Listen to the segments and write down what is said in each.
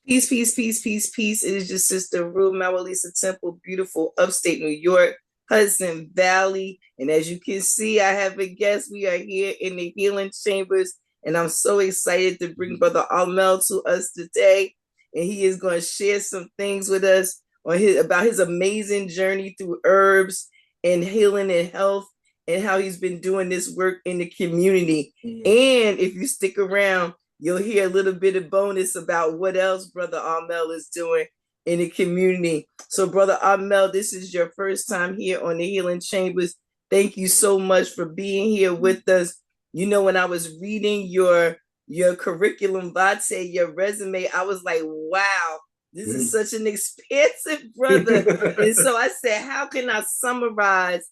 Peace, peace, peace, peace, peace. It is your sister, Rue Lisa Temple, beautiful upstate New York, Hudson Valley. And as you can see, I have a guest. We are here in the healing chambers, and I'm so excited to bring Brother Almal to us today. And he is going to share some things with us on about his amazing journey through herbs and healing and health, and how he's been doing this work in the community. And if you stick around, you'll hear a little bit of bonus about what else Brother Almal is doing in the community. So, Brother Almal, this is your first time here on the Healing Chambers. Thank you so much for being here with us. You know, when I was reading your curriculum vitae, your resume, I was like, wow, this is such an expansive brother. And so I said, how can I summarize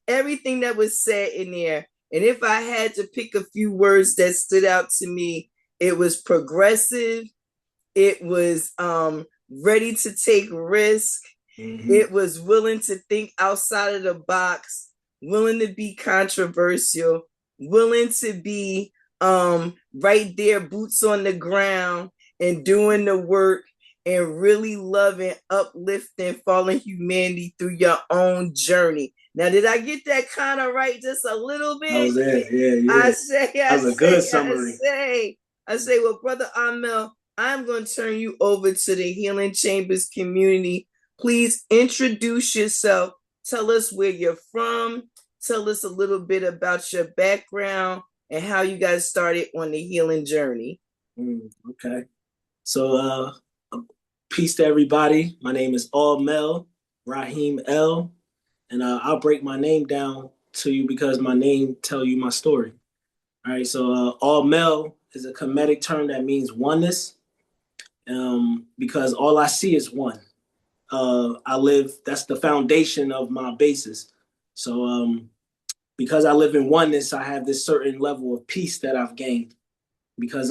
everything that was said in there? And if I had to pick a few words that stood out to me, it was progressive, it was ready to take risk, it was willing to think outside of the box, willing to be controversial, willing to be right there, boots on the ground and doing the work and really loving, uplifting, fallen humanity through your own journey. Now, did I get that kind of right just a little bit? That was it. Yeah. That was a good summary. I say, well, Brother Almal, I'm going to turn you over to the Healing Chambers community. Please introduce yourself. Tell us where you're from. Tell us a little bit about your background and how you guys started on the healing journey. Okay. So, peace to everybody. My name is Almal, Rahm L. And I'll break my name down to you because my name tell you my story. All right, so Almal is a Kemetic term that means oneness, because all I see is one. That's the foundation of my basis. So because I live in oneness, I have this certain level of peace that I've gained because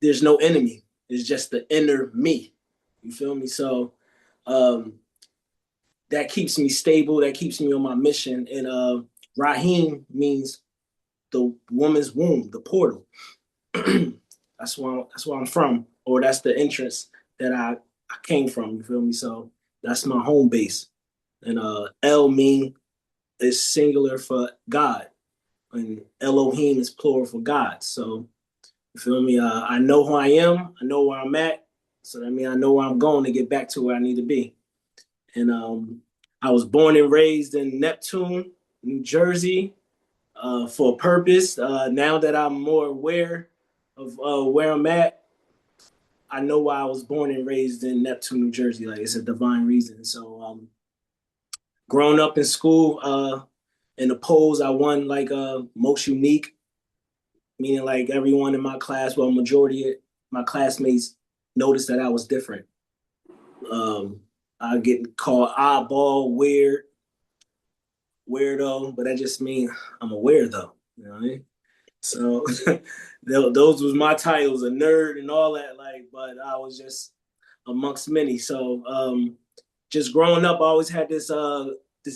there's no enemy. It's just the inner me. You feel me? So that keeps me stable. That keeps me on my mission. And Rahm means the woman's womb, the portal. That's where I'm from, or that's the entrance that I came from. You feel me? So that's my home base. And El is singular for God, and Elohim is plural for God. So you feel me? I know who I am. I know where I'm at. So that means I know where I'm going to get back to where I need to be. And I was born and raised in Neptune, New Jersey, for a purpose. Now that I'm more aware of where I'm at, I know why I was born and raised in Neptune, New Jersey. Like, it's a divine reason. So growing up in school, in the polls, I won like most unique, meaning like everyone in my class, well, majority of my classmates noticed that I was different. I get called oddball, weirdo, but that just means I'm a weirdo. You know what I mean? So those was my titles, a nerd and all that. Like, but I was just amongst many. So just growing up, I always had this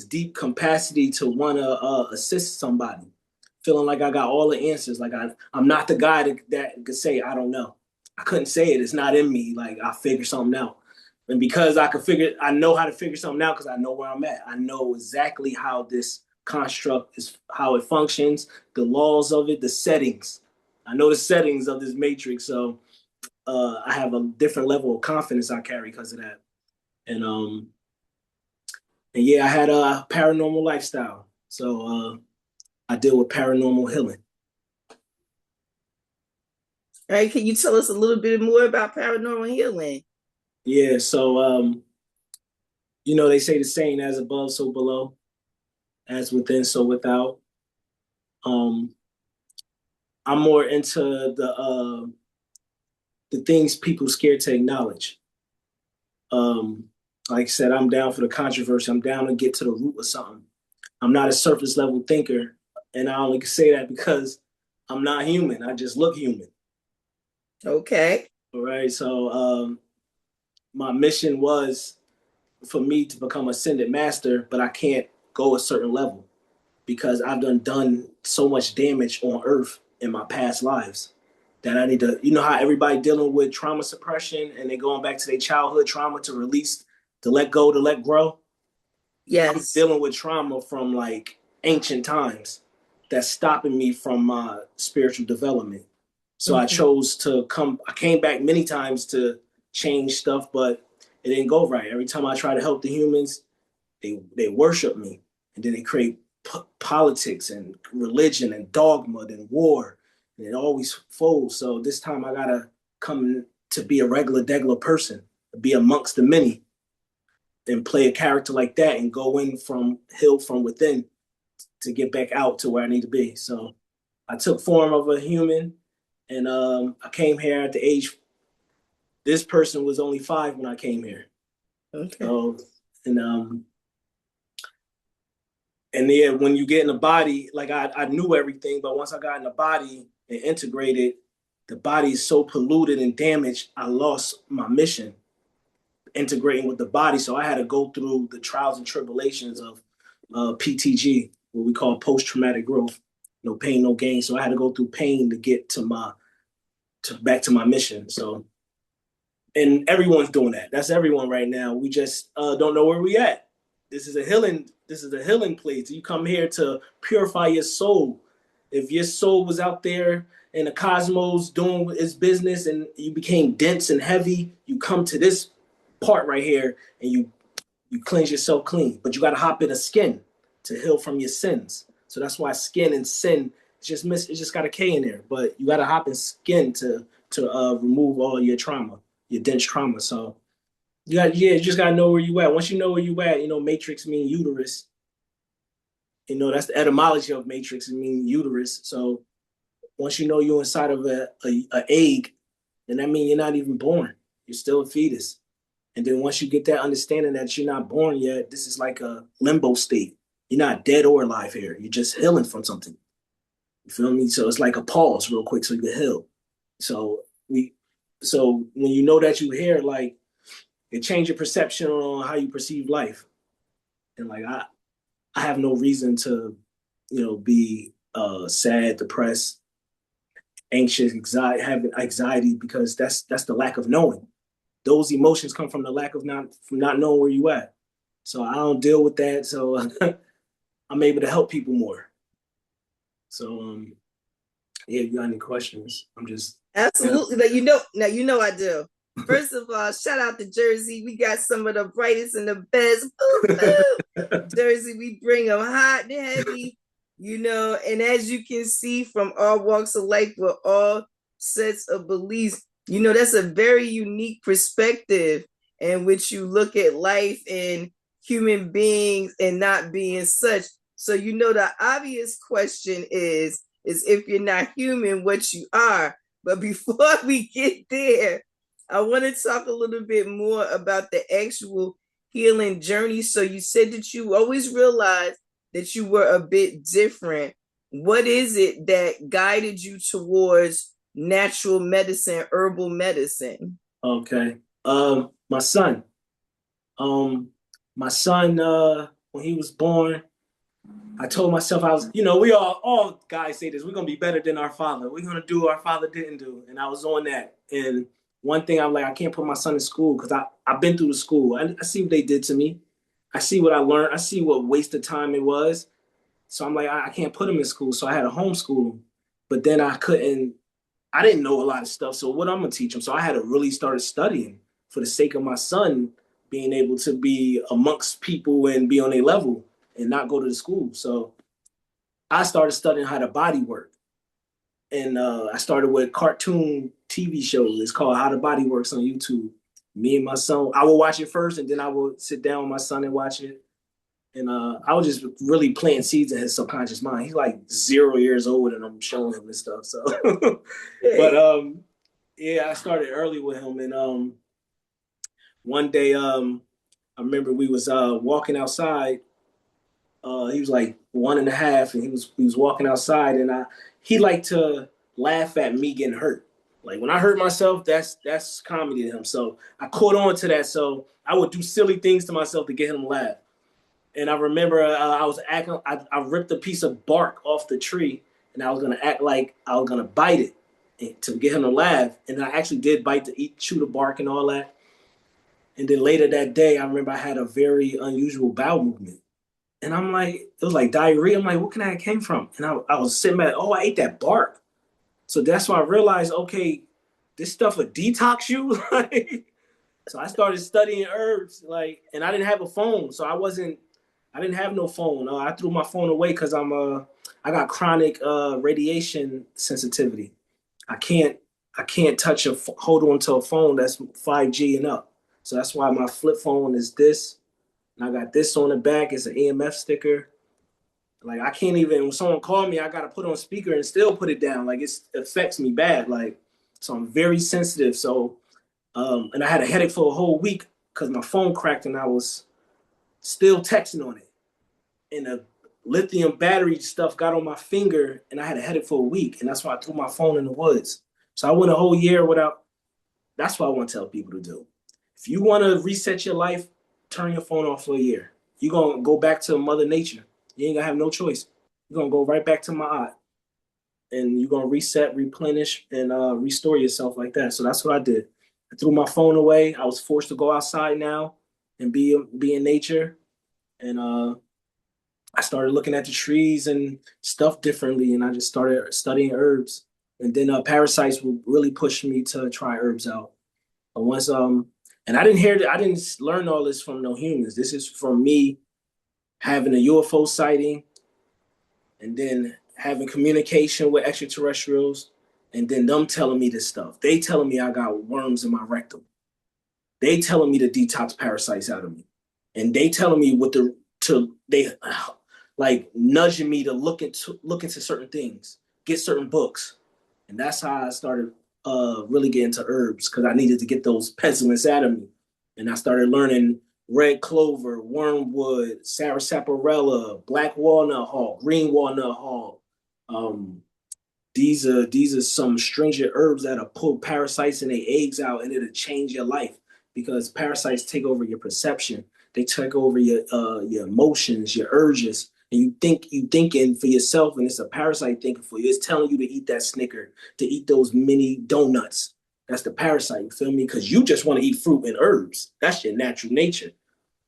deep capacity to want to assist somebody, feeling like I got all the answers. Like I'm not the guy that could say I don't know. I couldn't say it. It's not in me. Like, I figure something out. And because I know how to figure something out because I know where I'm at. I know exactly how this construct is, how it functions, the laws of it, the settings. I know the settings of this matrix. So I have a different level of confidence I carry because of that. And yeah, I had a paranormal lifestyle. So I deal with paranormal healing. All right, can you tell us a little bit more about paranormal healing? Yeah, so they say the saying, as above, so below, as within, so without. I'm more into the things people scared to acknowledge. Like I said, I'm down for the controversy. I'm down to get to the root of something. I'm not a surface level thinker, and I only can say that because I'm not human. I just look human. Okay. All right. So my mission was for me to become ascended master, but I can't go a certain level because I've done so much damage on Earth in my past lives that I need to, you know how everybody dealing with trauma suppression and they going back to their childhood trauma to release, to let go, to let grow. I'm Yes. dealing with trauma from like ancient times that's stopping me from my spiritual development. So I Mm-hmm. chose to come. I came back many times to change stuff, but it didn't go right. Every time I try to help the humans, they worship me, and then they create politics and religion and dogma and war, and it always folds. So this time I gotta come to be a regular degular person, be amongst the many, and play a character like that, and go in from heal from within to get back out to where I need to be. So I took form of a human, and I came here at the age. This person was only 5 when I came here. Okay. So and and yeah, when you get in the body, like I knew everything, but once I got in the body and integrated, the body is so polluted and damaged, I lost my mission integrating with the body. So I had to go through the trials and tribulations of PTG, what we call post traumatic growth. No pain, no gain. So I had to go through pain to get to my to back to my mission. So and everyone's doing that. That's everyone right now. We just don't know where we at. This is a healing. This is a healing place. You come here to purify your soul. If your soul was out there in the cosmos doing its business and you became dense and heavy, you come to this part right here and you cleanse yourself clean. But you got to hop in the skin to heal from your sins. So that's why skin and sin it's just got a K in there. But you got to hop in skin to remove all your trauma, your dense trauma. So you just gotta know where you at. Once you know where you at, you know, matrix mean uterus. You know, that's the etymology of matrix, it means uterus. So once you know you're inside of a egg, then that means you're not even born. You're still a fetus. And then once you get that understanding that you're not born yet, this is like a limbo state. You're not dead or alive here. You're just healing from something. You feel me? So it's like a pause real quick so you can heal. So we so when you know that you're here, like it change your perception on how you perceive life. And like I have no reason to, you know, be sad, depressed, anxious, anxiety, having anxiety because that's the lack of knowing. Those emotions come from the lack of not knowing where you at. So I don't deal with that. So I'm able to help people more. So yeah, if you got any questions, I'm just Absolutely. Now you know I do. First of all, shout out to Jersey. We got some of the brightest and the best. Ooh, ooh. Jersey, we bring them hot and heavy, and as you can see from all walks of life with all sets of beliefs, that's a very unique perspective in which you look at life and human beings and not being such. So, the obvious question is if you're not human, what you are. But before we get there, I want to talk a little bit more about the actual healing journey. So you said that you always realized that you were a bit different. What is it that guided you towards natural medicine, herbal medicine? okay. My son. My son, when he was born, I told myself I was, we all guys say this. We're gonna be better than our father. We're gonna do what our father didn't do, and I was on that. And one thing I'm like, I can't put my son in school because I've been through the school. I see what they did to me. I see what I learned. I see what waste of time it was. So I'm like, I can't put him in school. So I had to homeschool him. But then I couldn't. I didn't know a lot of stuff. So what I'm gonna teach him? So I had to really start studying for the sake of my son being able to be amongst people and be on a level and not go to the school. So I started studying how the body works. And I started with cartoon TV shows. It's called How the Body Works on YouTube. Me and my son, I would watch it first, and then I would sit down with my son and watch it. And I was just really planting seeds in his subconscious mind. He's like 0 years old, and I'm showing him this stuff. So, but yeah, I started early with him, and one day I remember we was walking outside. He was like 1.5, and he was walking outside, and he liked to laugh at me getting hurt. Like when I hurt myself, that's comedy to him. So I caught on to that. So I would do silly things to myself to get him to laugh. And I remember I was I ripped a piece of bark off the tree, and I was gonna act like I was gonna bite it. to get him to laugh. And I actually did chew the bark and all that. And then later that day, I remember I had a very unusual bowel movement. And I'm like, it was like diarrhea. I'm like, what can that came from? And I was sitting back, oh, I ate that bark. So that's why I realized, okay, this stuff will detox you. So I started studying herbs, and I didn't have a phone. So I didn't have no phone. I threw my phone away because I got chronic radiation sensitivity. I can't, I can't hold on to a phone that's 5G and up. So that's why my flip phone is this. And I got this on the back. It's an EMF sticker. Like I can't even, when someone called me, I got to put on speaker and still put it down. Like it affects me bad. So I'm very sensitive. So, and I had a headache for a whole week because my phone cracked and I was still texting on it. And the lithium battery stuff got on my finger and I had a headache for a week. And that's why I threw my phone in the woods. So I went a whole year without, that's what I want to tell people to do. If you want to reset your life, turn your phone off for a year. You're going to go back to Mother Nature. You ain't going to have no choice. You're going to go right back to Ma'at. And you're going to reset, replenish, and restore yourself like that. So that's what I did. I threw my phone away. I was forced to go outside now and be in nature. And I started looking at the trees and stuff differently. And I just started studying herbs. And then parasites will really push me to try herbs out. But once and I didn't learn all this from no humans. This is from me having a UFO sighting and then having communication with extraterrestrials and then them telling me this stuff. They telling me I got worms in my rectum. They telling me to detox parasites out of me. And they telling me they like nudging me to look into certain things, get certain books. And that's how I started really getting into herbs because I needed to get those pestilence out of me. And I started learning red clover, wormwood, sarsaparilla, black walnut hull, green walnut hull. Um, these are some stringent herbs that'll pull parasites and their eggs out, and it'll change your life because parasites take over your perception. They take over your emotions, your urges, and you thinking for yourself, and it's a parasite thinking for you. It's telling you to eat that Snicker, to eat those mini donuts. That's the parasite. You feel me? Because you just want to eat fruit and herbs. That's your natural nature.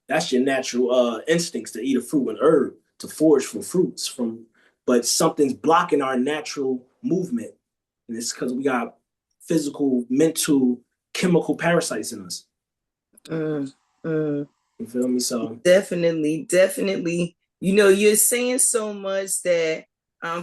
That's your natural instincts to eat a fruit and herb, to forage for fruits from. But something's blocking our natural movement, and it's because we got physical, mental, chemical parasites in us. Mm, mm. You feel me? So Definitely, definitely. You're saying so much that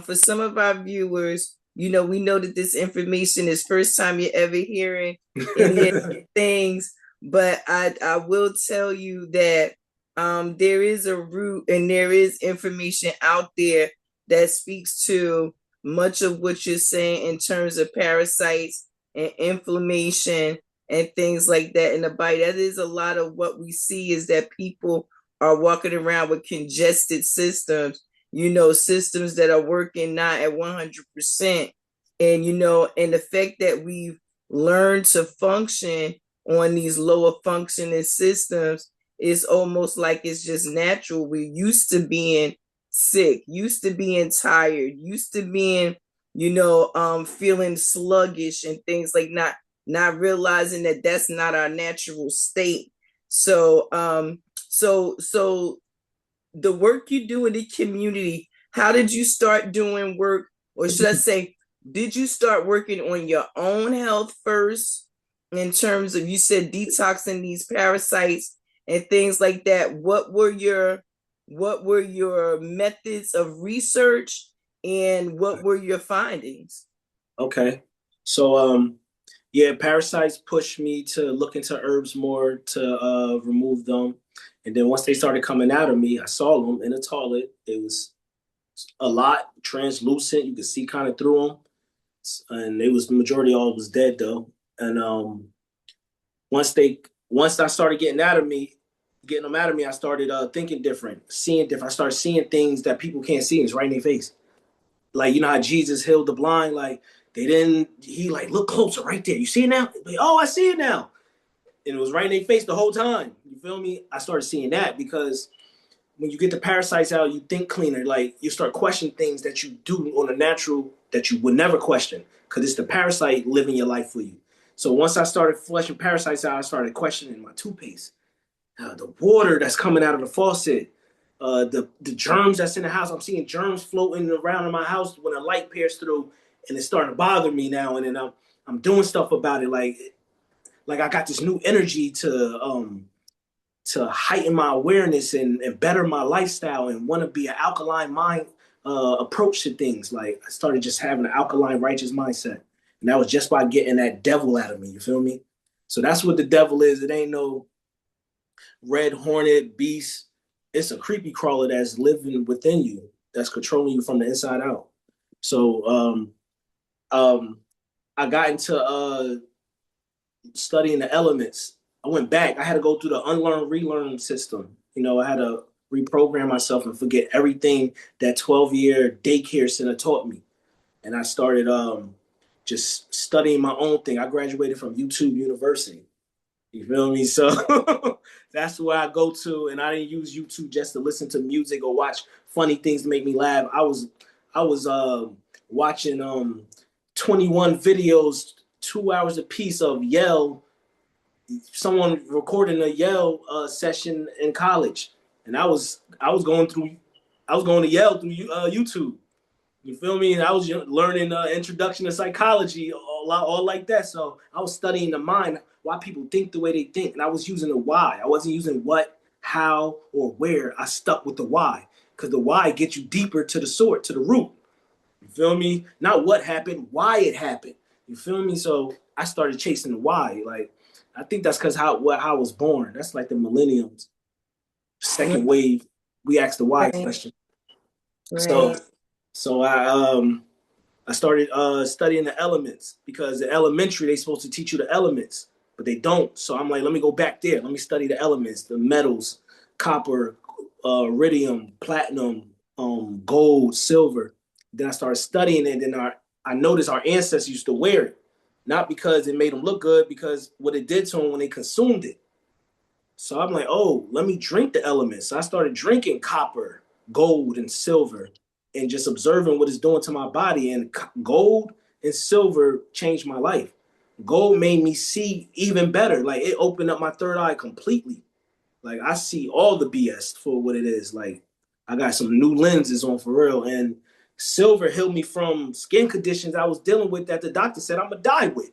for some of our viewers, we know that this information is first time you're ever hearing any of these things, but I will tell you that there is a root and there is information out there that speaks to much of what you're saying in terms of parasites and inflammation and things like that in the body. That is a lot of what we see is that people are walking around with congested systems, systems that are working not at 100%. And the fact that we've learned to function on these lower functioning systems is almost like it's just natural. We're used to being sick, used to being tired, used to being, feeling sluggish and things like not realizing that that's not our natural state. So the work you do in the community, how did you start doing work, or should I say, did you start working on your own health first in terms of, you said detoxing these parasites and things like that? What were your methods of research and what were your findings? okay, so yeah, parasites pushed me to look into herbs more to remove them, and then once they started coming out of me, I saw them in the toilet. It was a lot translucent. You could see kind of through them, and it was the majority all was dead though. And once I started getting them out of me, I started thinking different, seeing different. I started seeing things that people can't see. It's right in their face. Like, you know how Jesus healed the blind? Like, he like, look closer right there. You see it now? Like, oh, I see it now. And it was right in their face the whole time. You feel me? I started seeing that because when you get the parasites out, you think cleaner. Like, you start questioning things that you do on a natural that you would never question. because it's the parasite living your life for you. So once I started flushing parasites out, I started questioning my toothpaste, the water that's coming out of the faucet, the germs that's in the house. I'm seeing germs floating around in my house when a light pierces through, and it's starting to bother me now. And then I'm doing stuff about it, like I got this new energy to heighten my awareness and better my lifestyle and want to be an alkaline mind approach to things. Like I started just having an alkaline righteous mindset, and that was just by getting that devil out of me. You feel me? So that's what the devil is. It ain't no red hornet beast. It's a creepy crawler that's living within you, that's controlling you from the inside out. So um, I got into studying the elements. I went back. I had to go through the unlearn, relearn system. You know, I had to reprogram myself and forget everything that 12-year daycare center taught me. And I started just studying my own thing. I graduated from YouTube University. You feel me? So that's where I go to, and I didn't use YouTube just to listen to music or watch funny things to make me laugh. I was watching 21 videos, 2 hours a piece of Yale, someone recording a Yale session in college, and I was going to Yale through YouTube. You feel me? And I was learning introduction to psychology, all like that. So I was studying the mind, why people think the way they think, and I was using the why. I wasn't using what, how, or where. I stuck with the why, because the why gets you deeper to the source, to the root. You feel me? Not what happened, why it happened. You feel me? So I started chasing the why. Like I think that's because how I was born. That's like the millenniums, second wave. We asked the why Right. question. So Right. so I started studying the elements, because the elementary they supposed to teach you the elements, but they don't. So I'm like, let me go back there. Let me study the elements, the metals, copper, iridium, platinum, gold, silver. Then I started studying it. And I noticed our ancestors used to wear it, not because it made them look good, because what it did to them when they consumed it. So I'm like, oh, let me drink the elements. So I started drinking copper, gold, and silver, and just observing what it's doing to my body. And gold and silver changed my life. Gold made me see even better. Like it opened up my third eye completely. Like I see all the BS for what it is. Like I got some new lenses on for real. And silver healed me from skin conditions I was dealing with that the doctor said I'm gonna die with.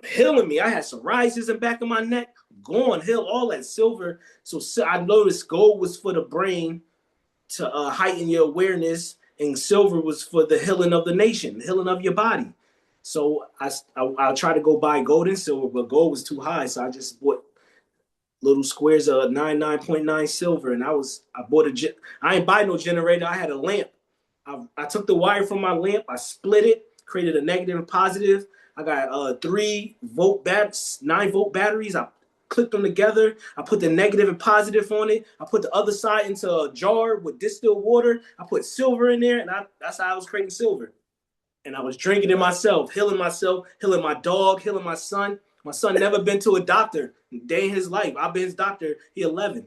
Healing me. I had psoriasis in the back of my neck, gone, heal all that silver. So I noticed gold was for the brain to heighten your awareness, and silver was for the healing of the nation, the healing of your body. So I tried to go buy gold and silver, but gold was too high, so I just bought little squares of 9.9 silver, and I bought I ain't buy no generator. I had a lamp. I took the wire from my lamp, I split it, created a negative and positive. I got 9-volt batteries. I clicked them together. I put the negative and positive on it. I put the other side into a jar with distilled water. I put silver in there, and that's how I was creating silver. And I was drinking it myself, healing my dog, healing my son. My son never been to a doctor day in his life. I've been his doctor. He 11.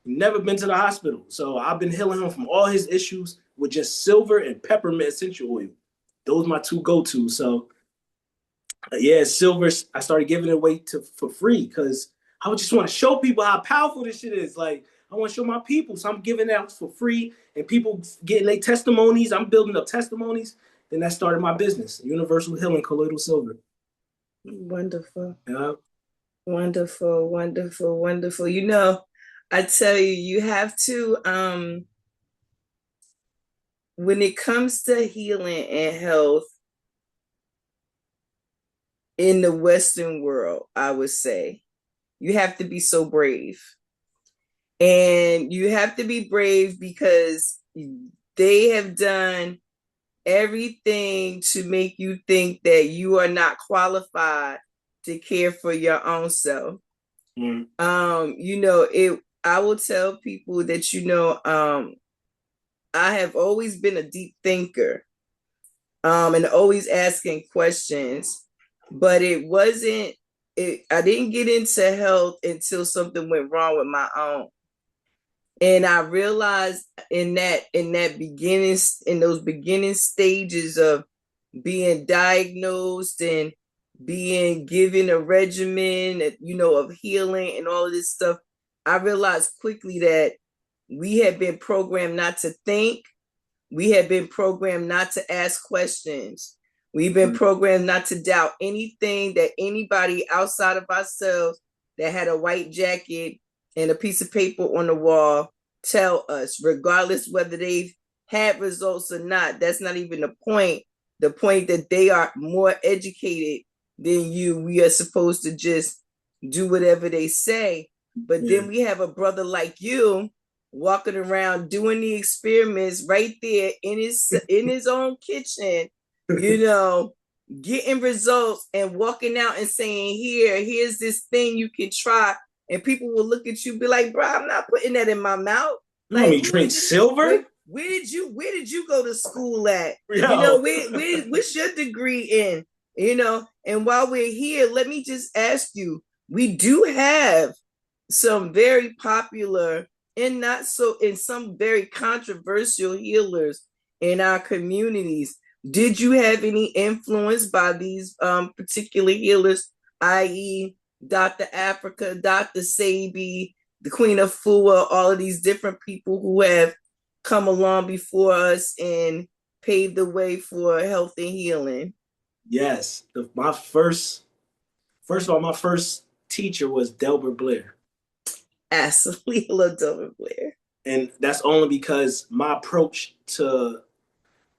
Never been to the hospital. So I've been healing him from all his issues with just silver and peppermint essential oil. Those are my two go-tos. So yeah, silver, I started giving it away for free, because I would just want to show people how powerful this shit is. Like I want to show my people. So I'm giving it out for free, and people getting their testimonies. I'm building up testimonies. Then that started my business, Universal Healing Colloidal Silver. Wonderful. Yeah. Wonderful. Wonderful. Wonderful. You know, I tell you, you have to when it comes to healing and health in the Western world, I would say you have to be so brave. And you have to be brave because they have done everything to make you think that you are not qualified to care for your own self. Mm. You know, I will tell people that, you know, I have always been a deep thinker, and always asking questions, but I didn't get into health until something went wrong with my own. And I realized in those beginning stages of being diagnosed and being given a regimen, of healing and all of this stuff, I realized quickly that we had been programmed not to think. We had been programmed not to ask questions. We've been programmed not to doubt anything that anybody outside of ourselves that had a white jacket and a piece of paper on the wall tell us, regardless whether they've had results or not. That's not even the point. The point that they are more educated than you. We are supposed to just do whatever they say. But then we have a brother like you walking around doing the experiments right there in his own kitchen, getting results and walking out and saying, here's this thing you can try. And people will look at you, be like, bro, I'm not putting that in my mouth. You want me to drink silver? Where did you go to school at? Yo. What's your degree in? And while we're here, let me just ask you, we do have some very popular and not so, in some very controversial healers in our communities. Did you have any influence by these particular healers, i.e., Dr. Africa, Dr. Sabi, the Queen of Fua, all of these different people who have come along before us and paved the way for health and healing? Yes. First of all, my first teacher was Delbert Blair. Absolutely love Delbert Blair. And that's only because my approach to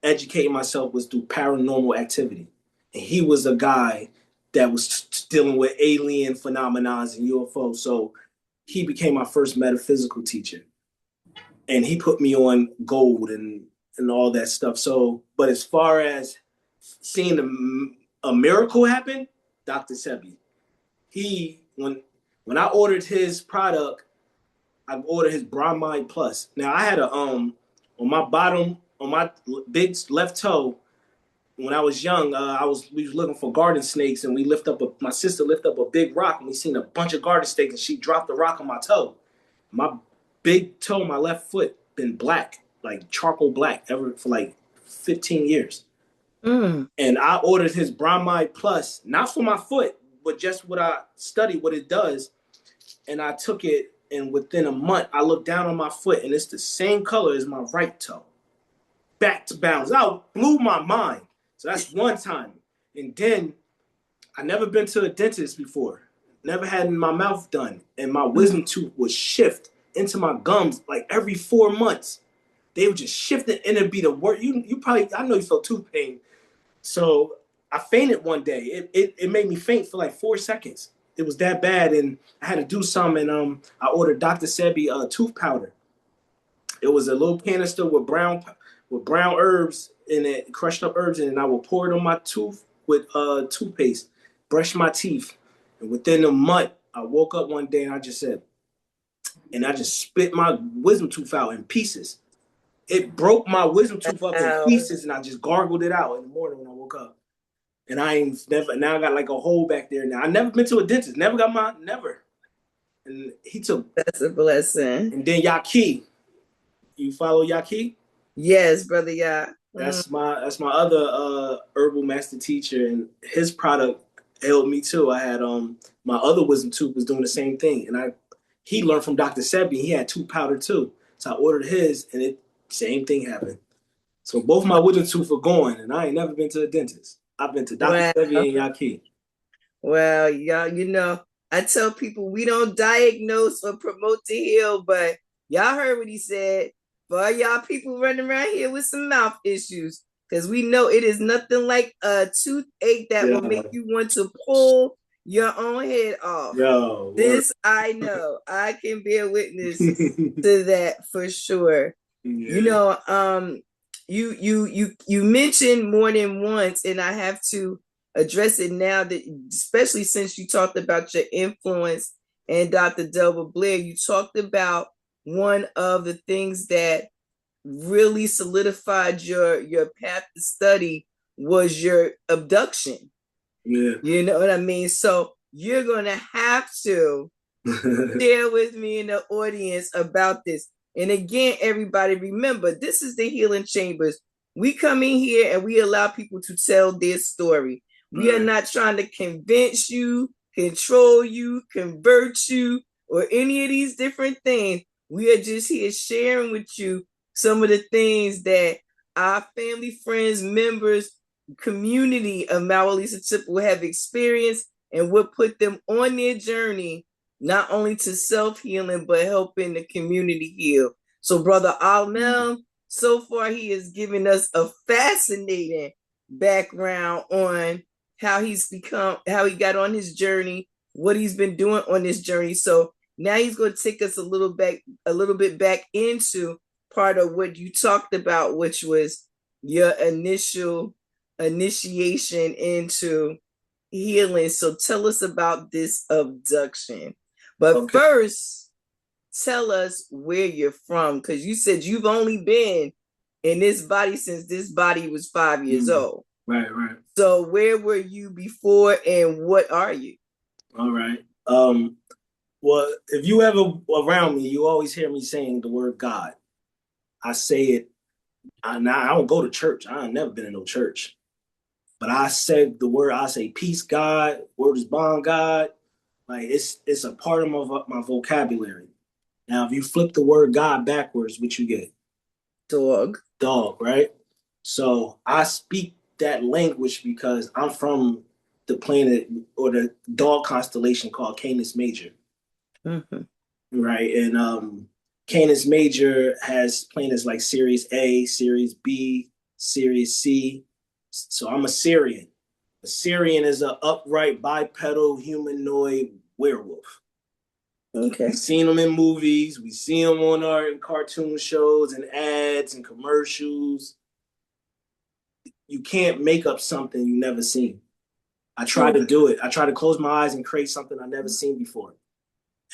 educating myself was through paranormal activity. And he was a guy that was dealing with alien phenomena and UFOs. So he became my first metaphysical teacher. And he put me on gold and all that stuff. So, but as far as seeing a miracle happen, Dr. Sebi. When I ordered his product, I ordered his Bromide Plus. Now I had on my big left toe. When I was young, we was looking for garden snakes, and my sister lifted up a big rock, and we seen a bunch of garden snakes, and she dropped the rock on my toe. My big toe, my left foot, been black, like charcoal black, ever for like 15 years. And I ordered his Bromide Plus, not for my foot, but just what I studied, what it does. And I took it, and within a month, I looked down on my foot, and it's the same color as my right toe. Back to bounds. I blew my mind. So that's one time. And then I never been to a dentist before. Never had my mouth done. And my wisdom tooth would shift into my gums like every 4 months. They would just shift it, and it'd be the worst. You probably, I know you felt tooth pain. So I fainted one day. It made me faint for like 4 seconds. It was that bad, and I had to do something. And I ordered Dr. Sebi tooth powder. It was a little canister with brown herbs in it, crushed up herbs in it, and I would pour it on my tooth with toothpaste, brush my teeth. And within a month, I woke up one day and I just spit my wisdom tooth out in pieces. It broke my wisdom tooth up in pieces, and I just gargled it out in the morning when I woke up. And now I got like a hole back there now. I never been to a dentist, never. And That's a blessing. And then Yaki. You follow Yaki? Yes, brother. Yeah. That's my other herbal master teacher, and his product helped me too. I had my other wisdom tooth was doing the same thing, and he learned from Dr. Sebi. He had tooth powder too, so I ordered his, and same thing happened. So both my wisdom tooth are gone, and I ain't never been to a dentist. I've been to Dr. Sebi and Yaki. Well, y'all, I tell people we don't diagnose or promote to heal, but y'all heard what he said. For all y'all people running around here with some mouth issues, because we know it is nothing like a toothache that will make you want to pull your own head off. This I know. I can bear witness to that for sure. Yeah. You mentioned more than once, and I have to address it now, that especially since you talked about your influence and Dr. Delbert Blair, you talked about one of the things that really solidified your path to study was your abduction. Yeah. You know what I mean? So you're going to have to share with me in the audience about this. And again, everybody, remember, this is the Healing Chambers. We come in here and we allow people to tell their story. We are not trying to convince you, control you, convert you, or any of these different things. We are just here sharing with you some of the things that our family, friends, members, community of Mawalisa Temple have experienced and what put them on their journey, not only to self-healing, but helping the community heal. So Brother Almal, so far he has given us a fascinating background on how he got on his journey, what he's been doing on this journey. So now he's going to take us a little bit back into part of what you talked about, which was your initial initiation into healing. So tell us about this abduction. But first, tell us where you're from, because you said you've only been in this body since this body was 5 years old. Right. So where were you before and what are you? All right. Well, if you ever around me, you always hear me saying the word God. I say it. I don't go to church. I ain't never been in no church. But I said the word. I say peace, God. Word is bond, God. Like it's a part of my vocabulary. Now, if you flip the word God backwards, what you get? Dog, right? So I speak that language because I'm from the planet or the dog constellation called Canis Major. Right? And Canis Major has planets like Sirius A, Sirius B, Sirius C. So I'm a Sirian. A Sirian is an upright bipedal humanoid werewolf. Okay. We've seen them in movies. We see them on our cartoon shows and ads and commercials. You can't make up something you never seen. I try to do it. I try to close my eyes and create something I never seen before.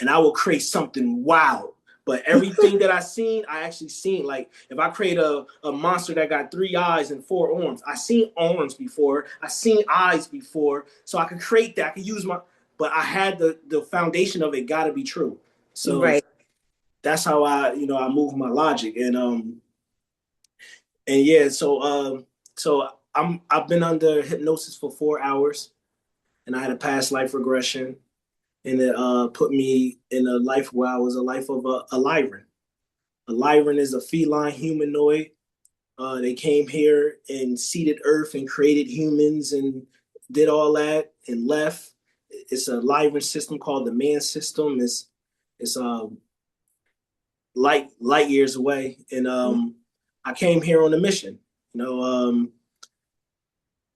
And I will create something wild. But everything that I seen, I actually seen. Like if I create a monster that got 3 eyes and 4 arms, I seen arms before. I seen eyes before. So I could create that. I could use my, but I had the foundation of it got to be true. So that's how I move my logic. And yeah, so I've been under hypnosis for 4 hours, and I had a past life regression, and it put me in a life where I was a life of a lyran. A lyran is a feline humanoid. They came here and seeded Earth and created humans and did all that and left. It's a lyran system called the man system. It's light years away, and I came here on a mission.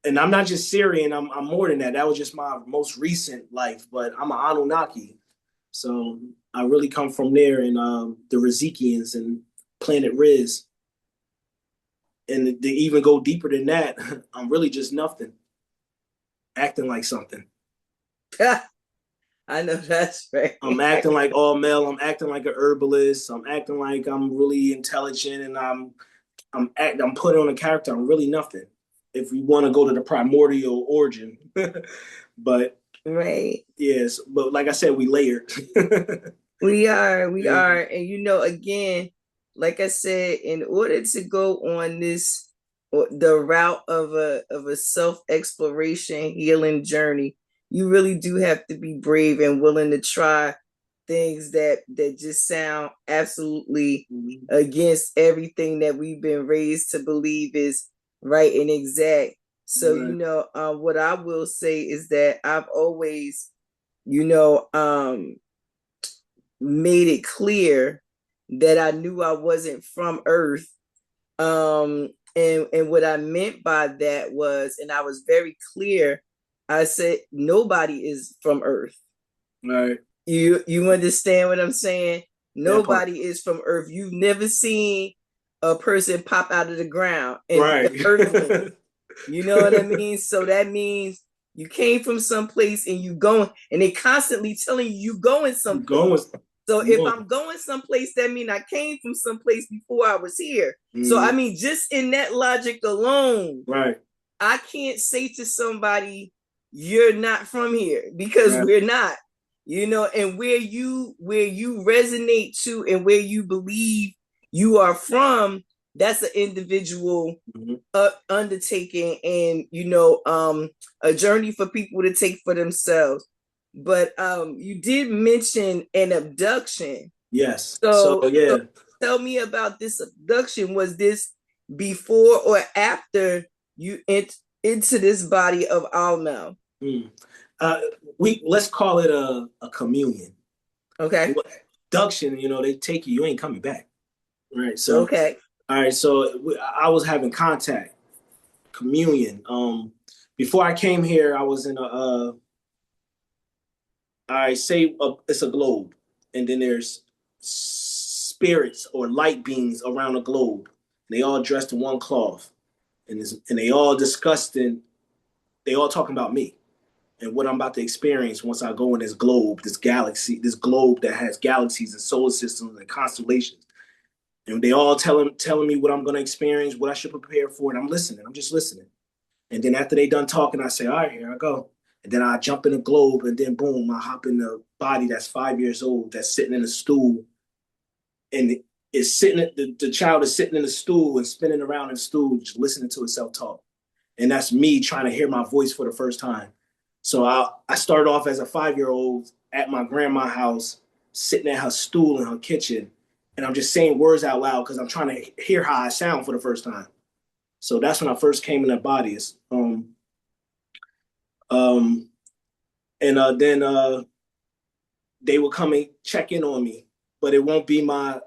And I'm not just Syrian. I'm more than that. That was just my most recent life. But I'm an Anunnaki, so I really come from there, and the Rizikians and Planet Riz. And to even go deeper than that, I'm really just nothing, acting like something. I know that's right. I'm acting like Almal. I'm acting like a herbalist. I'm acting like I'm really intelligent, and I'm putting on a character. I'm really nothing. If we want to go to the primordial origin, but yes, but like I said, we layered. we are, and again, like I said, in order to go on the route of a self-exploration healing journey, you really do have to be brave and willing to try things that just sound absolutely against everything that we've been raised to believe is right and exact. So what I will say is that I've always made it clear that I knew I wasn't from Earth. And what I meant by that was, and I was very clear, I said nobody is from Earth. Right. You understand what I'm saying? Nobody is from Earth. You've never seen a person pop out of the ground and Earthling. You know what I mean? So that means you came from someplace and you going, and they constantly telling you going someplace. So if I'm going someplace, that means I came from someplace before I was here. So I mean, just in that logic alone, I can't say to somebody, you're not from here, because we're not. you know, and where you resonate to and where you believe you are from, that's an individual Mhm. undertaking, and you know, a journey for people to take for themselves. But you did mention an abduction. Yes. So So yeah. tell me about this abduction. Was this before or after you into this body of Almal? Mm. Uh, we let's call it a communion. Okay. Abduction, you know, they take you, you ain't coming back. Right. So Okay. all right, so I was having contact, communion. Before I came here, I was in I say it's a globe, and then there's spirits or light beings around the globe. They all dressed in one cloth, and they all discussing. They all talking about me and what I'm about to experience once I go in this globe, this galaxy, this globe that has galaxies and solar systems and constellations. And they all telling me what I'm going to experience, what I should prepare for, and I'm listening. I'm just listening. And then after they done talking, I say, all right, here I go. And then I jump in the globe, and then boom, I hop in the body that's 5 years old, that's sitting in a stool, and it's sitting. The child is sitting in the stool and spinning around in the stool, just listening to itself talk. And that's me trying to hear my voice for the first time. So I started off as a 5 year old at my grandma's house, sitting at her stool in her kitchen, and I'm just saying words out loud because I'm trying to hear how I sound for the first time. So that's when I first came in the bodies. Um, and then they will come and check in on me, but it won't be my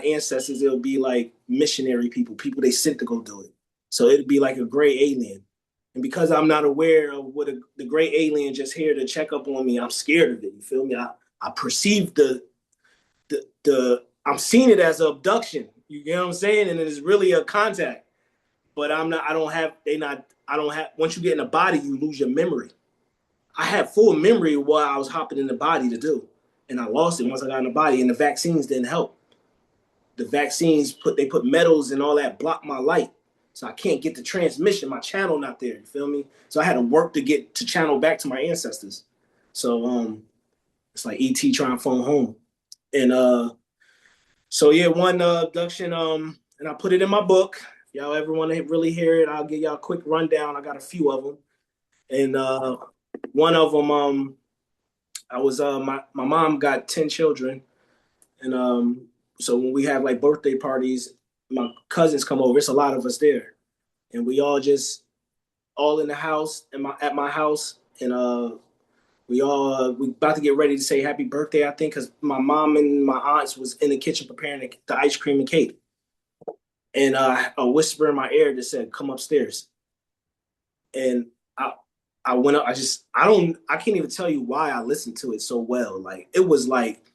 ancestors. It'll be like missionary people, people they sent to go do it. So it'd be like a gray alien. And because I'm not aware of what the gray alien just here to check up on me, I'm scared of it. You feel me? I perceive the I'm seeing it as an abduction. You get what I'm saying? And it is really a contact. But I'm not. I don't have. They not. I don't have. Once you get in the body, you lose your memory. I had full memory of what I was hopping in the body to do, and I lost it once I got in the body. And the vaccines didn't help. The vaccines put metals and all that block my light, so I can't get the transmission. My channel not there. You feel me? So I had to work to get to channel back to my ancestors. So it's like ET trying to phone home, and so yeah, one abduction. And I put it in my book. If y'all ever want to really hear it, I'll give y'all a quick rundown. I got a few of them, and one of them, I was my mom got 10 children, and so when we have like birthday parties, my cousins come over. It's a lot of us there, and we all just all in the house at my house, and we about to get ready to say happy birthday. I think because my mom and my aunts was in the kitchen preparing the ice cream and cake, and a whisper in my ear that said, "Come upstairs." And I went up. I can't even tell you why I listened to it so well. Like it was like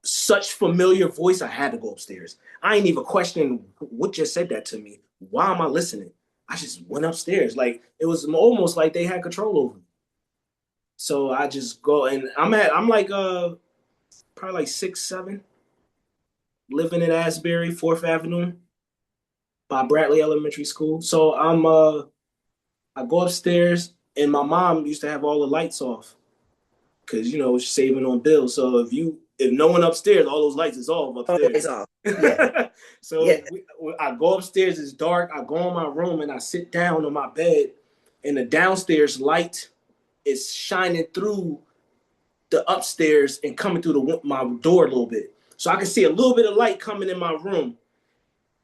such familiar voice. I had to go upstairs. I ain't even questioning what just said that to me. Why am I listening? I just went upstairs. Like it was almost like they had control over me. So I just go and I'm like probably like 6, 7, living in Asbury, 4th Avenue by Bradley Elementary School. So I go upstairs and my mom used to have all the lights off because you know she's saving on bills. So if no one upstairs, all those lights is off Always upstairs. off. Yeah. Yeah. So I go upstairs. It's dark. I go in my room and I sit down on my bed, and the downstairs light is shining through the upstairs and coming through my door a little bit, so I can see a little bit of light coming in my room.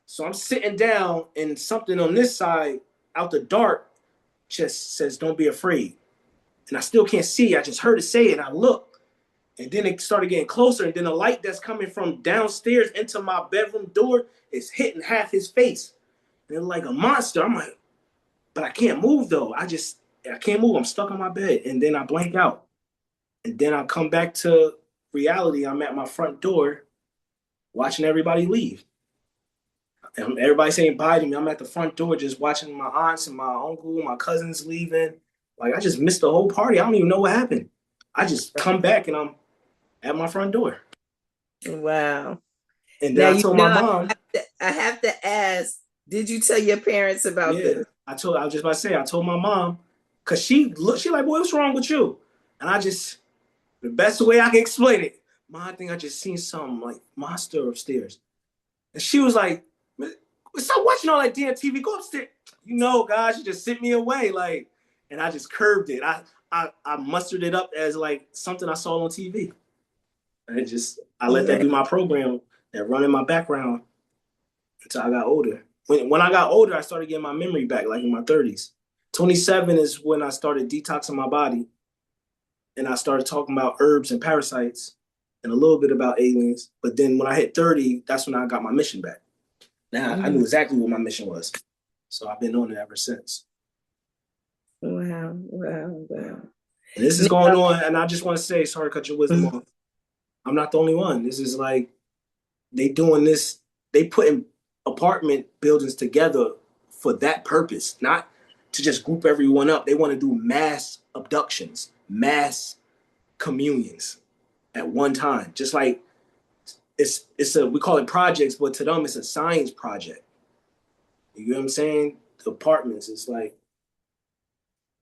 So I'm sitting down, and something on this side, out the dark, just says, "Don't be afraid." And I still can't see. I just heard it say it, and I look. And then it started getting closer, and then the light that's coming from downstairs into my bedroom door is hitting half his face. And it's like a monster. I'm like, but I can't move though. I can't move. I'm stuck on my bed. And then I blank out. And then I come back to reality. I'm at my front door watching everybody leave. And everybody saying bye to me. I'm at the front door just watching my aunts and my uncle, my cousins leaving. Like I just missed the whole party. I don't even know what happened. I just come back and I'm at my front door. Wow. And then Now I you told my know mom, I have to ask, did you tell your parents about yeah, this? I was just about to say, I told my mom, cause she like, boy, what's wrong with you? And I just The best way I can explain it, Ma, I think I just seen something like monster upstairs. And she was like, stop watching all that damn TV. Go upstairs. You know, guys, she just sent me away. Like, and I just curved it. I mustered it up as like something I saw on TV. And I let that be my program that run in my background until I got older. When I got older, I started getting my memory back, like in my 30s. 27 is when I started detoxing my body. And I started talking about herbs and parasites and a little bit about aliens. But then when I hit 30, that's when I got my mission back. Now I knew exactly what my mission was. So I've been on it ever since. Wow. And this is going on, and I just want to say, sorry to cut your wisdom off. I'm not the only one. This is like, they doing this, they putting apartment buildings together for that purpose, not to just group everyone up. They want to do mass abductions, mass communions at one time. Just like we call it projects, but to them it's a science project. You know what I'm saying? The apartments, it's like,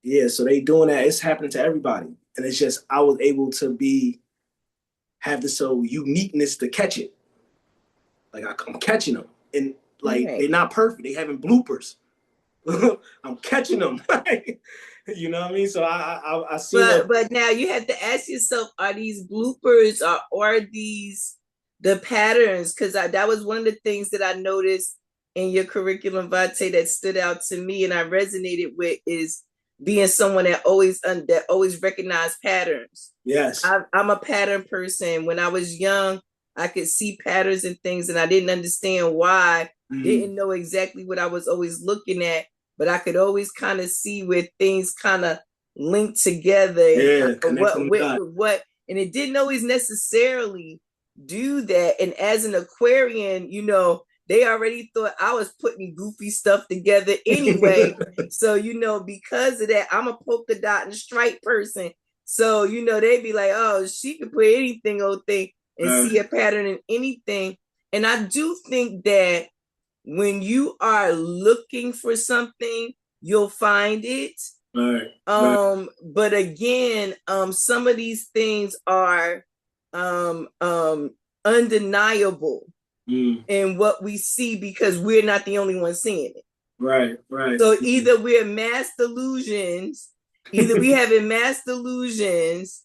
yeah, so they doing that. It's happening to everybody. And it's just, I was able to have this uniqueness to catch it. Like I'm catching them. And like, they're not perfect. They having bloopers. I'm catching them. You know what I mean? So I see that. But now you have to ask yourself, are these bloopers or are these the patterns? Because that was one of the things that I noticed in your curriculum vitae that stood out to me and I resonated with is being someone that always recognized patterns. Yes. I'm a pattern person. When I was young, I could see patterns and things and I didn't understand why, didn't know exactly what I was always looking at, but I could always kind of see where things kind of linked together. Yeah, what, and it didn't always necessarily do that. And as an Aquarian, you know, they already thought I was putting goofy stuff together anyway. So, you know, because of that, I'm a polka dot and stripe person. So, you know, they'd be like, oh, she can put anything on thing and see a pattern in anything. And I do think that when you are looking for something, you'll find it. But again, some of these things are undeniable in what we see because we're not the only ones seeing it. Right. So either we're mass delusions, either we having mass delusions,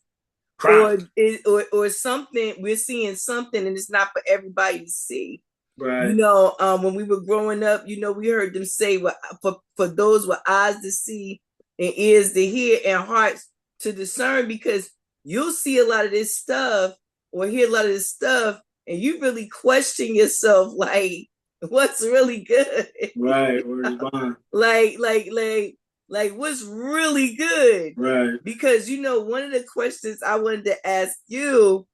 or something, we're seeing something and it's not for everybody to see. Right. You know, when we were growing up, you know, we heard them say, well, for those with eyes to see and ears to hear and hearts to discern, because you'll see a lot of this stuff or hear a lot of this stuff and you really question yourself, like, what's really good? Right. Like what's really good? Right. Because, you know, one of the questions I wanted to ask you,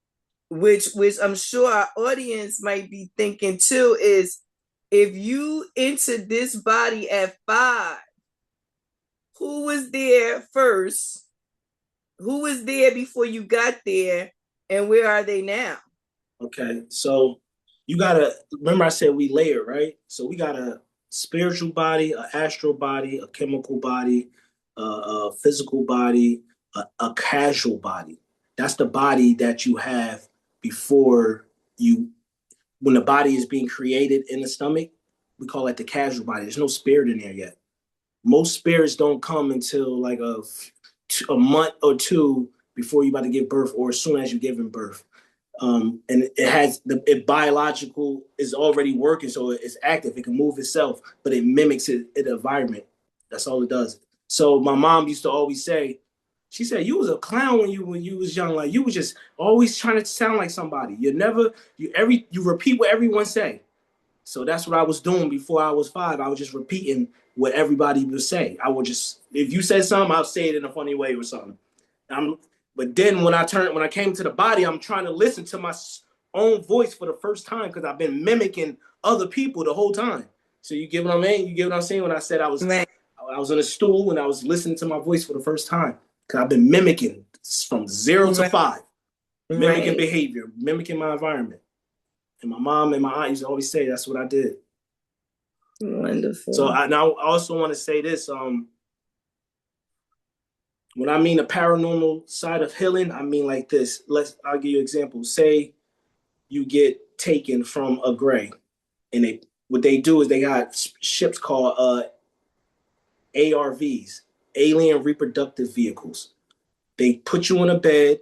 which I'm sure our audience might be thinking too, is if you entered this body at 5, who was there first? Who was there before you got there? And where are they now? Okay, so you gotta remember I said we layer, right? So we got a spiritual body, an astral body, a chemical body, a physical body, a casual body. That's the body that you have before when the body is being created in the stomach. We call it the casual body. There's no spirit in there yet. Most spirits don't come until like a month or two before you're about to give birth, or as soon as you're giving birth. And it has it biological is already working, so it's active. It can move itself, but it mimics the environment. That's all it does. So my mom used to always say, she said, "You was a clown when you was young. Like you was just always trying to sound like somebody. You repeat what everyone say." So that's what I was doing before I was 5. I was just repeating what everybody would say. I would just, if you said something, I'll say it in a funny way or something. But then when I came to the body, I'm trying to listen to my own voice for the first time because I've been mimicking other people the whole time. So you get what I mean? You get what I'm saying when I said I was on a stool and I was listening to my voice for the first time because I've been mimicking from 0 to 5, mimicking behavior, mimicking my environment. And my mom and my aunt used to always say that's what I did. Wonderful. So I also want to say this. When I mean the paranormal side of healing, I mean like this. I'll give you an example. Say you get taken from a gray, and what they do is they got ships called ARVs, alien reproductive vehicles. They put you in a bed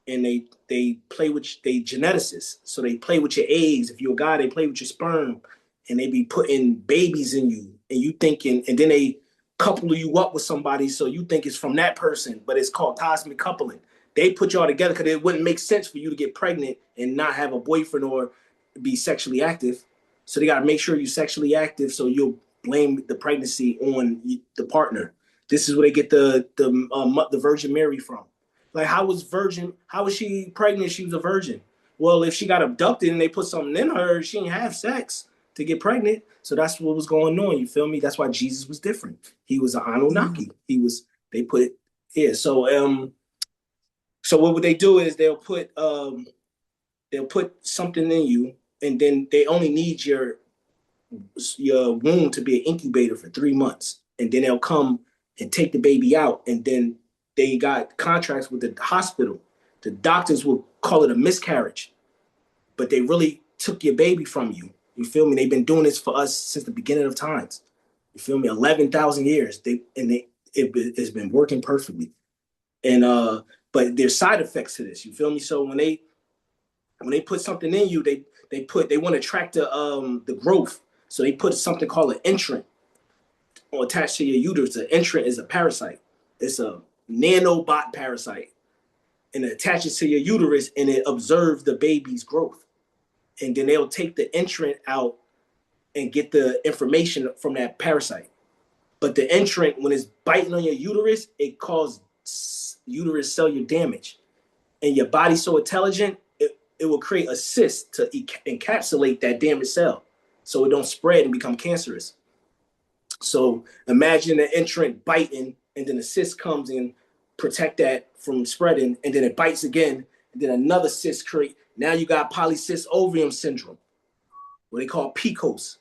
and they play with they geneticists. So they play with your eggs. If you're a guy, they play with your sperm, and they be putting babies in you, and you thinking, and then they couple you up with somebody, so you think it's from that person, but it's called cosmic coupling. They put y'all together because it wouldn't make sense for you to get pregnant and not have a boyfriend or be sexually active. So they got to make sure you're sexually active, so you'll blame the pregnancy on the partner. This is where they get the Virgin Mary from. Like, how was she pregnant? She was a virgin. Well, if she got abducted and they put something in her, she didn't have sex to get pregnant. So that's what was going on. You feel me? That's why Jesus was different. He was an Anunnaki. They put it here. So what would they do is they'll put something in you, and then they only need your womb to be an incubator for 3 months, and then they'll come and take the baby out, and then they got contracts with the hospital. The doctors will call it a miscarriage, but they really took your baby from you. You feel me? They've been doing this for us since the beginning of times. You feel me? 11,000 years. It's been working perfectly. And but there's side effects to this. You feel me? So when they put something in you, they want to track the growth. So they put something called an entrant attached to your uterus. An entrant is a parasite. It's a nanobot parasite, and it attaches to your uterus, and it observes the baby's growth. And then they'll take the entrant out and get the information from that parasite. But the entrant, when it's biting on your uterus, it causes uterus cellular damage. And your body's so intelligent, it will create a cyst to encapsulate that damaged cell so it don't spread and become cancerous. So imagine the entrant biting, and then the cyst comes and protect that from spreading, and then it bites again, and then another cyst create. Now you got polycystic ovarian syndrome, what they call PCOS.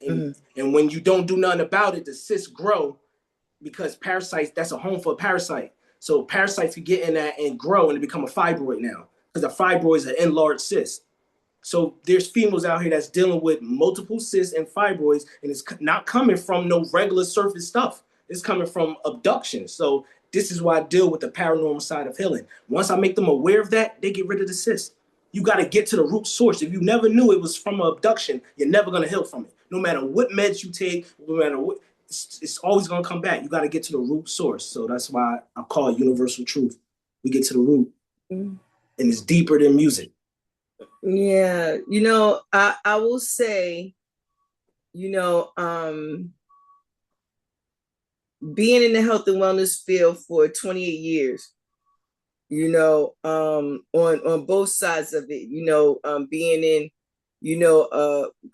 And when you don't do nothing about it, the cysts grow because parasites, that's a home for a parasite. So parasites can get in that and grow and become a fibroid now, because a fibroid is an enlarged cyst. So there's females out here that's dealing with multiple cysts and fibroids, and it's not coming from no regular surface stuff. It's coming from abduction. So this is why I deal with the paranormal side of healing. Once I make them aware of that, they get rid of the cyst. You got to get to the root source. If you never knew it was from an abduction, you're never going to heal from it. No matter what meds you take, no matter what, it's always going to come back. You got to get to the root source. So that's why I call it universal truth. We get to the root, and it's deeper than music. Yeah, I will say, being in the health and wellness field for 28 years, on both sides of it, being in,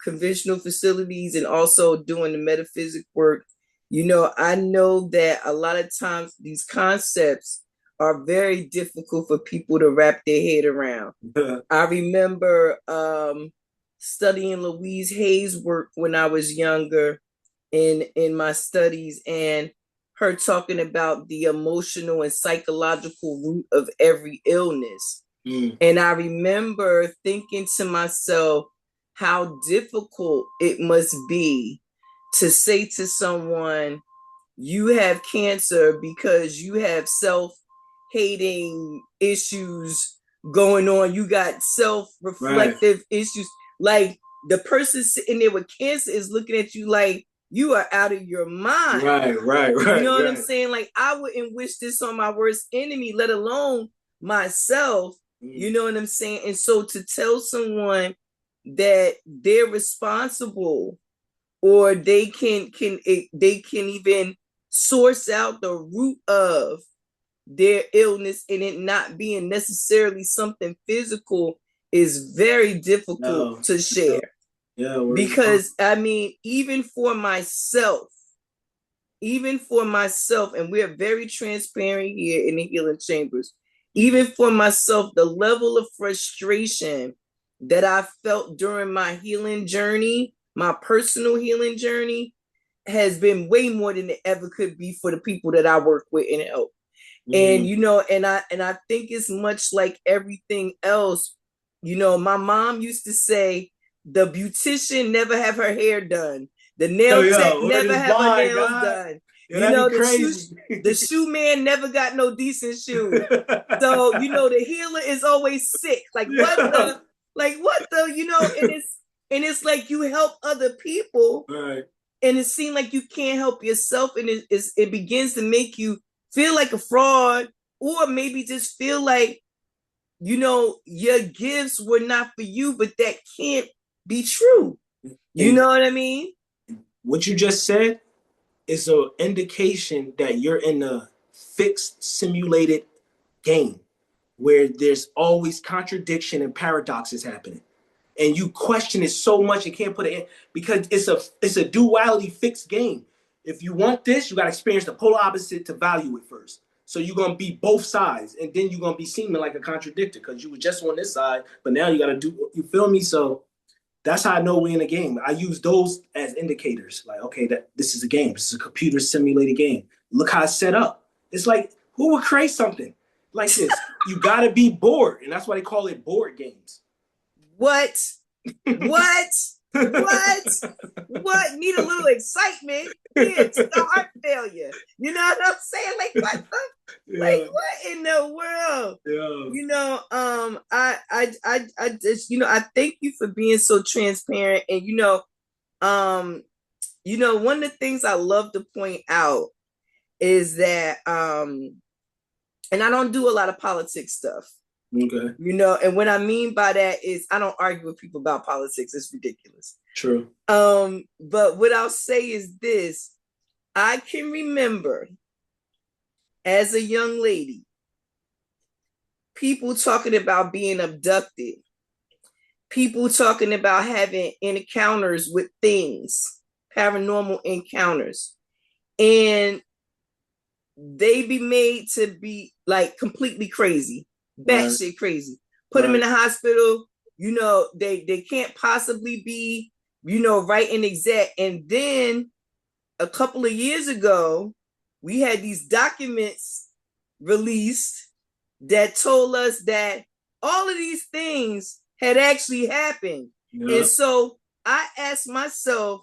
conventional facilities and also doing the metaphysic work, I know that a lot of times these concepts are very difficult for people to wrap their head around. I remember studying Louise Hay's work when I was younger in my studies, and her talking about the emotional and psychological root of every illness. And I remember thinking to myself how difficult it must be to say to someone, you have cancer because you have self-hating issues going on. You got self-reflective issues. Like, the person sitting there with cancer is looking at you like you are out of your mind. Right. You know what I'm saying? Like, I wouldn't wish this on my worst enemy, let alone myself. You know what I'm saying? And so to tell someone that they're responsible, or they can even source out the root of their illness and it not being necessarily something physical, is very difficult to share. Because I mean, even for myself, and we're very transparent here in the healing chambers, even for myself, the level of frustration that I felt during my healing journey, my personal healing journey, has been way more than it ever could be for the people that I work with and help. And and I think it's much like everything else. My mom used to say the beautician never have her hair done. The nail tech Word never is have her bond, nails God. done. Yeah, that'd be The shoe crazy. the shoe man never got no decent shoes. So, the healer is always sick. Like what the, and it's like you help other people, right. and it seems like you can't help yourself, and it begins to make you feel like a fraud, or maybe just feel like your gifts were not for you, but that can't be true. You know what I mean? What you just said is an indication that you're in a fixed simulated game where there's always contradiction and paradoxes happening, and you question it so much you can't put it in, because it's a duality fixed game. If you want this, you got to experience the polar opposite to value it first. So you're gonna be both sides, and then you're gonna be seeming like a contradictor because you were just on this side, but now you got to do. You feel me? So that's how I know we're in a game. I use those as indicators. Like, okay, that this is a game. This is a computer simulated game. Look how it's set up. It's like, who would create something like this? You gotta be bored, and that's why they call it board games. What? What? What? Need a little excitement? Yeah, it's the heart failure. You know what I'm saying? Like what the? Like what in the world? I just I thank you for being so transparent, and one of the things I love to point out is that and I don't do a lot of politics stuff. Okay. And what I mean by that is I don't argue with people about politics. It's ridiculous. True. But what I'll say is this: I can remember as a young lady, people talking about being abducted, people talking about having encounters with things, paranormal encounters, and they be made to be like completely crazy, batshit crazy. Put them in the hospital. They can't possibly be, right and exact. And then a couple of years ago, we had these documents released that told us that all of these things had actually happened. And so I asked myself,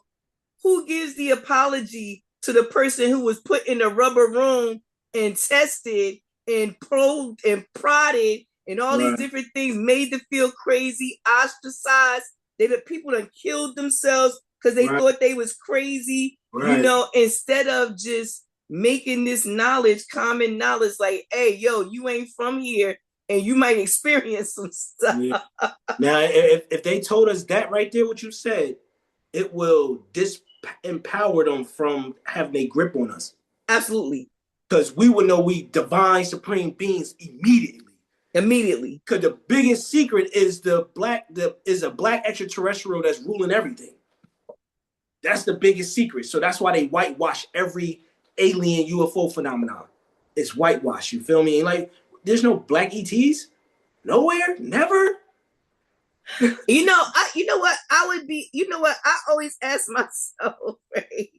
who gives the apology to the person who was put in the rubber room and tested and probed and prodded and all these different things, made to feel crazy, ostracized? The people that killed themselves because they thought they was crazy, instead of just making this knowledge common knowledge, like, hey, yo, you ain't from here and you might experience some stuff. Yeah. Now, if they told us that right there, what you said, it will disempower them from having a grip on us. Absolutely. Because we would know we divine supreme beings immediately. Because the biggest secret is a black extraterrestrial that's ruling everything. That's the biggest secret. So that's why they whitewash every alien UFO phenomenon. It's whitewash. You feel me? And like, there's no black ETs nowhere, never. I always ask myself, right?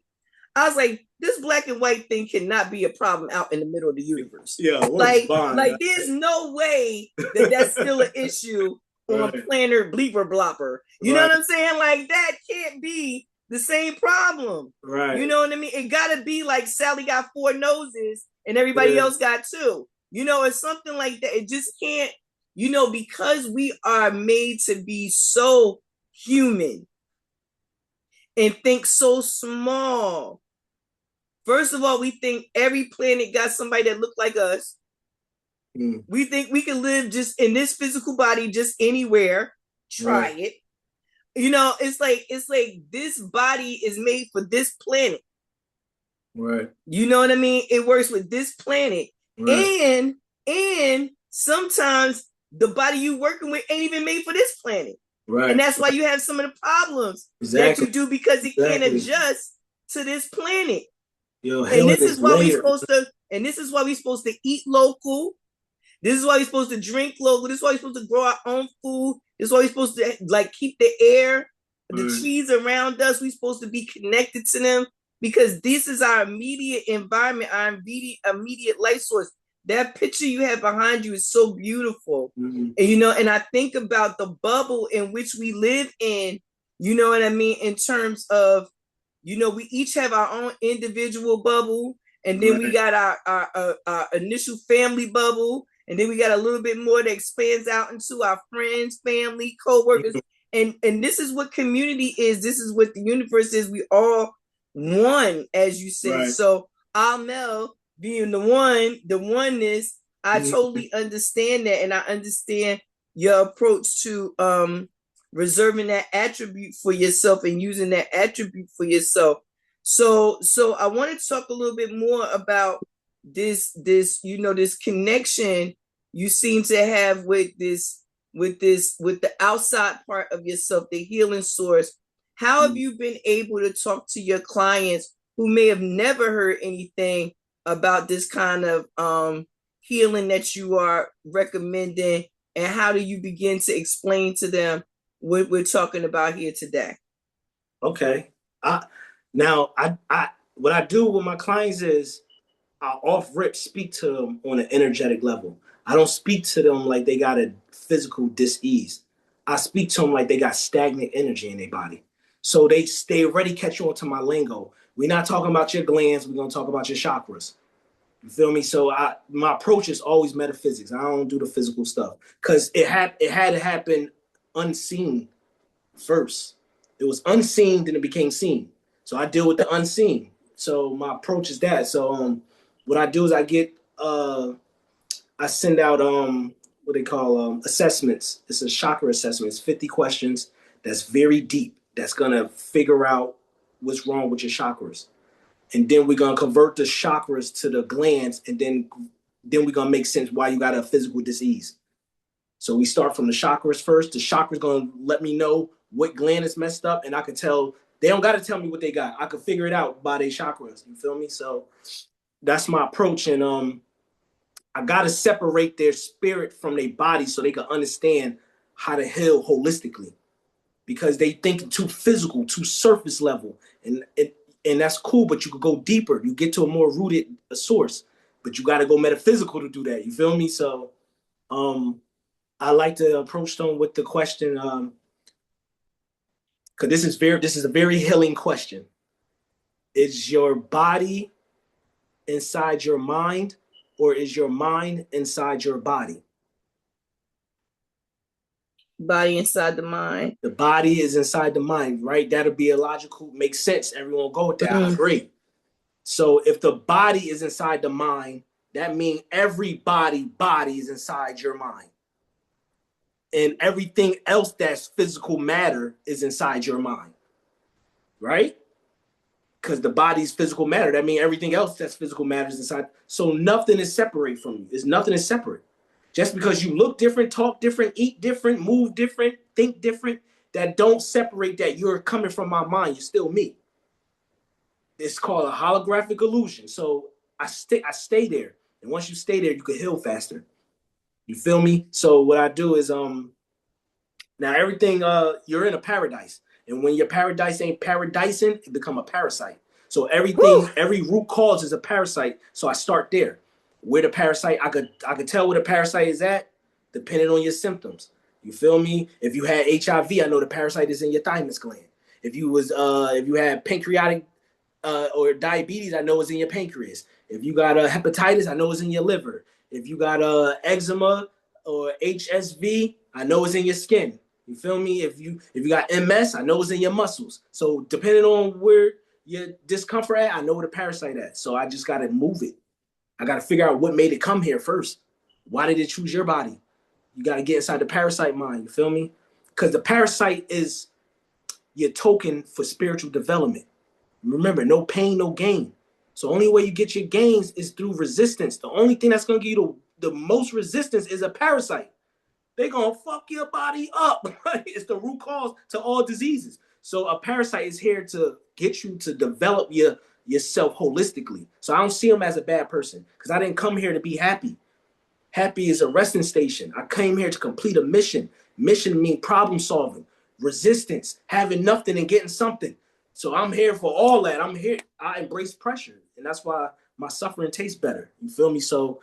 I was like, this black and white thing cannot be a problem out in the middle of the universe. Yeah, like there's no way that's still an issue on planet Bleeper Blopper. You know what I'm saying? Like, that can't be the same problem. Right. You know what I mean? It gotta be like Sally got 4 noses and everybody else got 2. It's something like that. It just can't, because we are made to be so human and think so small. First of all, we think every planet got somebody that look like us. We think we can live just in this physical body, just anywhere. Try it. It's like this body is made for this planet. Right. You know what I mean? It works with this planet. Right. And sometimes the body you working with ain't even made for this planet. Right. And that's why you have some of the problems that you do, because it can't adjust to this planet. And this is why we're supposed to eat local. This is why we're supposed to drink local. This is why we're supposed to grow our own food. This is why we're supposed to keep the air, the trees around us. We're supposed to be connected to them, because this is our immediate environment, our immediate life source. that picture you have behind you is so beautiful. Mm-hmm. And you know, and I think about the bubble in which we live in, you know what I mean, in terms of, you know, we each have our own individual bubble, and then we Right. got our initial family bubble, and then we got a little bit more that expands out into our friends, family, co-workers. Mm-hmm. And this is what community is. This is what the universe is. We all one, as you said. Right. So Almal being the one, the oneness, I Mm-hmm. totally understand that, and I understand your approach to reserving that attribute for yourself and using that attribute for yourself. So I want to talk a little bit more about this you know, this connection you seem to have with the outside part of yourself, the healing source. How have you been able to talk to your clients who may have never heard anything about this kind of healing that you are recommending, and how do you begin to explain to them what we're talking about here today? Okay. I now I what I do with my clients is I off rip speak to them on an energetic level. I don't speak to them like they got a physical dis-ease. I speak to them like they got stagnant energy in their body. So they already catch on to my lingo. We're not talking about your glands, we're gonna talk about your chakras. You feel me? So my approach is always metaphysics. I don't do the physical stuff. Cause it had to happen unseen first. It was unseen, then it became seen. So I deal with the unseen. So my approach is that. So what I do is I send out what they call assessments. It's a chakra assessment. It's 50 questions that's very deep. That's gonna figure out what's wrong with your chakras. And then we're gonna convert the chakras to the glands, and then we're gonna make sense why you got a physical disease. So we start from the chakras first. The chakras gonna let me know what gland is messed up, and I can tell. They don't gotta tell me what they got. I can figure it out by their chakras. You feel me? So that's my approach, and I gotta separate their spirit from their body so they can understand how to heal holistically. Because they think too physical, too surface level, and that's cool. But you could go deeper. You get to a more rooted source, but you got to go metaphysical to do that. You feel me? So um, I like to approach them with the question, because this is a very healing question. Is your body inside your mind, or is your mind inside your body? Body inside the mind. The body is inside the mind, right? That'll be a logical, makes sense. Everyone go with that. I Mm. agree. So if the body is inside the mind, that means every body is inside your mind. And everything else that's physical matter is inside your mind, right? Because the body's physical matter. That means everything else that's physical matter is inside. So nothing is separate from you. It's nothing is separate. Just because you look different, talk different, eat different, move different, think different, that don't separate that you're coming from my mind. You're still me. It's called a holographic illusion. So I stay there. And once you stay there, you can heal faster. You feel me? So what I do is now everything you're in a paradise. And when your paradise ain't paradising, it become a parasite. So Whew. every root cause is a parasite. So I start there. Where the parasite, I could tell where the parasite is at, depending on your symptoms. You feel me? If you had HIV, I know the parasite is in your thymus gland. If you had pancreatic or diabetes, I know it's in your pancreas. If you got hepatitis, I know it's in your liver. If you got eczema or HSV, I know it's in your skin. You feel me? If you got MS, I know it's in your muscles. So depending on where your discomfort at, I know where the parasite at. So I just gotta move it. I gotta figure out what made it come here first. Why did it choose your body? You gotta get inside the parasite mind. You feel me? Because the parasite is your token for spiritual development. Remember, no pain, no gain. So only way you get your gains is through resistance. The only thing that's gonna give you the most resistance is a parasite. They're gonna fuck your body up. It's the root cause to all diseases. So a parasite is here to get you to develop yourself holistically. So I don't see them as a bad person because I didn't come here to be happy. Happy is a resting station. I came here to complete a mission. Mission means problem solving, resistance, having nothing and getting something. So I'm here for all that. I'm here. I embrace pressure, and that's why my suffering tastes better. You feel me? So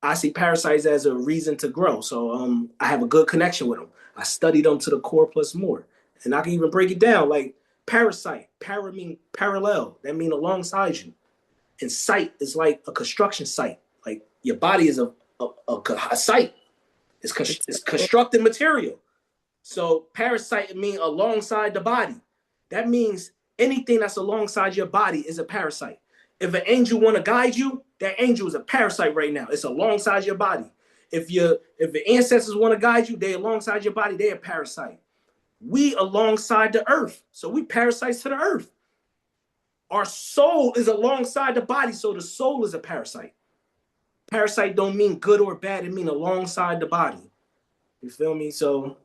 I see parasites as a reason to grow. So I have a good connection with them. I study them to the core plus more. And I can even break it down like parasite. Para mean parallel. That mean alongside you. And site is like a construction site. Like your body is a site. It's constructed material. So parasite mean alongside the body. That means anything that's alongside your body is a parasite. If an angel want to guide you, that angel is a parasite right now. It's alongside your body. If the ancestors want to guide you, they alongside your body, they're a parasite. We alongside the earth. So we parasites to the earth. Our soul is alongside the body, so the soul is a parasite. Parasite don't mean good or bad, it mean alongside the body. You feel me? So,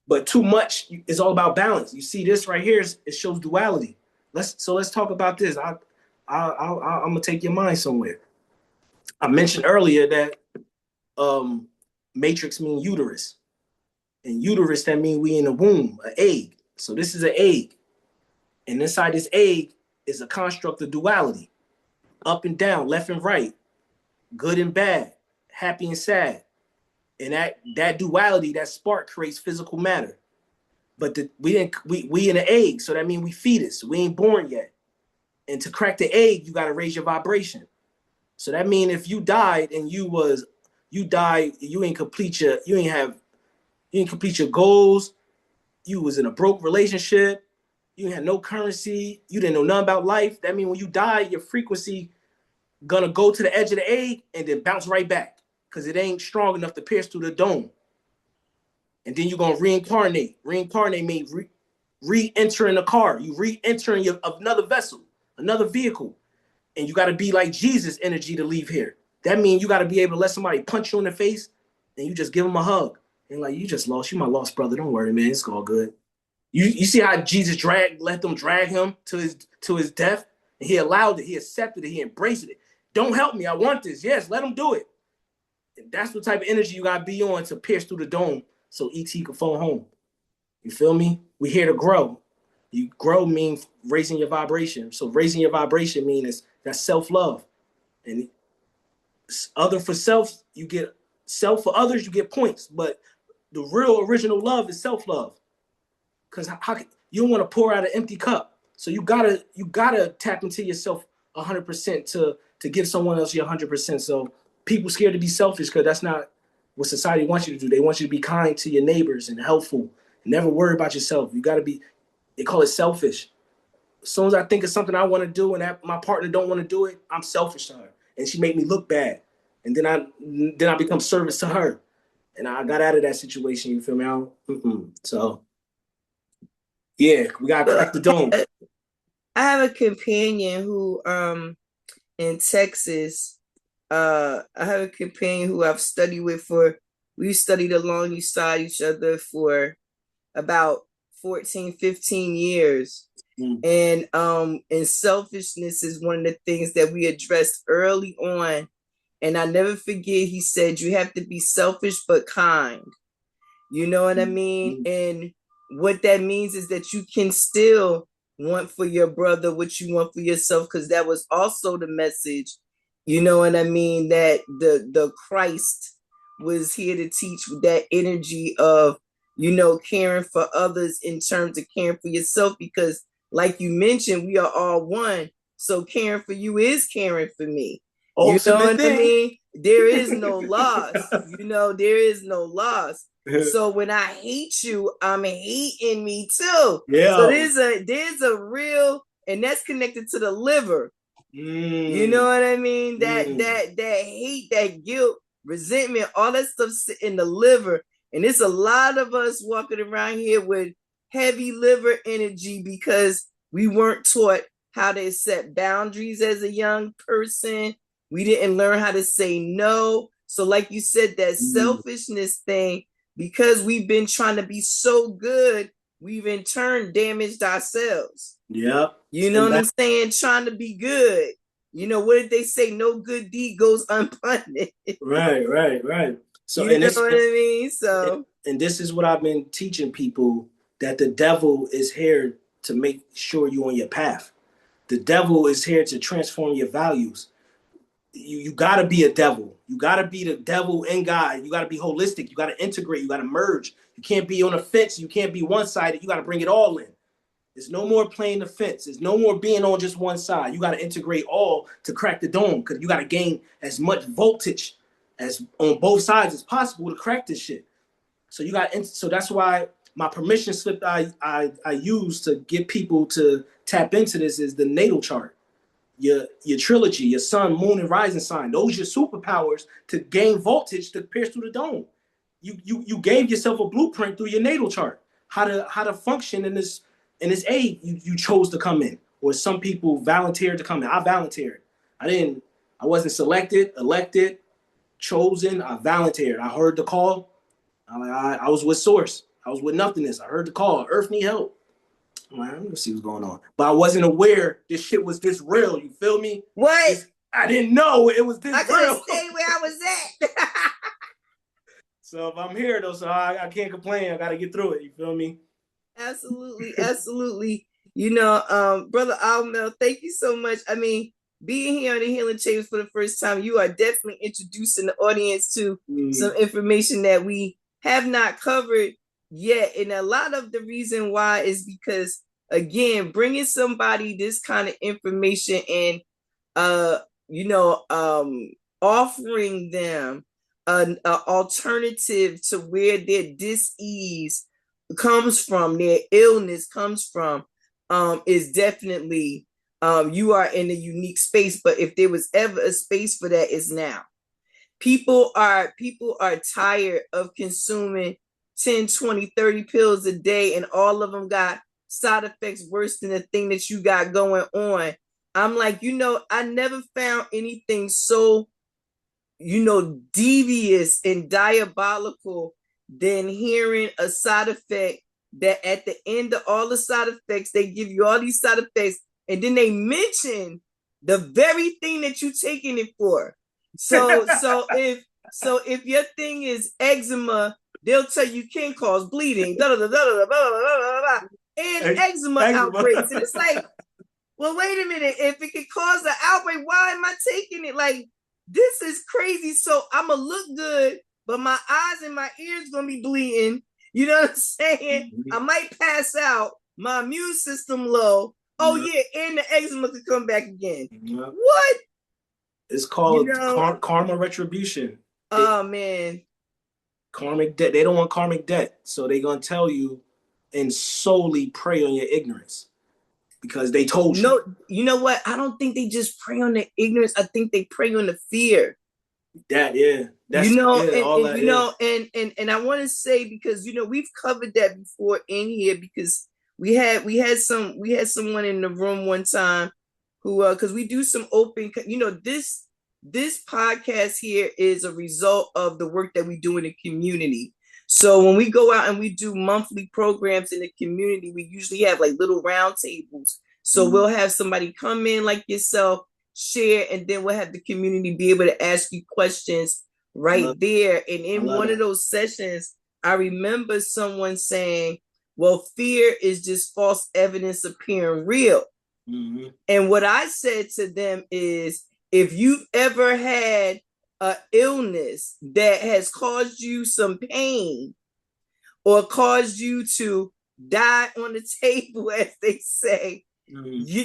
but too much is all about balance. You see this right here, it shows duality. Let's talk about this. I'm gonna take your mind somewhere. I mentioned earlier that matrix mean uterus, and uterus that mean we in a womb, an egg. So this is an egg, and inside this egg is a construct of duality, up and down, left and right, good and bad, happy and sad, and that duality, that spark creates physical matter. But we in an egg, so that means we fetus. We ain't born yet. And to crack the egg, you got to raise your vibration. So that means if you died and you died, you ain't complete your goals. You was in a broke relationship. You had no currency. You didn't know nothing about life. That means when you die, your frequency gonna go to the edge of the egg and then bounce right back because it ain't strong enough to pierce through the dome. And then you're gonna reincarnate. Reincarnate means re-entering a car. You re-entering another vessel, another vehicle. And you got to be like Jesus energy to leave here. That means you got to be able to let somebody punch you in the face and you just give them a hug. And like, you just lost. You my lost brother. Don't worry, man. It's all good. You see how Jesus let them drag him to his death? And he allowed it. He accepted it. He embraced it. Don't help me. I want this. Yes, let him do it. And that's the type of energy you got to be on to pierce through the dome so ET can phone home. You feel me? We here to grow. You grow means raising your vibration. So raising your vibration means that's self-love. And other for self, you get self for others, you get points. But the real original love is self-love. Because you don't want to pour out an empty cup. So you gotta tap into yourself 100% to give someone else your 100%. So people scared to be selfish because that's not what society wants you to do. They want you to be kind to your neighbors and helpful. Never worry about yourself. You got to be, they call it selfish. As soon as I think of something I want to do and that my partner don't want to do it, I'm selfish to her. And she make me look bad. And then I become service to her. And I got out of that situation, you feel me? So, yeah, we got to crack the dome. I have a companion who, in Texas, I have a companion who I've studied with we studied alongside each other for about 14, 15 years. And selfishness is one of the things that we addressed early on. And I never forget, he said, you have to be selfish but kind. You know what I mean? And what that means is that you can still want for your brother what you want for yourself, because that was also the message, you know what I mean, that the Christ was here to teach, that energy of, you know, caring for others in terms of caring for yourself, because like you mentioned, we are all one. So caring for you is caring for me. You know what I mean? There is no loss. You know, there is no loss. So when I hate you, I'm hating me too. Yeah. So there's a real, and that's connected to the liver. You know what I mean? That hate, that guilt, resentment, all that stuff in the liver. And it's a lot of us walking around here with heavy liver energy because we weren't taught how to set boundaries as a young person. We didn't learn how to say no. So like you said, that selfishness thing, because we've been trying to be so good, we've in turn damaged ourselves. Yeah. You know what I'm saying? Trying to be good. You know, what did they say? No good deed goes unpunished. Right. So, you know what I mean? So, and this is what I've been teaching people, that the devil is here to make sure you're on your path. The devil is here to transform your values. you gotta be a devil. You gotta be the devil in God. You gotta be holistic. You gotta integrate. You gotta merge. You can't be on a fence. You can't be one-sided. You gotta bring it all in. There's no more playing the fence. There's no more being on just one side. You gotta integrate all to crack the dome, because you gotta gain as much voltage as on both sides as possible to crack this shit. So you got, so that's why my permission slip I use to get people to tap into this is the natal chart, your trilogy, your sun, moon, and rising sign. Those are your superpowers to gain voltage to pierce through the dome. You gave yourself a blueprint through your natal chart, how to function in this age you chose to come in. Or some people volunteered to come in. I volunteered. I wasn't selected, elected, chosen. I volunteered. I heard the call. I was with source. I was with nothingness. I heard the call. Earth need help. I'm like, I'm gonna see what's going on. But I wasn't aware this shit was this real. You feel me? What? I didn't know it was this real. I couldn't stay where I was at. So if I'm here though, so I can't complain. I gotta get through it. You feel me? Absolutely, absolutely. Brother Almal, thank you so much. I mean, being here on the Healing Chambers for the first time, you are definitely introducing the audience to some information that we have not covered yet. And a lot of the reason why is because, again, bringing somebody this kind of information and, offering them an alternative to where their dis-ease comes from, their illness comes from, is definitely, you are in a unique space. But if there was ever a space for that, is now. People are tired of consuming 10, 20, 30 pills a day, and all of them got side effects worse than the thing that you got going on. I'm like, I never found anything so, devious and diabolical than hearing a side effect that at the end of all the side effects, they give you all these side effects, and then they mention the very thing that you're taking it for. So if your thing is eczema, they'll tell you can cause bleeding, and eczema outbreaks. And it's like, well, wait a minute. If it can cause an outbreak, why am I taking it? Like, this is crazy. So I'm going to look good, but my eyes and my ears going to be bleeding. You know what I'm saying? I might pass out. My immune system low. Oh, yeah. And the eczema could come back again. What? It's called karma retribution. Oh, man. Karmic debt. They don't want karmic debt. So they're going to tell you and solely prey on your ignorance because they told you. No, you know what? I don't think they just prey on the ignorance. I think they prey on the fear. That, yeah. That's, and I want to say, because, we've covered that before in here, because we had someone in the room one time who, because we do some open, this podcast here is a result of the work that we do in the community. So when we go out and we do monthly programs in the community, we usually have like little round tables. So we'll have somebody come in like yourself, share, and then we'll have the community be able to ask you questions right there. And in one of those sessions, I remember someone saying, well, fear is just false evidence appearing real. And what I said to them is, if you've ever had an illness that has caused you some pain or caused you to die on the table, as they say,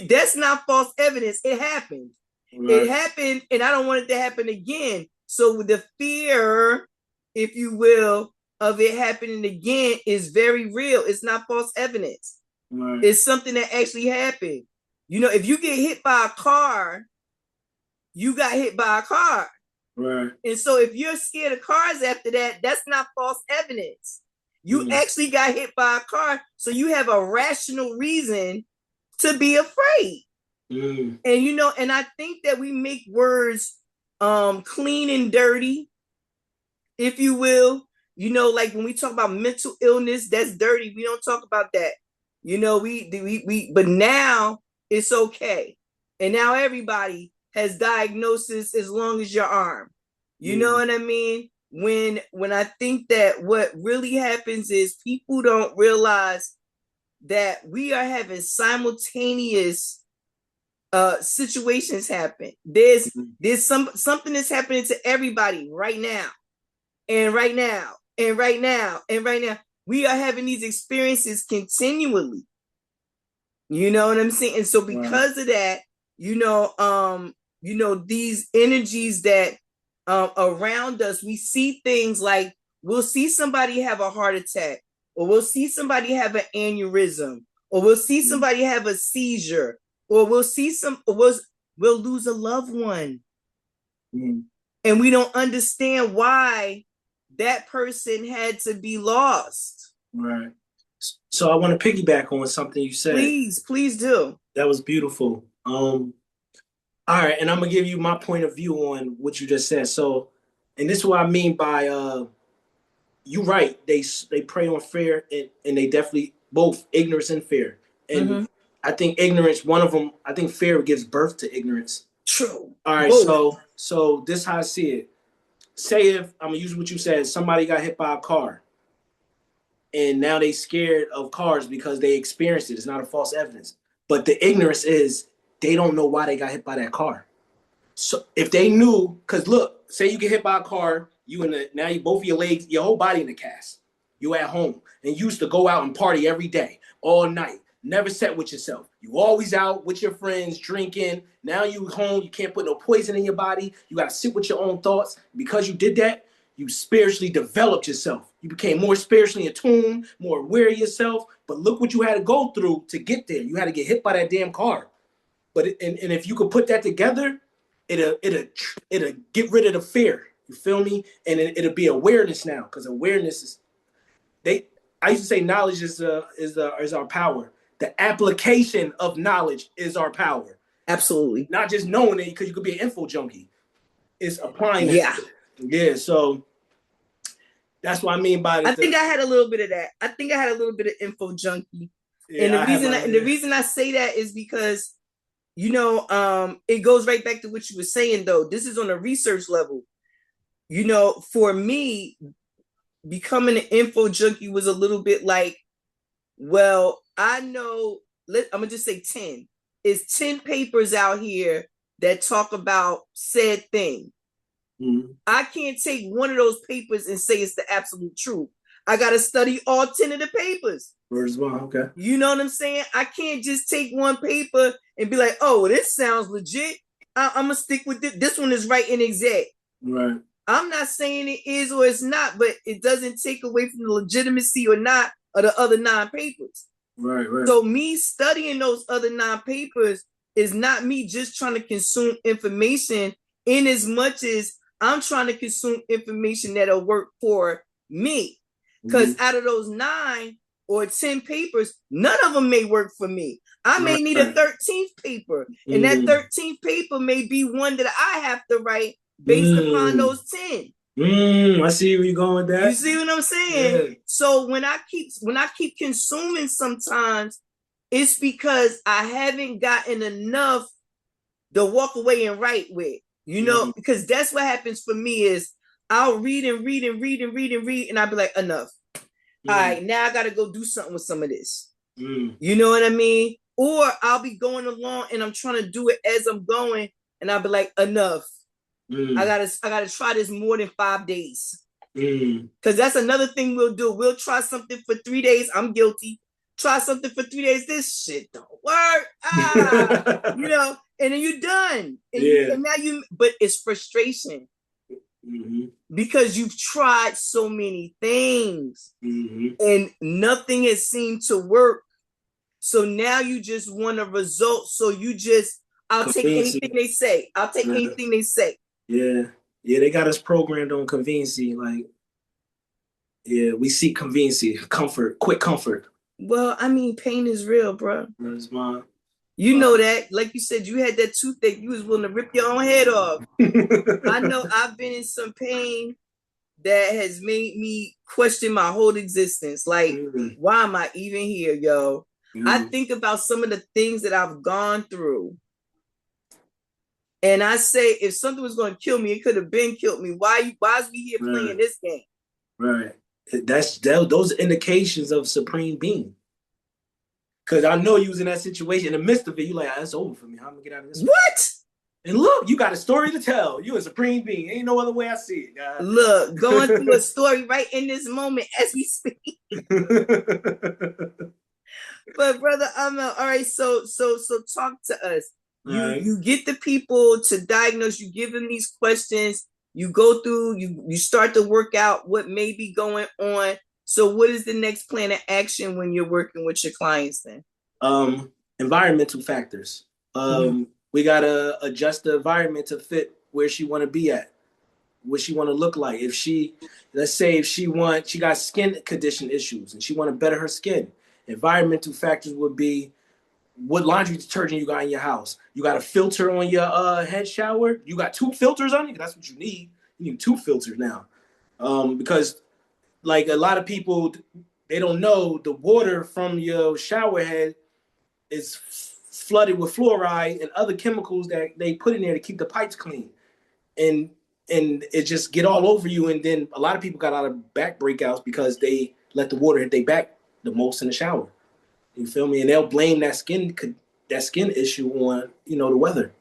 that's not false evidence. It happened. It happened, and I don't want it to happen again. So the fear, if you will, of it happening again is very real. It's not false evidence. It's something that actually happened. If you get hit by a car, you got hit by a car. Right. And so if you're scared of cars after that, that's not false evidence. You actually got hit by a car, so you have a rational reason to be afraid. And and I think that we make words clean and dirty, if you will. Like when we talk about mental illness, that's dirty. We don't talk about that. But now it's okay. And now everybody has diagnosis as long as your arm. You know what I mean? When I think that what really happens is people don't realize that we are having simultaneous situations happen. There's something that's happening to everybody right now, and right now, and right now, and right now. We are having these experiences continually. You know what I'm saying? And so because of that, these energies that around us, we see things like we'll see somebody have a heart attack, or we'll see somebody have an aneurysm, or we'll see somebody have a seizure, or we'll see we'll lose a loved one. And we don't understand why that person had to be lost. Right. So I want to piggyback on something you said. Please do. That was beautiful. All right, and I'm gonna give you my point of view on what you just said. So, and this is what I mean by you're right. They prey on fear, and they definitely both ignorance and fear. And I think ignorance, one of them, I think fear gives birth to ignorance. True. All right, so this is how I see it. Say if I'm gonna use what you said, somebody got hit by a car, and now they scared of cars because they experienced it. It's not a false evidence, but the ignorance is they don't know why they got hit by that car. So if they knew, because look, say you get hit by a car, now you both of your legs, your whole body in a cast. You at home and you used to go out and party every day, all night. Never set with yourself. You always out with your friends drinking. Now you home, you can't put no poison in your body. You got to sit with your own thoughts. Because you did that, you spiritually developed yourself. You became more spiritually attuned, more aware of yourself. But look what you had to go through to get there. You had to get hit by that damn car. But and if you could put that together, it'll get rid of the fear. You feel me? And it'll be awareness now, because awareness is I used to say knowledge is our power. The application of knowledge is our power. Absolutely. Not just knowing it, because you could be an info junkie. It's applying it. Yeah. So that's what I mean by I think I had a little bit of that. I think I had a little bit of info junkie. Yeah, and the reason I say that is because, it goes right back to what you were saying, though. This is on a research level. For me, becoming an info junkie was a little bit like, well, I know, I'm going to just say 10. It's 10 papers out here that talk about said thing. I can't take one of those papers and say it's the absolute truth. I got to study all 10 of the papers. Okay. You know what I'm saying? I can't just take one paper and be like, oh, this sounds legit. I'm going to stick with this. This one is right and exact. Right. I'm not saying it is or it's not, but it doesn't take away from the legitimacy or not of the other 9 papers. Right. So me studying those other 9 papers is not me just trying to consume information, in as much as I'm trying to consume information that'll work for me. Because out of those 9 or 10 papers, none of them may work for me. I may need a 13th paper, and that 13th paper may be one that I have to write based upon those 10. I see where you're going with that. You see what I'm saying? Yeah. So when I keep consuming, sometimes it's because I haven't gotten enough to walk away and write with. Because that's what happens for me is I'll read and read and read and read and read, and I'll be like, enough. All right, now I got to go do something with some of this. You know what I mean? Or I'll be going along and I'm trying to do it as I'm going, and I'll be like, enough. I gotta try this more than 5 days. Because that's another thing we'll do. We'll try something for 3 days. I'm guilty. Try something for 3 days. This shit don't work. And then you're done. And now but it's frustration. Because you've tried so many things and nothing has seemed to work. So now you just want a result. So I'll take anything they say. I'll take anything they say. Yeah, they got us programmed on conveniency. Like, we seek conveniency, comfort, quick comfort. Well, I mean, pain is real, bro. That's mine. You know that. Like you said, you had that toothache. You was willing to rip your own head off. I know I've been in some pain that has made me question my whole existence. Like, why am I even here, yo? I think about some of the things that I've gone through. And I say, if something was going to kill me, it could have been killed me. Why is we here playing this game? Right. Those indications of supreme being. Cause I know you was in that situation in the midst of it. You like, that's over for me. How am I gonna get out of this one? What? And look, you got a story to tell. You a supreme being. Ain't no other way I see it, guys. Look, going through a story right in this moment as we speak. But brother Almal, all right, so talk to us. You get the people to diagnose, you give them these questions, you go through, you start to work out what may be going on. So what is the next plan of action when you're working with your clients then? Environmental factors. We gotta adjust the environment to fit where she wanna be at, what she wanna look like. If she, let's say if she got skin condition issues and she wanna better her skin, environmental factors would be what laundry detergent you got in your house. You got a filter on your head shower. You got 2 filters on it. That's what you need. You need 2 filters now, because like a lot of people, they don't know the water from your shower head is flooded with fluoride and other chemicals that they put in there to keep the pipes clean, and it just get all over you. And then a lot of people got a lot of back breakouts because they let the water hit their back the most in the shower. You feel me? And they'll blame that skin issue on, the weather,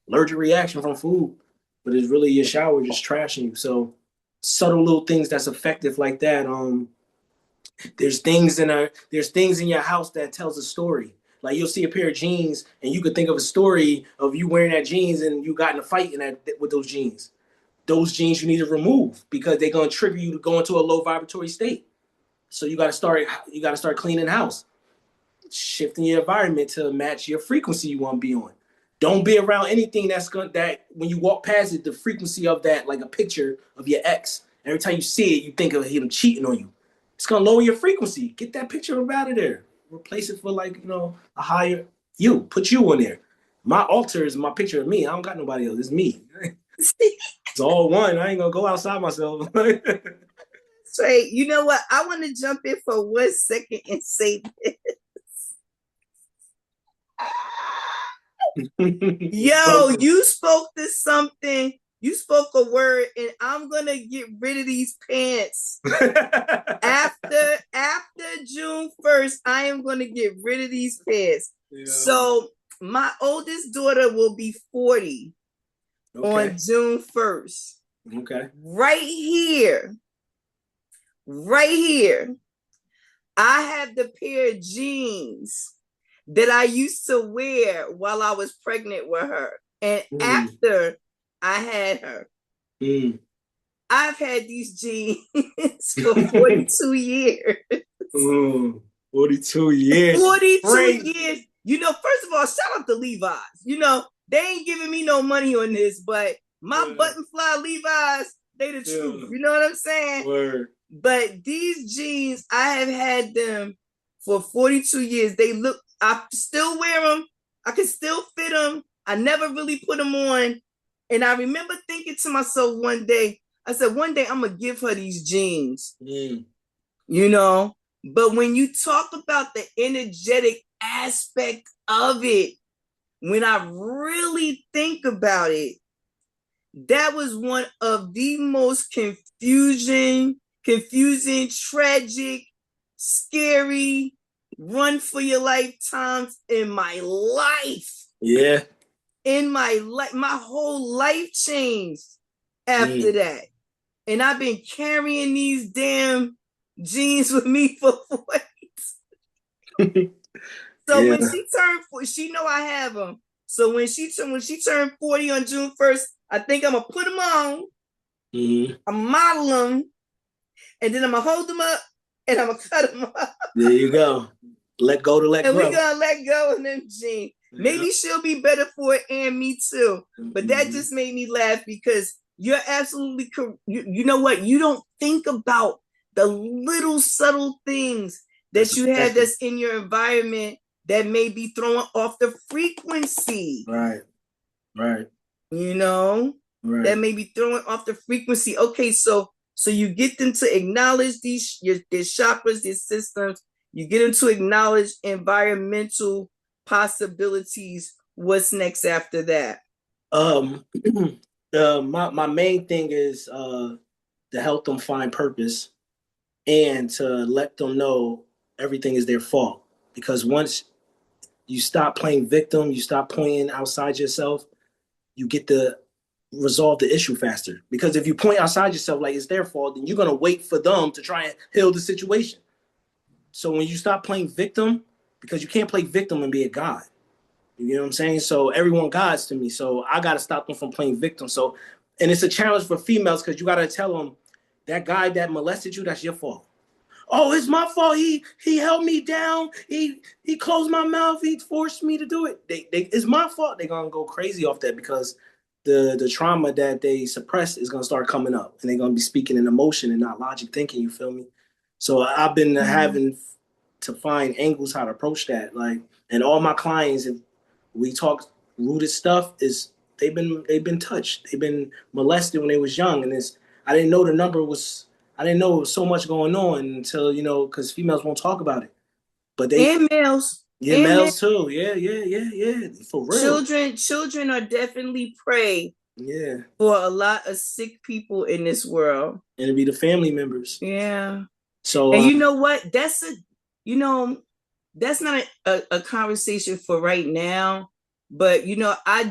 allergic reaction from food, but it's really your shower just trashing you. So subtle little things that's effective like that. There's things in your house that tells a story. Like you'll see a pair of jeans and you could think of a story of you wearing that jeans and you got in a fight with those jeans. Those jeans you need to remove because they're gonna trigger you to go into a low vibratory state. So you gotta start cleaning house, shifting your environment to match your frequency you want to be on. Don't be around anything that when you walk past it, the frequency of that, like a picture of your ex. Every time you see it, you think of him cheating on you. It's gonna lower your frequency. Get that picture out of there. Replace it for a higher you. Put you on there. My altar is my picture of me. I don't got nobody else. It's me. It's all one. I ain't gonna go outside myself. Straight. You know what? I want to jump in for 1 second and say this. Yo, you spoke to something. You spoke a word, and I'm gonna get rid of these pants. after June 1st, I am gonna get rid of these pants. Yeah. So my oldest daughter will be 40 on June 1st. Okay. Right here, I have the pair of jeans that I used to wear while I was pregnant with her. And after I had her, I've had these jeans for 42 years. 42 years. 42 Crazy. Years. First of all, shout out to Levi's. They ain't giving me no money on this, but my button fly Levi's, they the truth. You know what I'm saying? Word. But these jeans, I have had them for 42 years. I still wear them. I can still fit them. I never really put them on. And I remember thinking to myself one day, I said, one day I'm going to give her these jeans. But when you talk about the energetic aspect of it, when I really think about it, that was one of the most confusing, tragic, scary, run for your life times in my life. Yeah. In my life, my whole life changed after that. And I've been carrying these damn jeans with me for 40. So when she turned 40, she know I have them. So when she turned 40 on June 1st, I think I'm gonna put them on. I'm model them, and then I'm gonna hold them up, and I'm gonna cut them up. There you go. Let go to let go. And we're gonna let go of them jeans. Maybe she'll be better for it, and me too. But that just made me laugh because you're absolutely correct. You know what? You don't think about the little subtle things that you have that's in your environment that may be throwing off the frequency. Right. That may be throwing off the frequency. Okay, so you get them to acknowledge their chakras, these systems. You get them to acknowledge environmental possibilities. What's next after that? My main thing is to help them find purpose and to let them know everything is their fault. because once you stop playing victim, you stop pointing outside yourself, you get to resolve the issue faster. Because if you point outside yourself like it's their fault, then you're gonna wait for them to try and heal the situation. So when you stop playing victim, because you can't play victim and be a god. You know what I'm saying? So everyone gods to me. So I gotta stop them from playing victim. So, and it's a challenge for females because you gotta tell them that guy that molested you, that's your fault. Oh, it's my fault. He held me down. He closed my mouth. He forced me to do it. It's my fault. They're gonna go crazy off that because the trauma that they suppressed is gonna start coming up, and they're gonna be speaking in emotion and not logic thinking. You feel me? So I've been having to find angles how to approach that. Like, and all my clients, if we talk rooted stuff, is they've been touched. They've been molested when they was young, and it's I didn't know the number was. I didn't know there was so much going on until, because females won't talk about it. But And males. yeah, And males too. Yeah. For real. children are definitely prey Yeah. for a lot of sick people in this world. And it'd be the family members. Yeah. So, And you know what? You know, that's not a conversation for right now. But I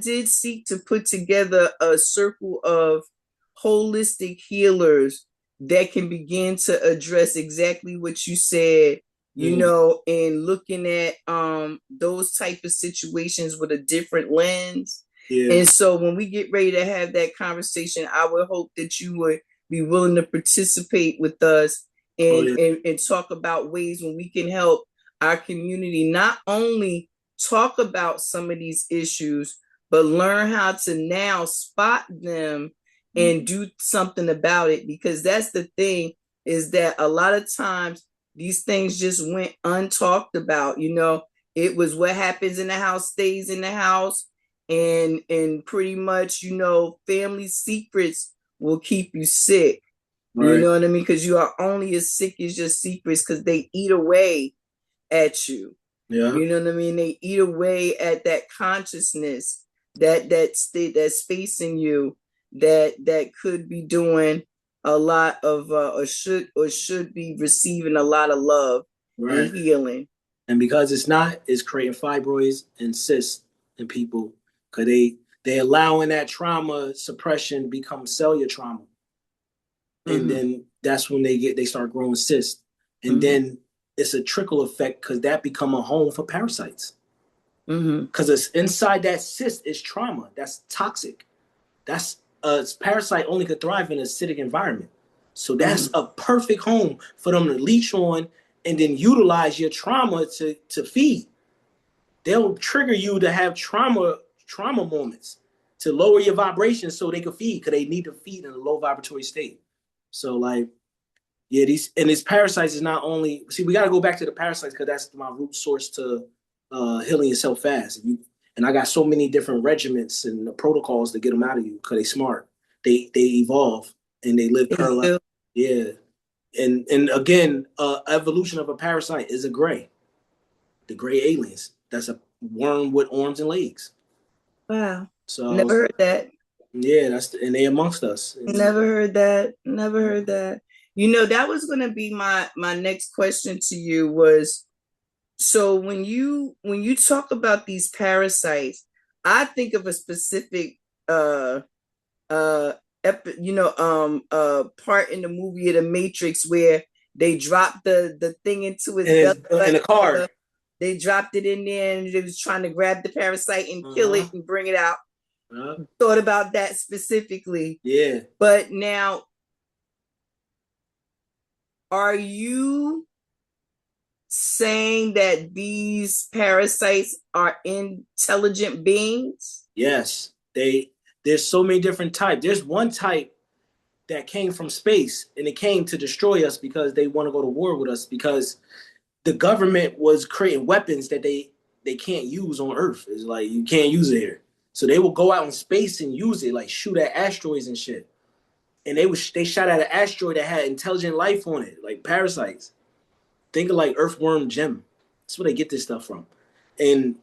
did seek to put together a circle of holistic healers that can begin to address exactly what you said, and looking at those type of situations with a different lens. yeah. And so when we get ready to have that conversation, I would hope that you would be willing to participate with us Oh, and, yeah. and talk about ways when we can help our community not only talk about some of these issues, but learn how to now spot them and do something about it. Because that's the thing, is that a lot of times these things just went untalked about. It was what happens in the house stays in the house, and pretty much, family secrets will keep you sick. You Right. know what I mean? Because you are only as sick as your secrets, because they eat away at you. Yeah. You know what I mean? They eat away at that consciousness, that state, that space in you that could be doing a lot of or should be receiving a lot of love Right. and healing. And because it's creating fibroids and cysts in people because they allowing that trauma suppression become cellular trauma. And then that's when they start growing cysts. And then it's a trickle effect because that become a home for parasites. Because it's inside that cyst is trauma. That's toxic. That's a parasite only could thrive in an acidic environment. So that's a perfect home for them to leech on and then utilize your trauma to feed. They'll trigger you to have trauma moments to lower your vibration so they can feed because they need to feed in a low vibratory state. So like, yeah, these parasites is not only we got to go back to the parasites because that's my root source to healing yourself fast. And I got so many different regiments and protocols to get them out of you because they smart. They evolve and they live parallel. Yeah, and again, evolution of a parasite is a gray. The gray aliens. That's a worm with arms and legs. Wow. So Never heard that. Yeah, and they amongst us. Never heard that. Never heard that. That was going to be my next question to you was, so when you talk about these parasites, I think of a specific part in the movie of the Matrix where they dropped the thing into his belly in a car. They dropped it in there and they was trying to grab the parasite and kill it and bring it out. Thought about that specifically. Yeah. But now, are you saying that these parasites are intelligent beings? Yes. There's so many different types. There's one type that came from space and it came to destroy us because they want to go to war with us because the government was creating weapons that they can't use on Earth. It's like you can't use it here. So they will go out in space and use it, like shoot at asteroids and shit. And they shot at an asteroid that had intelligent life on it, like parasites. Think of like Earthworm Jim. That's where they get this stuff from. And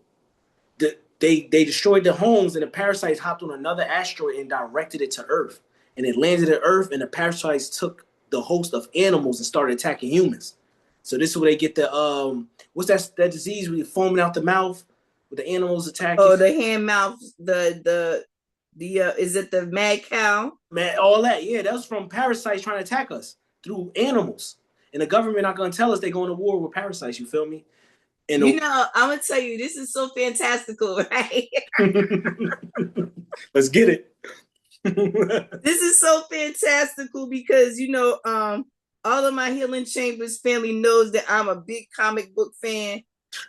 they destroyed the homes, and the parasites hopped on another asteroid and directed it to Earth. And it landed at Earth, and the parasites took the host of animals and started attacking humans. So this is where they get the what's that disease where you're foaming out the mouth with the animals attack you? Oh, the hand mouth, the is it the mad cow? Man, all that, yeah, that was from parasites trying to attack us through animals. And the government not gonna tell us they're going to war with parasites, you feel me? And You know, I'm gonna tell you, this is so fantastical, right? let's get it. This is so fantastical because all of my Healing Chambers family knows that I'm a big comic book fan.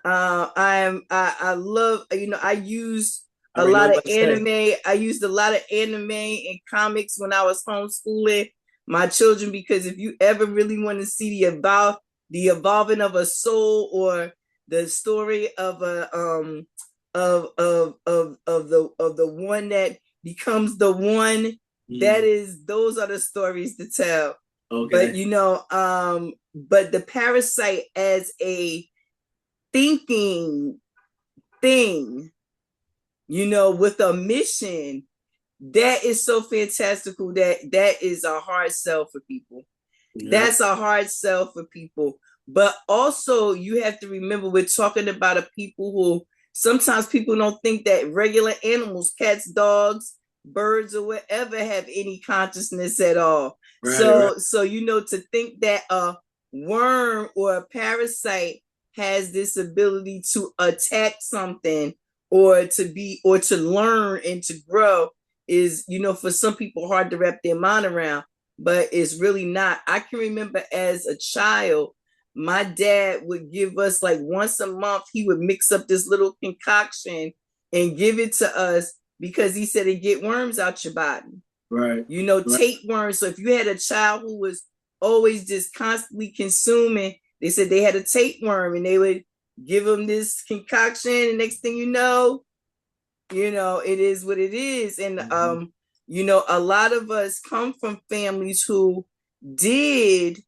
I love, I use a lot of anime. I used a lot of anime and comics when I was homeschooling my children, because if you ever really want to see the evolving of a soul, or the story of a of the one that becomes the one, those are the stories to tell. Okay. But the parasite as a thinking thing, with a mission, that is so fantastical, that is a hard sell for people. Yeah. That's a hard sell for people. But also, you have to remember, we're talking about a people who sometimes people don't think that regular animals, cats, dogs, birds, or whatever, have any consciousness at all. Right, so to think that a worm or a parasite has this ability to attack something, or to learn and to grow, is, for some people hard to wrap their mind around, but it's really not. I can remember as a child, my dad would give us, like, once a month, he would mix up this little concoction and give it to us, because he said it get worms out your body. Right. Tapeworms. So if you had a child who was always just constantly consuming, they said they had a tapeworm, and they would give them this concoction, and next thing you know, it is what it is. And a lot of us come from families who did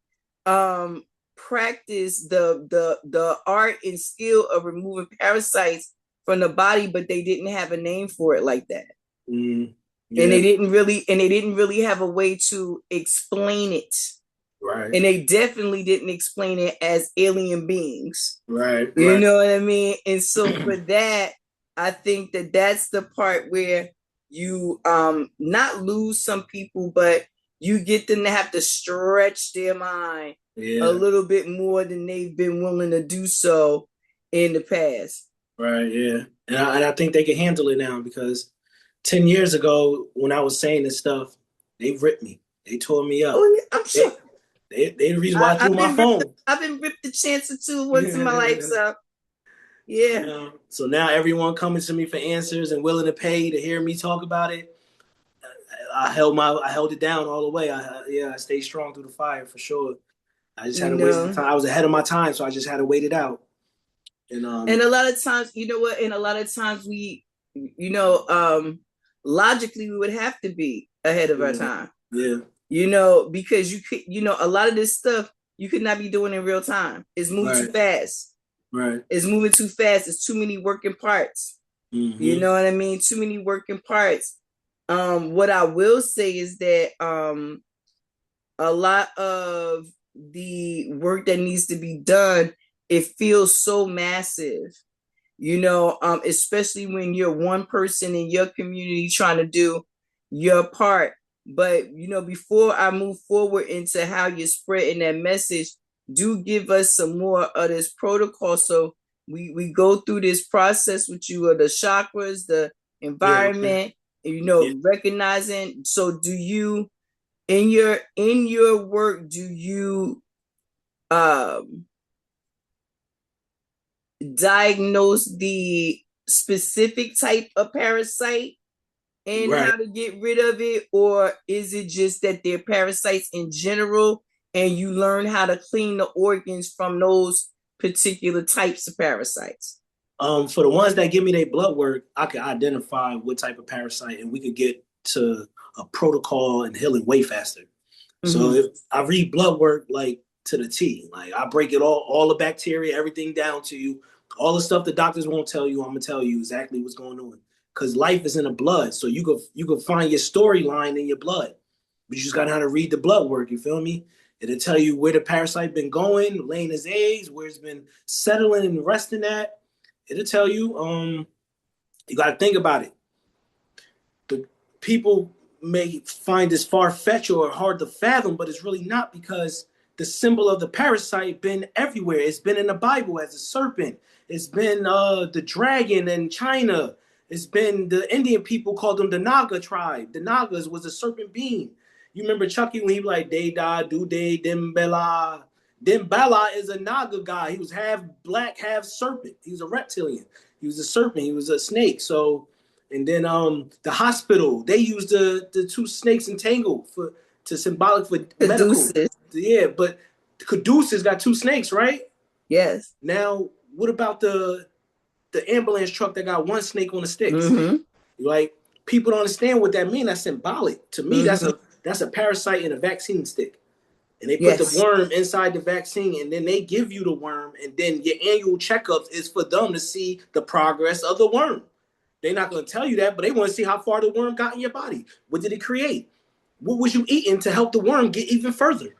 practice the art and skill of removing parasites from the body, but they didn't have a name for it like that. Yeah. And they didn't really have a way to explain it. Right. And they definitely didn't explain it as alien beings. Right. You know what I mean? And so for that, I think that that's the part where you not lose some people, but you get them to have to stretch their mind a little bit more than they've been willing to do so in the past. Right, yeah. And I think they can handle it now, because 10 years ago, when I was saying this stuff, they ripped me. They tore me up. Oh, yeah, I'm sure. They the reason why I threw my phone. I've been ripped a chance or two once in my life, so yeah. So now everyone coming to me for answers and willing to pay to hear me talk about it. I held it down all the way. I stayed strong through the fire for sure. I just had to wait the time. I was ahead of my time, so I just had to wait it out. And a lot of times, you know what? And a lot of times we, logically we would have to be ahead of our time. Yeah. Because you could, a lot of this stuff you could not be doing in real time. It's moving too fast. Right. It's moving too fast. It's too many working parts. Mm-hmm. You know what I mean? Too many working parts. What I will say is that a lot of the work that needs to be done, it feels so massive, especially when you're one person in your community trying to do your part. But, before I move forward into how you're spreading that message, do give us some more of this protocol, so we go through this process with you of the chakras, the environment, recognizing. So do you, in your work, do you diagnose the specific type of parasite and how to get rid of it, or is it just that they're parasites in general and you learn how to clean the organs from those particular types of parasites? For the ones that give me their blood work, I can identify what type of parasite, and we could get to a protocol and healing way faster. Mm-hmm. So if I read blood work like to the T, like I break it all the bacteria, everything down to you, all the stuff the doctors won't tell you, I'm gonna tell you exactly what's going on. Because life is in the blood, so you could find your storyline in your blood, but you just gotta know how to read the blood work. You feel me? It'll tell you where the parasite been going, laying his eggs, where it's been settling and resting at. It'll tell you. You got to think about it. The people may find this far-fetched or hard to fathom, but it's really not, because the symbol of the parasite been everywhere. It's been in the Bible as a serpent. It's been the dragon in China. It's been the Indian people called them the Naga tribe. The Nagas was a serpent being. You remember Chucky when he was like, "Day da do day Dimbala." Dimbala is a Naga guy. He was half black, half serpent. He was a reptilian. He was a serpent. He was a snake. So, and then the hospital, they used the two snakes entangled to symbolic for medical. Caduceus. Yeah, but Caduceus got two snakes, right? Yes. Now, what about the ambulance truck that got one snake on the sticks? Mm-hmm. Like, people don't understand what that means. That's symbolic. To me, Mm-hmm. that's a parasite in a vaccine stick. And they put Yes. the worm inside the vaccine, and then they give you the worm, and then your annual checkups is for them to see the progress of the worm. They're not going to tell you that, but they want to see how far the worm got in your body. What did it create? What was you eating to help the worm get even further?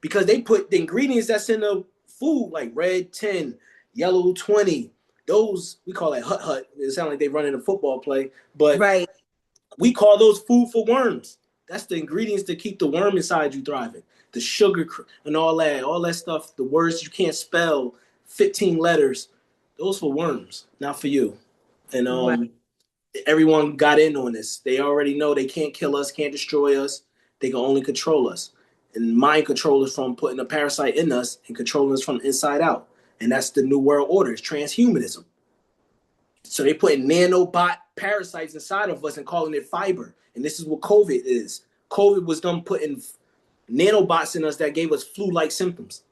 Because they put the ingredients that's in the food, like red 10, yellow 20. Those, we call it hut. It sounds like they run in a football play, but Right. we call those food for worms. That's the ingredients to keep the worm inside you thriving. The sugar and all that stuff, the words you can't spell, 15 letters, those for worms, not for you. And Wow. everyone got in on this. They already know they can't kill us, can't destroy us. They can only control us. And mind control is from putting a parasite in us and controlling us from the inside out. And that's the new world order. It's transhumanism. So they put nanobot parasites inside of us and calling it fiber. And this is what COVID is. COVID was them putting nanobots in us that gave us flu-like symptoms.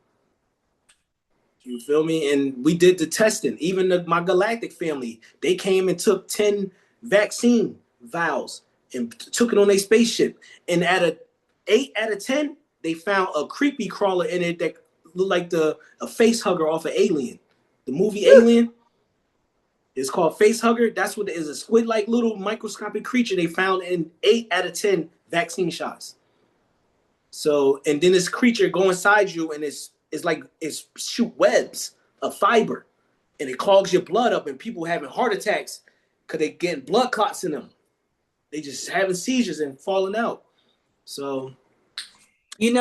You feel me? And we did the testing. Even my galactic family, they came and took 10 vaccine vials and took it on a spaceship. And at a 8 out of 10, they found a creepy crawler in it that looked like a face hugger off of Alien. The movie Alien is called Face Hugger. That's what it is, a squid-like little microscopic creature they found in 8 out of 10 vaccine shots. So, and then this creature go inside you, and it's like it's shoot webs of fiber, and it clogs your blood up, and people having heart attacks because they getting blood clots in them. They just having seizures and falling out. So, this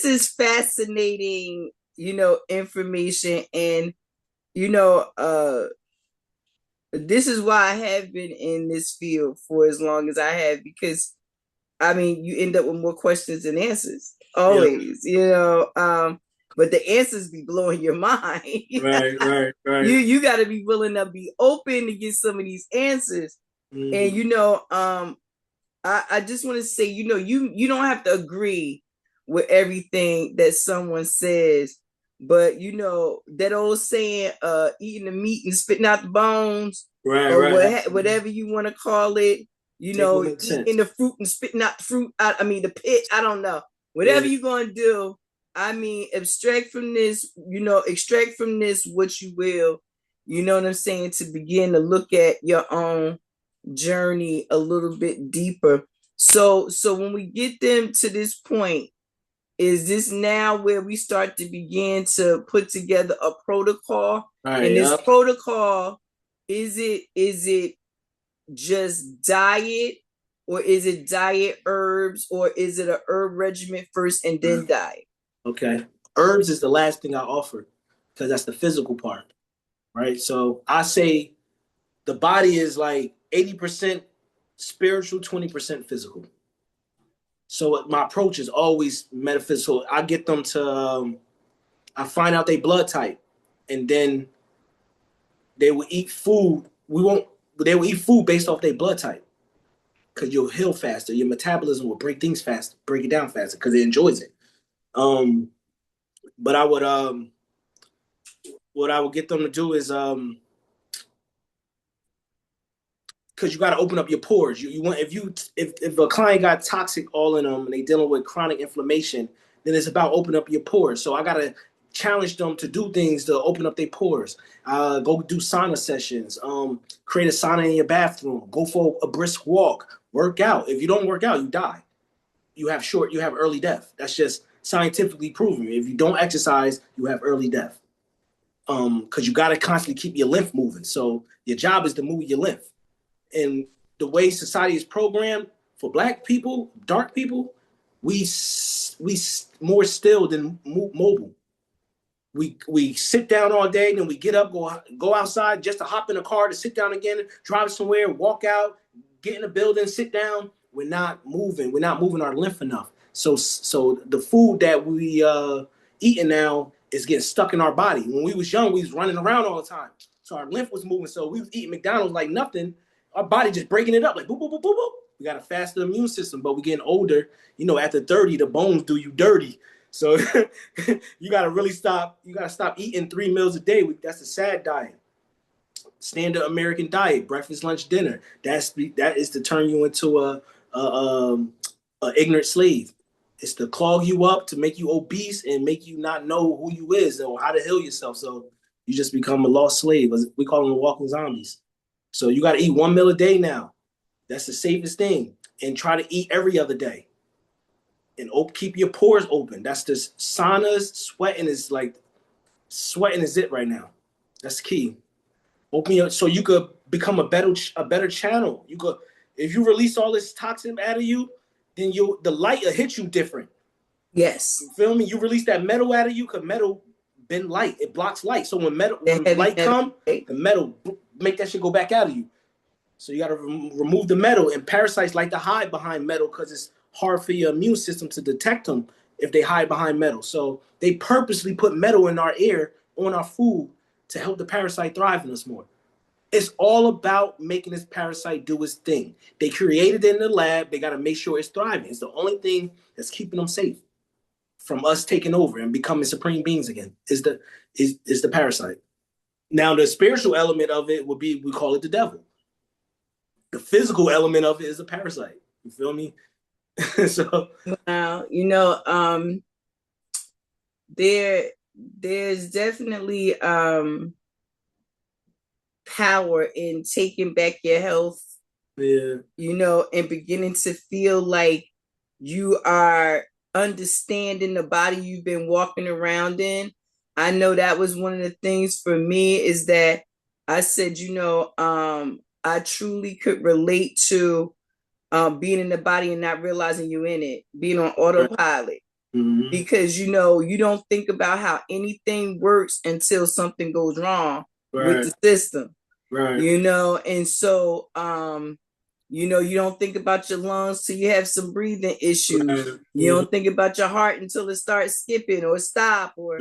is fascinating, information, and this is why I have been in this field for as long as I have, because I mean, you end up with more questions than answers always, but the answers be blowing your mind. Right. You got to be willing to be open to get some of these answers. And I just want to say, you don't have to agree with everything that someone says, but that old saying, eating the meat and spitting out the bones, right. Whatever you want to call it. Eating the fruit and spitting out the fruit. The pit. I don't know. Whatever you're gonna do, extract from this. Extract from this what you will. You know what I'm saying? To begin to look at your own journey a little bit deeper. So when we get them to this point, is this now where we start to begin to put together a protocol? Right, and this protocol, is it just diet, or is it diet, herbs, or is it a herb regimen first and then diet? Okay. Herbs is the last thing I offer because that's the physical part, right? So I say the body is like 80% spiritual, 20% physical. So my approach is always metaphysical. I get them to, I find out their blood type, and then they will eat food. They will eat food based off their blood type, because you'll heal faster. Your metabolism will break things faster, break it down faster, because it enjoys it. But I would, what I would get them to do is, because you got to open up your pores. You want, if a client got toxic all in them and they dealing with chronic inflammation, then it's about opening up your pores. So I got to challenge them to do things to open up their pores. Go do sauna sessions. Create a sauna in your bathroom. Go for a brisk walk. Work out. If you don't work out, you die. you have early death. That's just scientifically proven. If you don't exercise, you have early death. Because you got to constantly keep your lymph moving. So your job is to move your lymph. And the way society is programmed for Black people, dark people, we more still than mobile. We sit down all day, then we get up, go outside just to hop in a car to sit down again, drive somewhere, walk out, get in a building, sit down. We're not moving. We're not moving our lymph enough. So the food that we eating now is getting stuck in our body. When we was young, we was running around all the time. So our lymph was moving. So we was eating McDonald's like nothing. Our body just breaking it up like boop, boop, boop, boop, boop. We got a faster immune system, but we're getting older. You know, after 30, the bones do you dirty. So you got to really stop. You got to stop eating 3 meals a day. That's a sad diet. Standard American diet, breakfast, lunch, dinner. That is to turn you into a ignorant slave. It's to clog you up, to make you obese and make you not know who you is or how to heal yourself. So you just become a lost slave. We call them walking zombies. So you got to eat 1 meal a day now. That's the safest thing. And try to eat every other day. And keep your pores open. That's the saunas. Sweating is it right now. That's key. Open your, so you could become a better channel. You could, if you release all this toxin out of you, then the light will hit you different. Yes. You feel me? You release that metal out of you, because metal bend light. It blocks light. So when light come, the metal make that shit go back out of you. So you got to remove the metal. And parasites like to hide behind metal because it's hard for your immune system to detect them if they hide behind metal. So they purposely put metal in our air, on our food, to help the parasite thrive in us more. It's all about making this parasite do its thing. They created it in the lab. They got to make sure it's thriving. It's the only thing that's keeping them safe from us taking over and becoming supreme beings again, is the parasite. Now, the spiritual element of it would be, we call it the devil. The physical element of it is a parasite. You feel me? So you know, there's definitely power in taking back your health. Yeah. You know, and beginning to feel like you are understanding the body you've been walking around in. I know that was one of the things for me, is that I said, you know, I truly could relate to being in the body and not realizing you're in it, being on autopilot. Mm-hmm. Because, you know, you don't think about how anything works until something goes wrong with the system. Right. You know, and so, you know, you don't think about your lungs till you have some breathing issues. Right. You don't think about your heart until it starts skipping or stop, or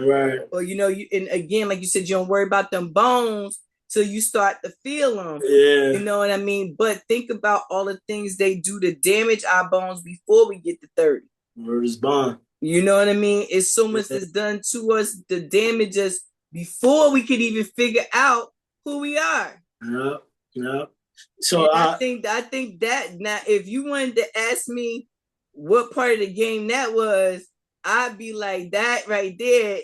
you know, and again, like you said, you don't worry about them bones till you start to feel them. Yeah. You know what I mean? But think about all the things they do to damage our bones before we get to 30. Word is bond. You know what I mean? It's so much that's done to us to damage us before we could even figure out who we are. Yeah, yeah. So I think that now, if you wanted to ask me what part of the game that was, I'd be like, that right there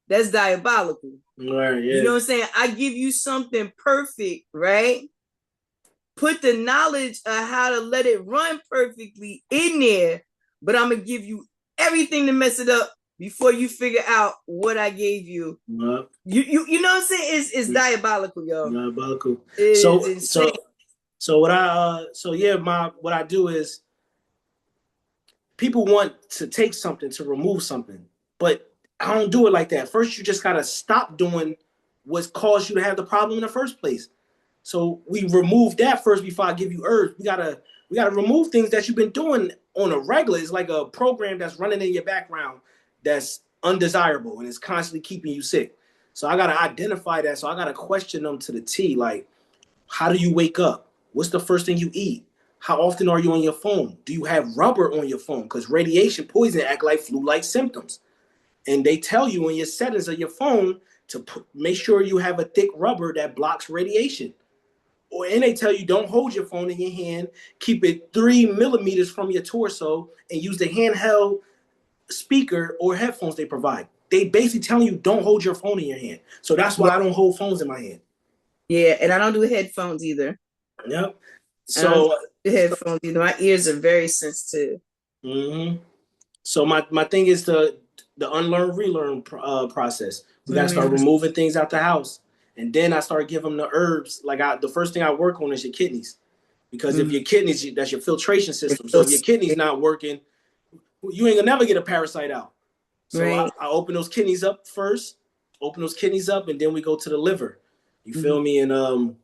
that's diabolical. Right, yeah. You know what I'm saying? I give you something perfect, right? Put the knowledge of how to let it run perfectly in there, but I'm gonna give you everything to mess it up before you figure out what I gave you. Yep. You know what I'm saying? It's diabolical, yo. Diabolical. So what I do is, people want to take something to remove something, but I don't do it like that. First, you just gotta stop doing what's caused you to have the problem in the first place. So we remove that first before I give you herbs. We gotta remove things that you've been doing on a regular. It's like a program that's running in your background that's undesirable and it's constantly keeping you sick. So I gotta identify that. So I gotta question them to the T. Like, how do you wake up? What's the first thing you eat? How often are you on your phone? Do you have rubber on your phone? Because radiation poison act like flu-like symptoms. And they tell you in your settings of your phone to make sure you have a thick rubber that blocks radiation. And they tell you don't hold your phone in your hand, keep it 3 millimeters from your torso, and use the handheld speaker or headphones they provide. They basically telling you don't hold your phone in your hand. So that's why I don't hold phones in my hand. Yeah, and I don't do headphones either. Yep. So headphones, you know, my ears are very sensitive. Mm-hmm. So my thing is the unlearn relearn process. We gotta start removing things out the house, and then I start giving them the herbs. Like the first thing I work on is your kidneys, because if your kidneys, that's your filtration system. So if your kidneys not working, you ain't gonna never get a parasite out. So I open those kidneys up first, and then we go to the liver. You feel me? And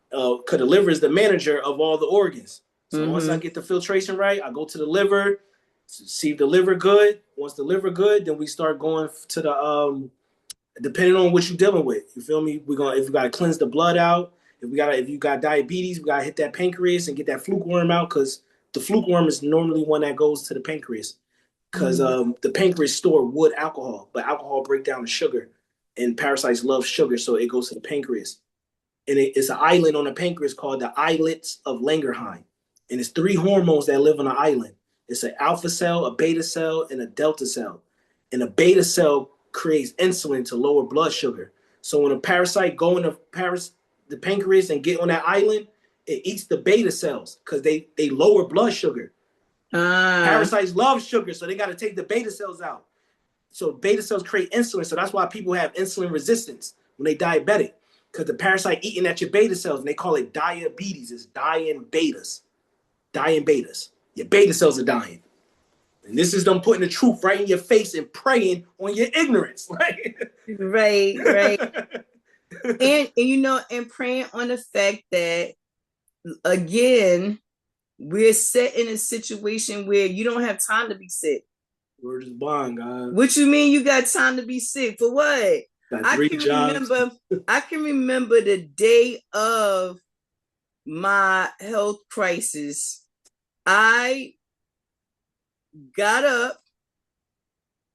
because the liver is the manager of all the organs. So once I get the filtration right, I go to the liver, see if the liver good. Once the liver good, then we start going to the depending on what you're dealing with. You feel me? We're gonna if you gotta cleanse the blood out. If you got diabetes, we gotta hit that pancreas and get that fluke worm out, because the fluke worm is normally one that goes to the pancreas, because the pancreas store wood alcohol, but alcohol break down the sugar, and parasites love sugar, so it goes to the pancreas. And it's an island on the pancreas called the islets of Langerhans. And it's 3 hormones that live on the island. It's an alpha cell, a beta cell, and a delta cell. And a beta cell creates insulin to lower blood sugar. So when a parasite go in the pancreas and get on that island, it eats the beta cells because they lower blood sugar. Parasites love sugar, so they got to take the beta cells out. So beta cells create insulin. So that's why people have insulin resistance when they diabetic, because the parasite eating at your beta cells, and they call it diabetes. It's dying betas. Dying betas. Your beta cells are dying. And this is them putting the truth right in your face and preying on your ignorance. Right. and you know, and preying on the fact that, again, we're set in a situation where you don't have time to be sick. Word is bond, God. What you mean you got time to be sick? For what? I can remember the day of my health crisis. I got up,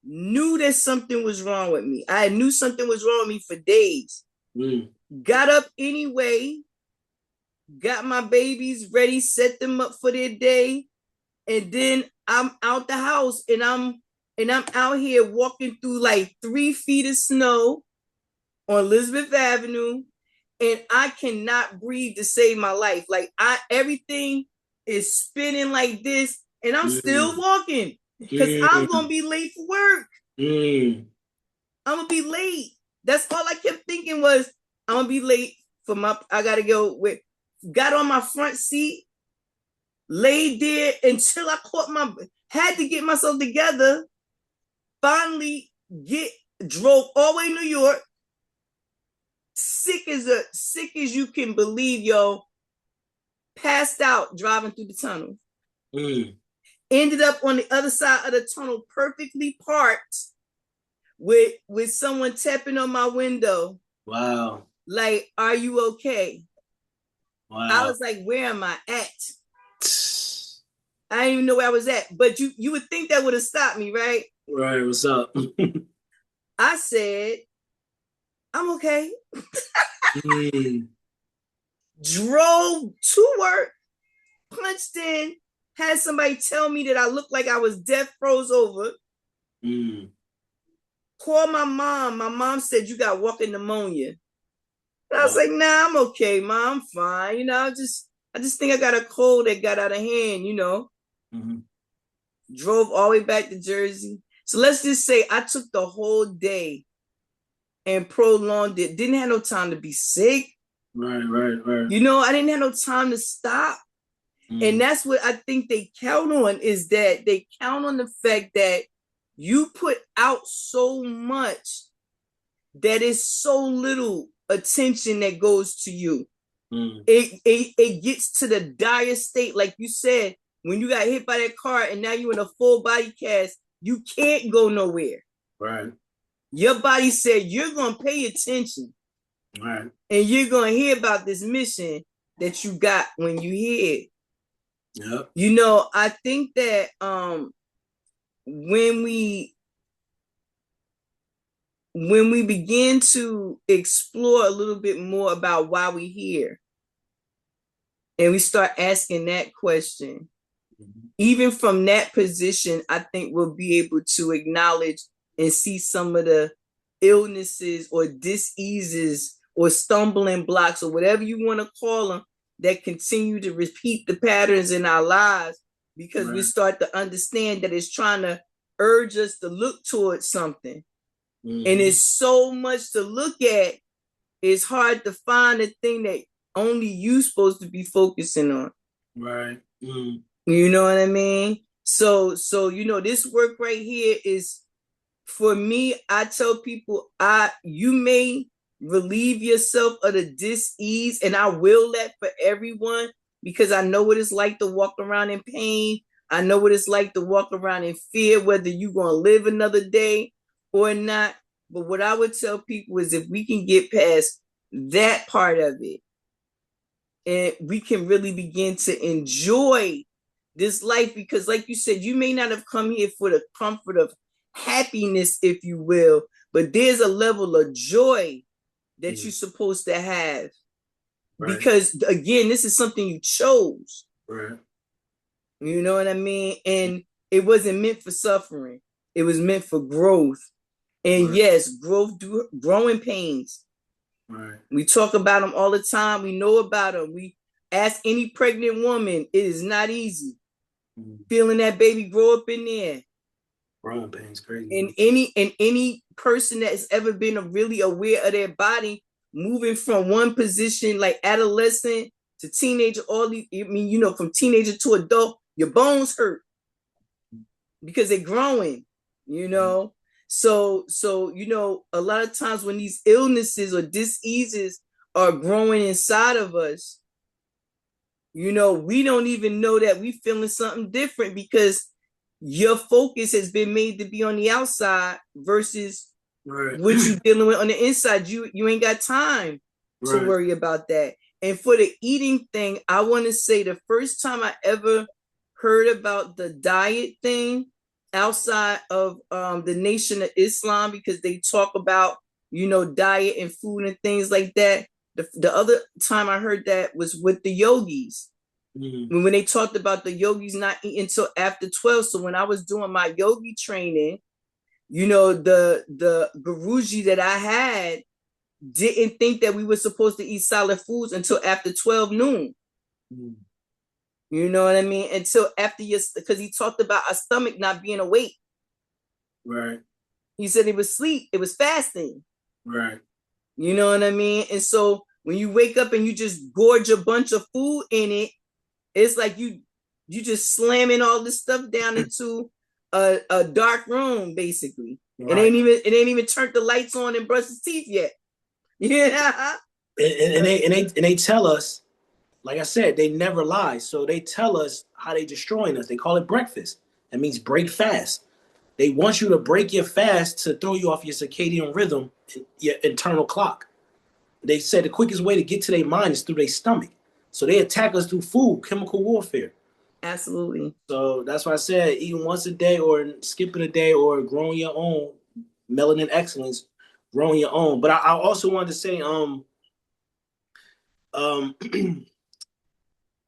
knew that something was wrong with me. I knew something was wrong with me for days. Got up anyway, got my babies ready, set them up for their day, and then I'm out the house and I'm out here walking through like 3 feet of snow on Elizabeth Avenue, and I cannot breathe to save my life. Like everything is spinning like this, and I'm still walking because I'm gonna be late for work. I'm gonna be late. That's all I kept thinking was, I'm gonna be late for I gotta go with. Got on my front seat, laid there until I had to get myself together. Finally, drove all the way to New York. Sick as you can believe, yo. Passed out driving through the tunnel. Ended up on the other side of the tunnel, perfectly parked, with someone tapping on my window. Wow. Like, are you okay? Wow. I was like, where am I at? I didn't even know where I was at. But you would think that would have stopped me, right? Right. What's up? I said, I'm okay. Drove to work, punched in, had somebody tell me that I looked like I was death froze over. Called my mom. My mom said, you got walking pneumonia. And I was like, nah, I'm okay, Mom. I'm fine. You know, I just think I got a cold that got out of hand, you know. Drove all the way back to Jersey. So let's just say I took the whole day and prolonged it. Didn't have no time to be sick. Right. You know, I didn't have no time to stop. And that's what I think they count on, is that they count on the fact that you put out so much that is so little attention that goes to you. It gets to the dire state, like you said, when you got hit by that car and now you're in a full body cast, you can't go nowhere. Right. Your body said you're gonna pay attention. Right. And you're gonna hear about this mission that you got when you hear it. Yep. You know, I think that when we begin to explore a little bit more about why we're here, and we start asking that question, even from that position, I think we'll be able to acknowledge and see some of the illnesses or diseases or stumbling blocks or whatever you want to call them that continue to repeat the patterns in our lives, because we start to understand that it's trying to urge us to look towards something. And it's so much to look at, it's hard to find a thing that only you supposed to be focusing on. Right. You know what I mean? So this work right here is, for me, I tell people, you may relieve yourself of the dis-ease, and I will that for everyone, because I know what it's like to walk around in pain. I know what it's like to walk around in fear, whether you're going to live another day or not. But what I would tell people is, if we can get past that part of it, and we can really begin to enjoy this life, because like you said, you may not have come here for the comfort of happiness, if you will, but there's a level of joy that you're supposed to have, because again, this is something you chose. You know what I mean? And it wasn't meant for suffering, it was meant for growth. And yes, growing pains. We talk about them all the time. We know about them. We ask any pregnant woman, it is not easy. Feeling that baby grow up in there. Growing pains crazy. And any person that has ever been really aware of their body, moving from one position like adolescent to teenager, from teenager to adult, your bones hurt because they're growing, So, a lot of times when these illnesses or diseases are growing inside of us, we don't even know that we feeling something different, because your focus has been made to be on the outside versus what you're dealing with on the inside. You ain't got time to worry about that. And for the eating thing, I want to say the first time I ever heard about the diet thing outside of the Nation of Islam, because they talk about, diet and food and things like that. The other time I heard that was with the yogis. When they talked about the yogis not eating until after 12. So when I was doing my yogi training, the Guruji that I had didn't think that we were supposed to eat solid foods until after 12 noon. You know what I mean? Until after because he talked about our stomach not being awake. He said it was sleep, it was fasting. You know what I mean? And so when you wake up and you just gorge a bunch of food in it, it's like you just slamming all this stuff down into a dark room, basically. It ain't even turned the lights on and brushed his teeth yet. Yeah. And they tell us, like I said, they never lie. So they tell us how they destroying us. They call it breakfast. That means break fast. They want you to break your fast to throw you off your circadian rhythm, your internal clock. They said the quickest way to get to their mind is through their stomach. So they attack us through food, chemical warfare. Absolutely. So that's why I said eating once a day or skipping a day or growing your own melanin excellence, growing your own. But I also wanted to say,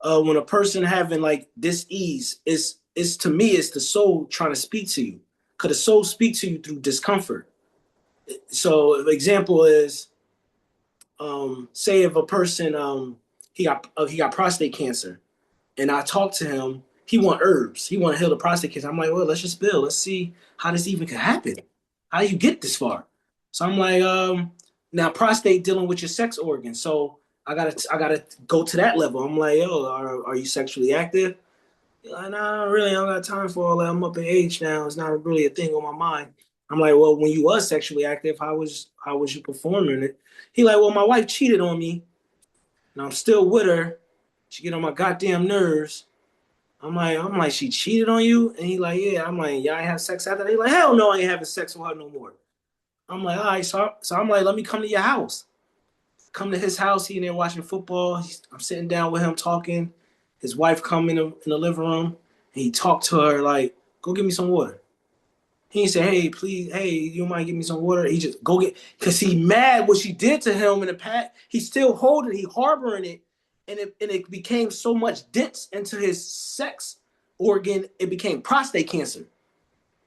when a person having like dis-ease, is to me, it's the soul trying to speak to you. Could the soul speak to you through discomfort? So the example is, say if a person he got prostate cancer, and I talked to him, he want herbs, he want to heal the prostate cancer. I'm like, well, let's just build, let's see how this even can happen. How do you get this far? So I'm like, now prostate dealing with your sex organs, so I gotta go to that level. I'm like, yo, are you sexually active? You're like, nah, really, I don't got time for all that. I'm up in age now. It's not really a thing on my mind. I'm like, well, when you was sexually active, how was you performing it? He like, well, my wife cheated on me, and I'm still with her. She get on my goddamn nerves. I'm like, she cheated on you? And he like, yeah. I'm like, y'all ain't have sex after that? He like, hell no, I ain't having sex with her no more. I'm like, all right, so I'm like, let me come to your house. Come to his house. He in there watching football. I'm sitting down with him talking. His wife come in the living room, and he talked to her like, go get me some water. He said, hey, please, hey, you mind give me some water? He just go get, because he mad what she did to him in the past. He's still holding, he harboring it, and it became so much dense into his sex organ, it became prostate cancer.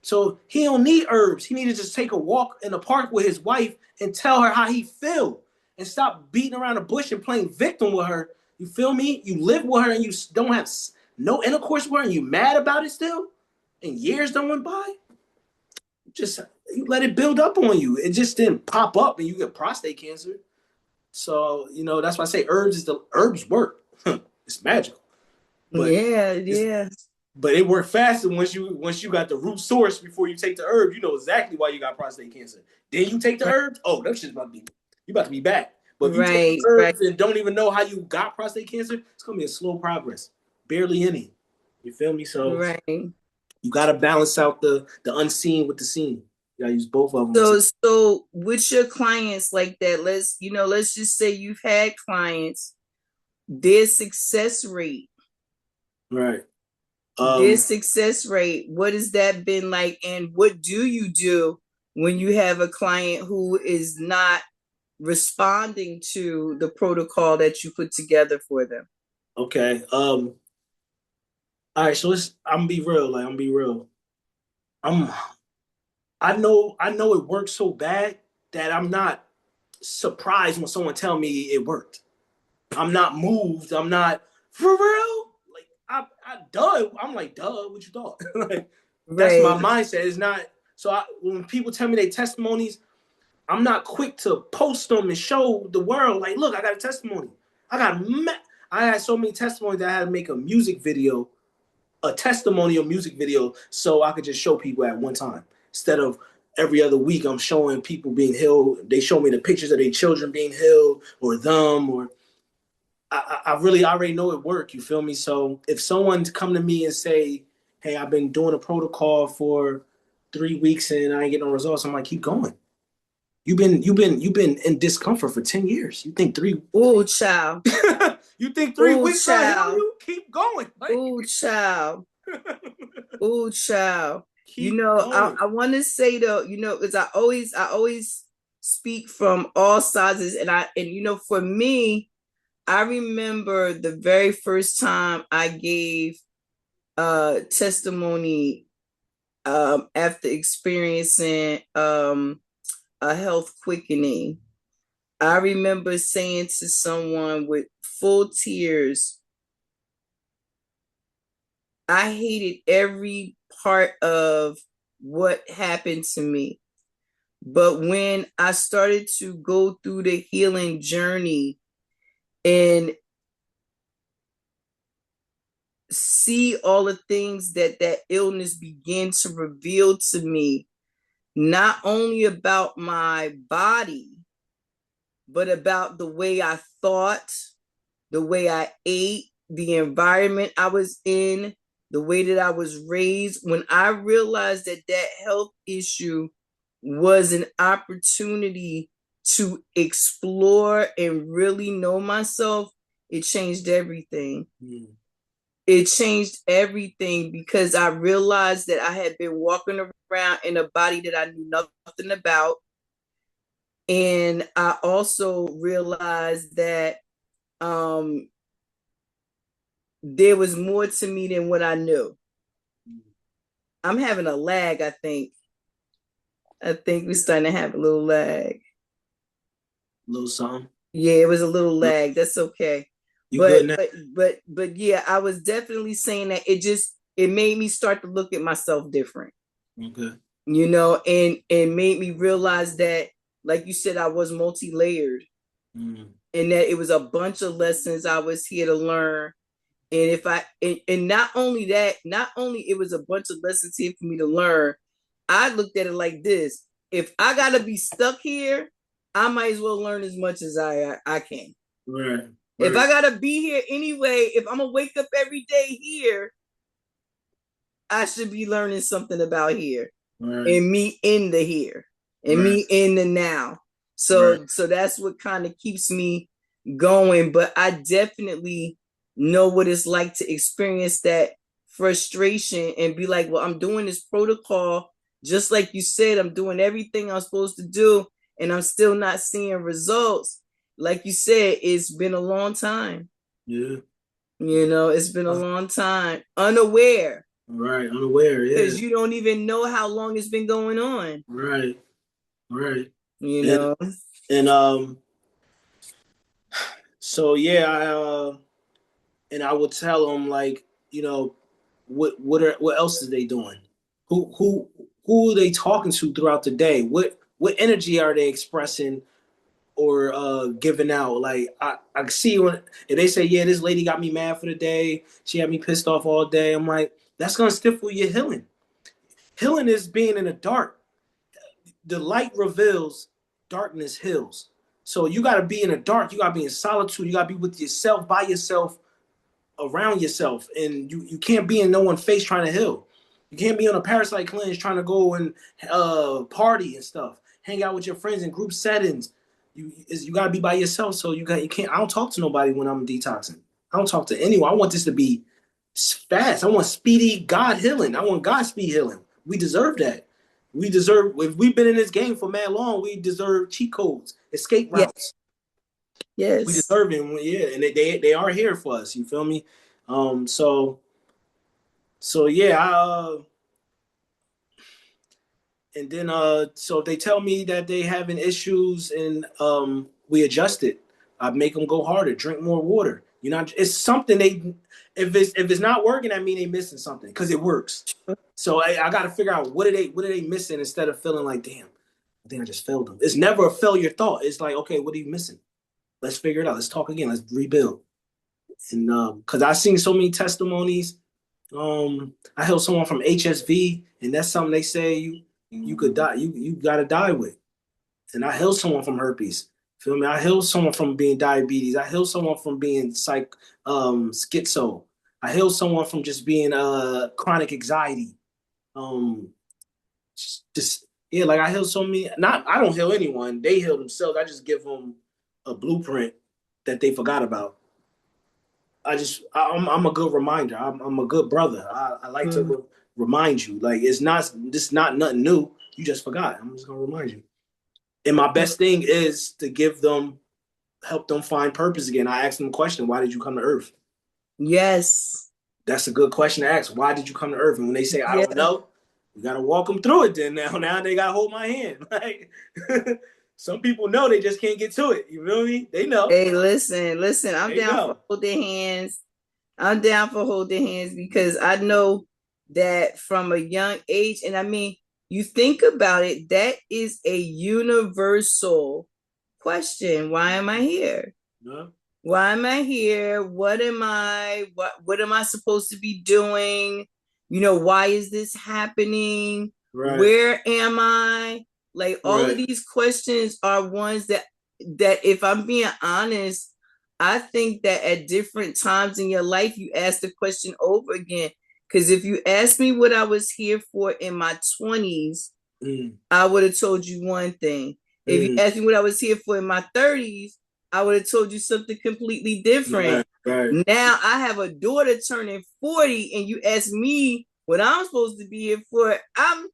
So he don't need herbs. He need to just take a walk in the park with his wife and tell her how he feel, and stop beating around the bush and playing victim with her. You feel me? You live with her and you don't have no intercourse with her, and you mad about it still, and years done went by, just you let it build up on you. It just didn't pop up and you get prostate cancer. So, that's why I say herbs work. It's magical. But Yeah. but it worked faster once you got the root source before you take the herb. You know exactly why you got prostate cancer. Then you take the herbs, oh, that shit's about to be back. But if you take the Right. herbs and don't even know how you got prostate cancer, it's gonna be a slow progress. Barely any. You feel me? So Right. you gotta balance out the unseen with the seen. You gotta use both of them. So with your clients like that, let's just say you've had clients, their success rate. Right. Their success rate, what has that been like? And what do you do when you have a client who is not responding to the protocol that you put together for them? Okay. All right, so I'm gonna be real. Like, I'm gonna be real. I'm I know it works so bad that I'm not surprised when someone tell me it worked. I'm not moved. I'm not for real. Like, I'm like, duh, what you thought? Like, that's my Right. mindset. It's not when people tell me their testimonies, I'm not quick to post them and show the world, like, look, I got a testimony. I had so many testimonies that I had to make a testimonial music video, so I could just show people at one time instead of every other week. I'm showing people being healed. They show me the pictures of their children being healed, or them, or I really already know it work. You feel me? So if someone come to me and say, "Hey, I've been doing a protocol for 3 weeks and I ain't getting no results," I'm like, keep going. You've been in discomfort for 10 years. You think three Oh, child. you think three Oh, weeks gonna heal child. you? Keep going. Like, Oh, child. Oh, child. keep going. I want to say though, because I always speak from all sizes, and for me, I remember the very first time I gave testimony after experiencing a health quickening. I remember saying to someone with full tears, I hated every part of what happened to me. But when I started to go through the healing journey and see all the things that illness began to reveal to me, not only about my body, but about the way I thought, the way I ate, the environment I was in, the way that I was raised. When I realized that health issue was an opportunity to explore and really know myself, it changed everything. Mm. It changed everything because I realized that I had been walking around in a body that I knew nothing about. And I also realized that there was more to me than what I knew. I'm having a lag, I think. I think we're starting to have a little lag. A little something. Yeah, it was a little lag. That's okay. You good But now? but yeah, I was definitely saying that it made me start to look at myself different. Okay. And made me realize that, like you said, I was multi-layered, Mm. and that it was a bunch of lessons I was here to learn. And if I and not only that, not only it was a bunch of lessons here for me to learn, I looked at it like this: if I gotta be stuck here, I might as well learn as much as I can. Right. If Right. I gotta be here anyway, if I'm gonna wake up every day here, I should be learning something about here, Right. and me in the here, and Right. me in the now. Right. So that's what kind of keeps me going. But I definitely know what it's like to experience that frustration and be like, well, I'm doing this protocol, just like you said, I'm doing everything I'm supposed to do, and I'm still not seeing results. Like you said, it's been a long time. Yeah. It's been a long time, unaware, Right. Unaware. Yeah. because you don't even know how long it's been going on. Right. Right. You And know, and so yeah, and I would tell them, like, what else are they doing? Who are they talking to throughout the day? What energy are they expressing or giving out? Like I see when if they say, yeah, this lady got me mad for the day, she had me pissed off all day. I'm like, that's gonna stifle your healing. Healing is being in the dark. The light reveals, darkness heals. So you gotta be in the dark, you gotta be in solitude, you gotta be with yourself, by yourself, around yourself, and you can't be in no one's face trying to heal. You can't be on a parasite cleanse trying to go and party and stuff, hang out with your friends in group settings. You got to be by yourself. So you can't. I don't talk to nobody when I'm detoxing. I don't talk to anyone. I want this to be fast. I want speedy God healing. I want God speed healing. We deserve that. We deserve. If we've been in this game for mad long, we deserve cheat codes, escape Yeah. routes. We Yes. deserve it, yeah, and they are here for us. You feel me? So yeah, and then so if they tell me that they having issues and we adjust it. I make them go harder, drink more water. It's something they if it's not working, I mean they missing something because it works. So I got to figure out what are they missing instead of feeling like, damn, I think I just failed them. It's never a failure thought. It's like, okay, what are you missing? Let's figure it out. Let's talk again. Let's rebuild. And because I've seen so many testimonies. I heard someone from HSV, and that's something they say you could die. You gotta die with. And I healed someone from herpes. Feel me? I healed someone from being diabetes. I healed someone from being schizo. I healed someone from just being chronic anxiety. Um, just yeah, like I healed so many. Not I don't heal anyone. They heal themselves. I just give them a blueprint that they forgot about. I'm a good reminder. I'm a good brother. I like to remind you. Like this not nothing new. You just forgot. I'm just gonna remind you. And my best thing is to help them find purpose again. I ask them a question: why did you come to Earth? Yes. That's a good question to ask. Why did you come to Earth? And when they say I Yeah. don't know, we gotta walk them through it. Then now they gotta hold my hand. Like some people know, they just can't get to it. You feel me? They know. Hey, listen. I'm They down for know. holding hands. I'm down for holding hands because I know that from a young age, and I mean, you think about it, that is a universal question. Why am I here? No. Why am I here? What am I supposed to be doing? Why is this happening? Right. Where am I? Like all of Right. these questions are ones that if I'm being honest, I think that at different times in your life you ask the question over again. Because if you asked me what I was here for in my 20s, I would have told you one thing. If you asked me what I was here for in my 30s, I would have told you something completely different. Right. Now I have a daughter turning 40, and you ask me what I'm supposed to be here for. I'm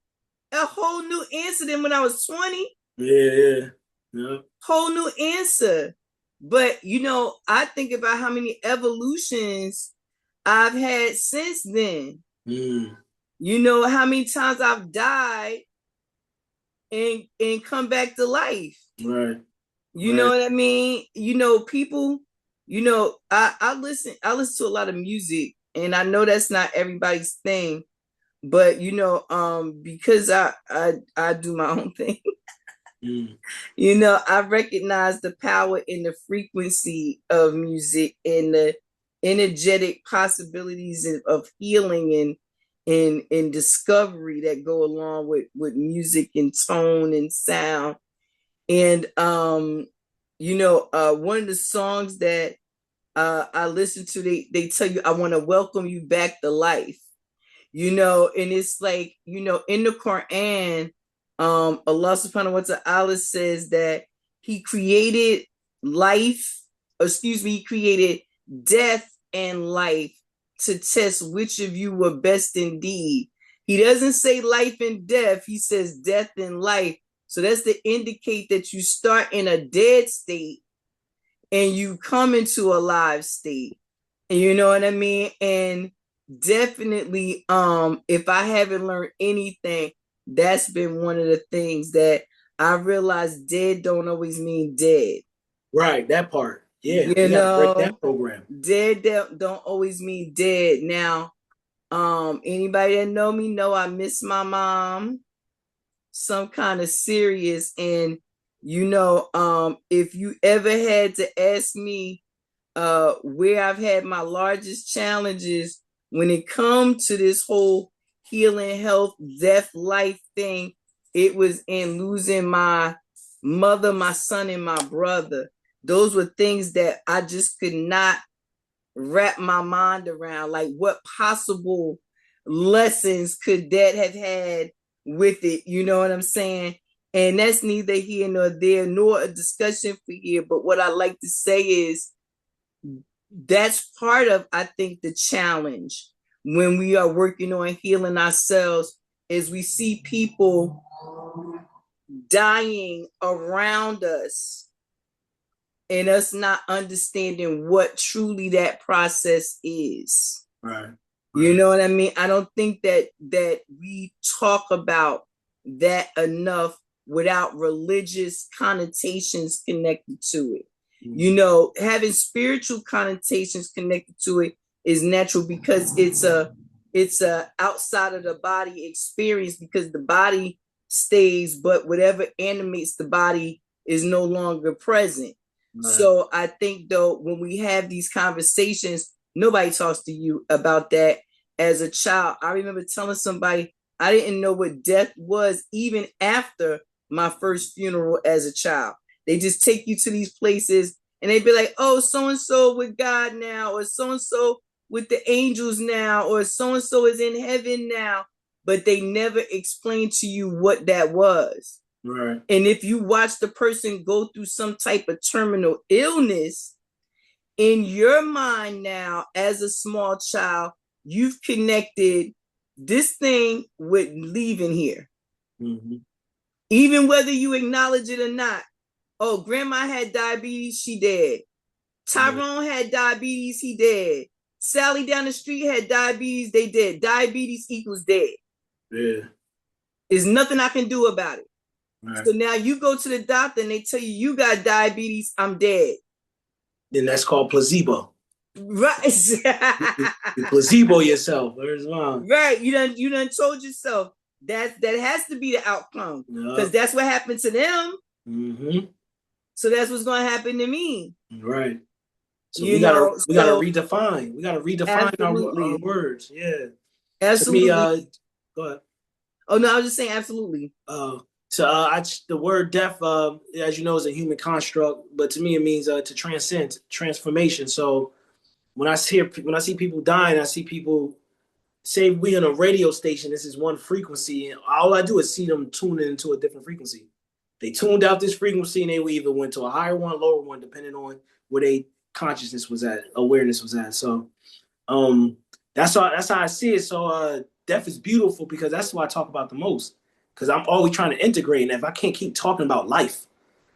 a whole new answer than when I was 20. Yeah. Whole new answer. But I think about how many evolutions I've had since then. How many times I've died and come back to life. Right. You know what I mean? People, I listen to a lot of music, and I know that's not everybody's thing, but because I do my own thing. I recognize the power in the frequency of music and the energetic possibilities of healing and discovery that go along with music and tone and sound. And one of the songs that I listen to, they tell you, I want to welcome you back to life. And it's like, in the Quran, Allah subhanahu wa ta'ala says that he created he created death and life to test which of you were best indeed. He doesn't say life and death, he says death and life. So that's to indicate that you start in a dead state and you come into a live state. You know what I mean? And definitely, if I haven't learned anything, that's been one of the things that I realized dead don't always mean dead. Right, that part. Yeah, You we got to break know, that program. dead don't always mean dead. Now, anybody that know me know I miss my mom some kind of serious. And if you ever had to ask me where I've had my largest challenges when it comes to this whole healing, health, death, life thing, it was in losing my mother, my son, and my brother. Those were things that I just could not wrap my mind around. Like, what possible lessons could that have had with it? You know what I'm saying? And that's neither here nor there, nor a discussion for here. But what I like to say is that's part of, I think, the challenge when we are working on healing ourselves is we see people dying around us and us not understanding what truly that process is. Right. You know what I mean? I don't think that we talk about that enough without religious connotations connected to it. Mm-hmm. Having spiritual connotations connected to it is natural because it's a outside of the body experience, because the body stays, but whatever animates the body is no longer present. Right. So I think, though, when we have these conversations, nobody talks to you about that. As a child, I remember telling somebody I didn't know what death was even after my first funeral as a child. They just take you to these places and they'd be like, oh, so-and-so with God now, or so-and-so with the angels now, or so-and-so is in heaven now. But they never explained to you what that was. Right. And if you watch the person go through some type of terminal illness, in your mind now, as a small child, you've connected this thing with leaving here. Mm-hmm. Even whether you acknowledge it or not. Oh, grandma had diabetes, she dead. Tyrone had diabetes, he dead. Sally down the street had diabetes, they dead. Diabetes equals dead. Yeah. There's nothing I can do about it. Right. So now you go to the doctor and they tell you got diabetes, I'm dead. Then that's called placebo. Right. You placebo yourself. Right. You done told yourself that has to be the outcome. Because that's what happened to them. Mm-hmm. So that's what's going to happen to me. Right. So we gotta redefine. We gotta redefine our words. Yeah. Absolutely. To me, go ahead. Oh no, I was just saying absolutely. The word death, as you know, is a human construct, but to me it means to transcend, transformation. So when I see people dying, I see people say we on a radio station. This is one frequency, and all I do is see them tuning into a different frequency. They tuned out this frequency, and they either went to a higher one, lower one, depending on where they consciousness was at, awareness was at. So, that's how I see it. So, death is beautiful because that's what I talk about the most. Because I'm always trying to integrate, and if I can't keep talking about life,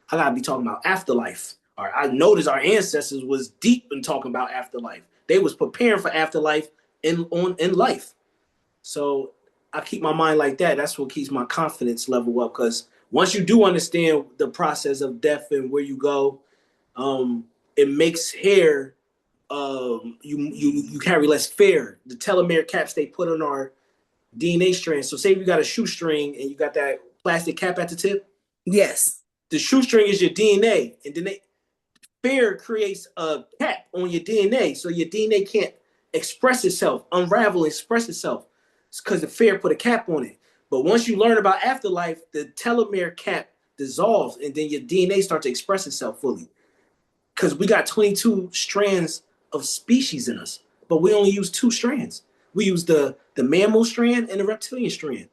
I gotta be talking about afterlife. All right, I noticed our ancestors was deep in talking about afterlife. They was preparing for afterlife in life. So I keep my mind like that. That's what keeps my confidence level up. Because once you do understand the process of death and where you go, it makes hair. You carry less fear. The telomere caps they put on our DNA strands. So say you got a shoestring and you got that plastic cap at the tip. Yes. The shoestring is your DNA, and then fear creates a cap on your DNA, so your DNA can't express itself, unravel, express itself. It's because the fear put a cap on it. But once you learn about afterlife, the telomere cap dissolves, and then your DNA starts to express itself fully. Because we got 22 strands of species in us, but we only use 2 strands. We use the mammal strand and the reptilian strand.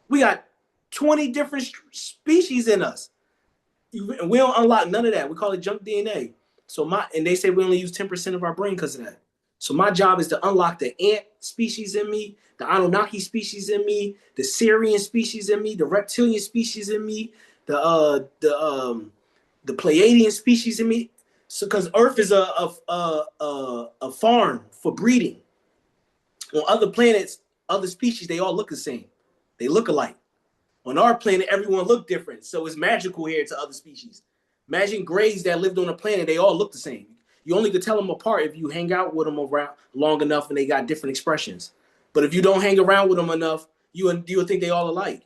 We got 20 different species in us. We don't unlock none of that. We call it junk DNA. And they say we only use 10% of our brain because of that. So my job is to unlock the ant species in me, the Anunnaki species in me, the Syrian species in me, the reptilian species in me, the Pleiadian species in me. So because Earth is a farm for breeding. On other planets, other species, they all look the same. They look alike. On our planet, everyone look different. So it's magical here to other species. Imagine grays that lived on a planet, they all look the same. You only could tell them apart if you hang out with them around long enough and they got different expressions. But if you don't hang around with them enough, you'll think they all alike.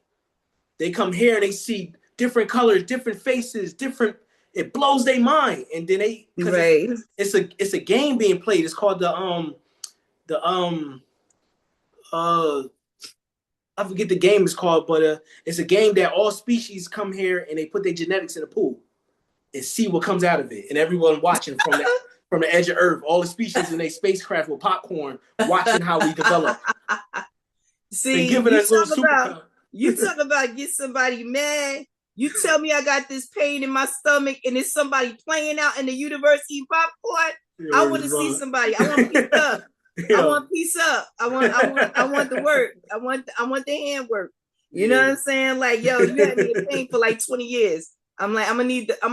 They come here and they see different colors, different faces, different. It blows their mind, and then because Right. it's a game being played. It's called the I forget the game is called, but it's a game that all species come here and they put their genetics in a pool and see what comes out of it, and everyone watching from the edge of Earth, all the species in their spacecraft with popcorn, watching how we develop. See, giving us little superpower. You talk about get somebody mad. You tell me I got this pain in my stomach and it's somebody playing out in the universe eating popcorn. I want to see somebody. I want piece up. Yeah. I want piece up. I want the work. I want the handwork. You know what I'm saying? Like, yo, you had me in pain for like 20 years. I'm like, I'm gonna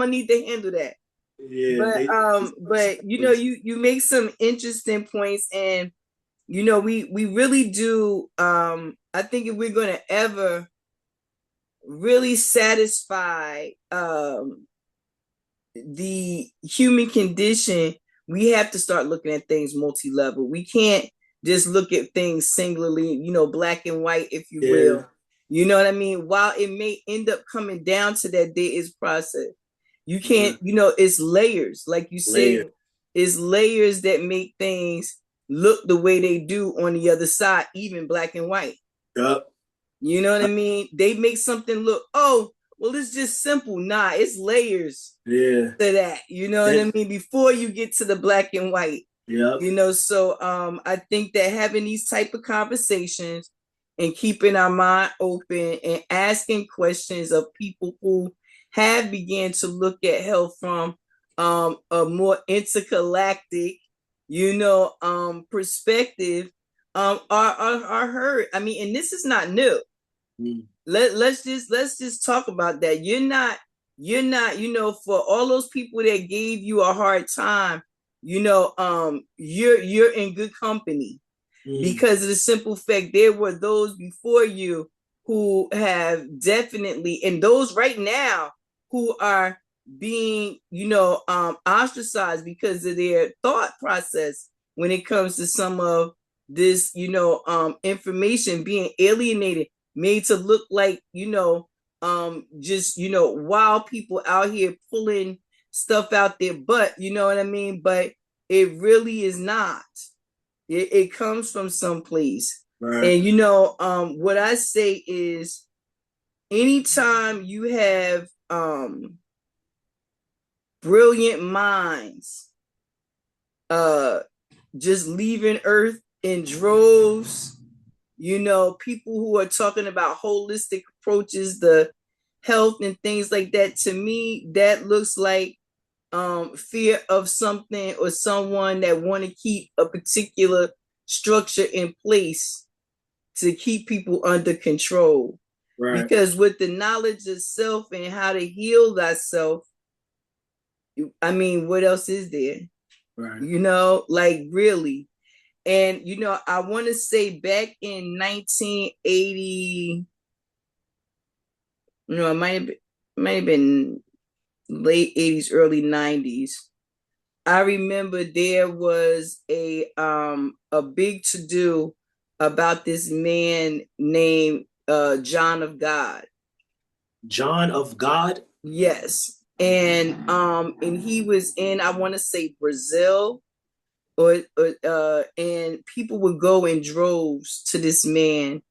need to handle that. Yeah. But you know, you make some interesting points, and you know, we really do. I think if we're gonna ever really satisfy the human condition, we have to start looking at things multi-level. We can't just look at things singularly, you know, black and white, if you will. You know what I mean? While it may end up coming down to that, there is process. You can't, you know, it's layers. Like you said, it's layers that make things look the way they do on the other side, even black and white. Yep. You know what I mean? They make something look, oh, well, it's just simple. Nah, it's layers to that. You know what I mean? Before you get to the black and white. Yeah. You know, so I think that having these type of conversations and keeping our mind open and asking questions of people who have began to look at health from a more intergalactic, you know, perspective, are heard. I mean, and this is not new. Let's just talk about that. You're not, you know, for all those people that gave you a hard time, you know, you're in good company because of the simple fact there were those before you who have definitely, and those right now who are being, you know, ostracized because of their thought process when it comes to some of this, you know, information being alienated, made to look like, you know, just, you know, wild people out here pulling stuff out their butt, you know what I mean? But it really is not. It comes from someplace. Right. And, you know, what I say is anytime you have brilliant minds just leaving Earth in droves, you know, people who are talking about holistic approaches, the health and things like that, to me, that looks like fear of something or someone that want to keep a particular structure in place to keep people under control. Right. Because with the knowledge of self and how to heal thyself, I mean, what else is there? Right. You know, like really. And, you know, I want to say back in 1980, you know, it might have been late 80s, early 90s. I remember there was a big to-do about this man named John of God. John of God? Yes. And he was in, I want to say, Brazil. And people would go in droves to this man,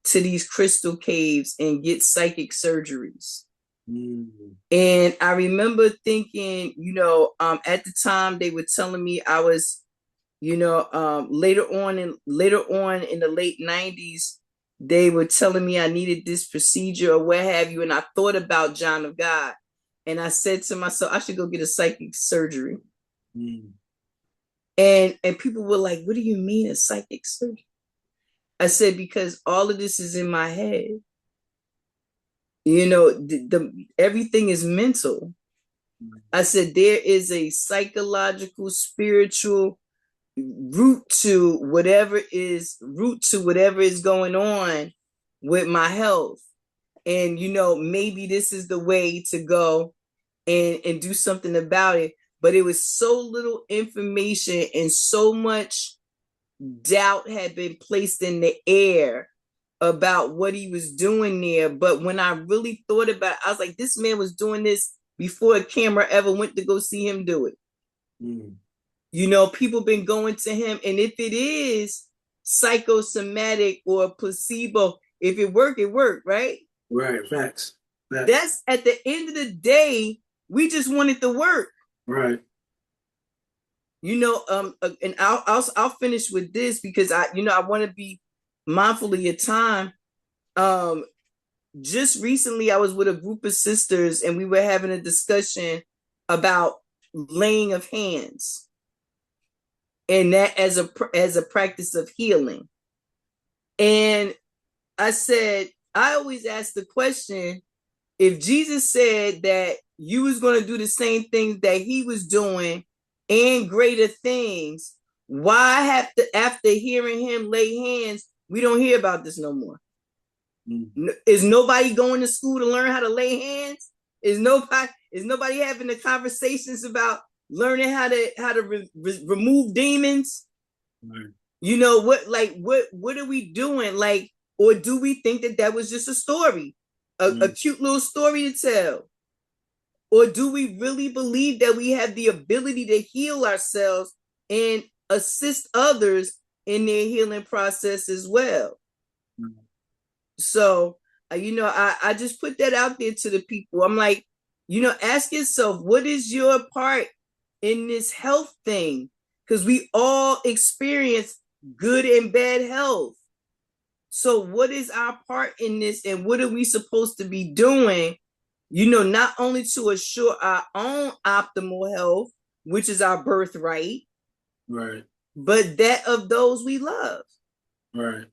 to these crystal caves, and get psychic surgeries. And I remember thinking, you know, at the time they were telling me I was, you know, later on in the late 90s, they were telling me I needed this procedure or what have you. And I thought about John of God, and I said to myself, I should go get a psychic surgery. And people were like, what do you mean a psychic surgery? I said, because all of this is in my head. You know, everything is mental. I said, there is a psychological, spiritual root to whatever is going on with my health. And, you know, maybe this is the way to go and do something about it. but it was so little information and so much doubt had been placed in the air about what he was doing there. But when I really thought about it, I was like, this man was doing this before a camera ever went to go see him do it. You know, people been going to him, and if it is psychosomatic or placebo, if it worked, right? Right, facts. That's at the end of the day, we just wanted to work. Right. You know, and I'll finish with this because I want to be mindful of your time. Just recently I was with a group of sisters and we were having a discussion about laying of hands, and that as a practice of healing. And I said, I always ask the question, if Jesus said that you was going to do the same things that he was doing and greater things, why have to, after hearing him lay hands, we don't hear about this no more? Is nobody going to school to learn how to lay hands? Is nobody having the conversations about learning how to remove demons? Right. You know what are we doing? Like, or do we think that was just a story, a cute little story to tell? Or do we really believe that we have the ability to heal ourselves and assist others in their healing process as well? So, I just put that out there to the people. I'm like, ask yourself, what is your part in this health thing? Because we all experience good and bad health. So what is our part in this, and what are we supposed to be doing, not only to assure our own optimal health, which is our birthright, right, but that of those we love. Right.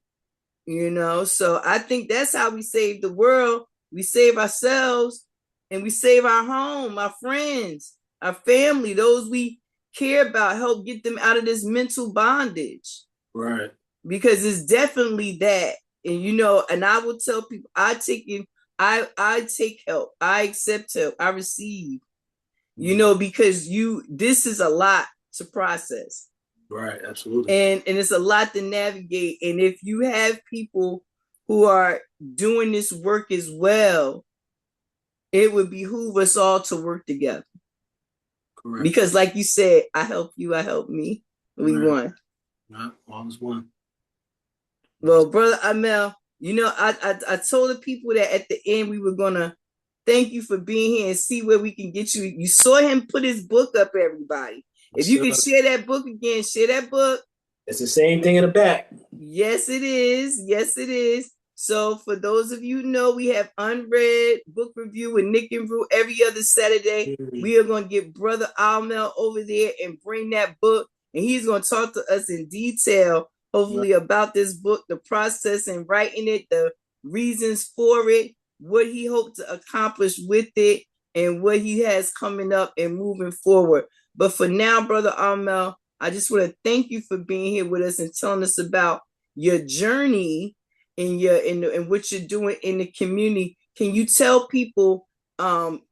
So I think that's how we save the world. We save ourselves, and we save our home, our friends, our family, those we care about, help get them out of this mental bondage. Right. Because it's definitely that. And and I will tell people, I take help, I accept help, I receive, because this is a lot to process. Right, absolutely. And it's a lot to navigate. And if you have people who are doing this work as well, it would behoove us all to work together. Correct. Because like you said, I help you, I help me. We won. Not all is one. Well, Brother Almal, I told the people that at the end we were gonna thank you for being here and see where we can get you. You saw him put his book up, everybody. If you can share that book again, share that book. It's the same thing in the back. Yes, it is. Yes, it is. So for those of you who know, we have Unread Book Review with Nick and Rue every other Saturday. We are going to get Brother Almal over there and bring that book, and he's going to talk to us in detail, hopefully, about this book, the process in writing it, the reasons for it, what he hoped to accomplish with it, and what he has coming up and moving forward. But for now, Brother Almal, I just want to thank you for being here with us and telling us about your journey and what you're doing in the community. Can you tell people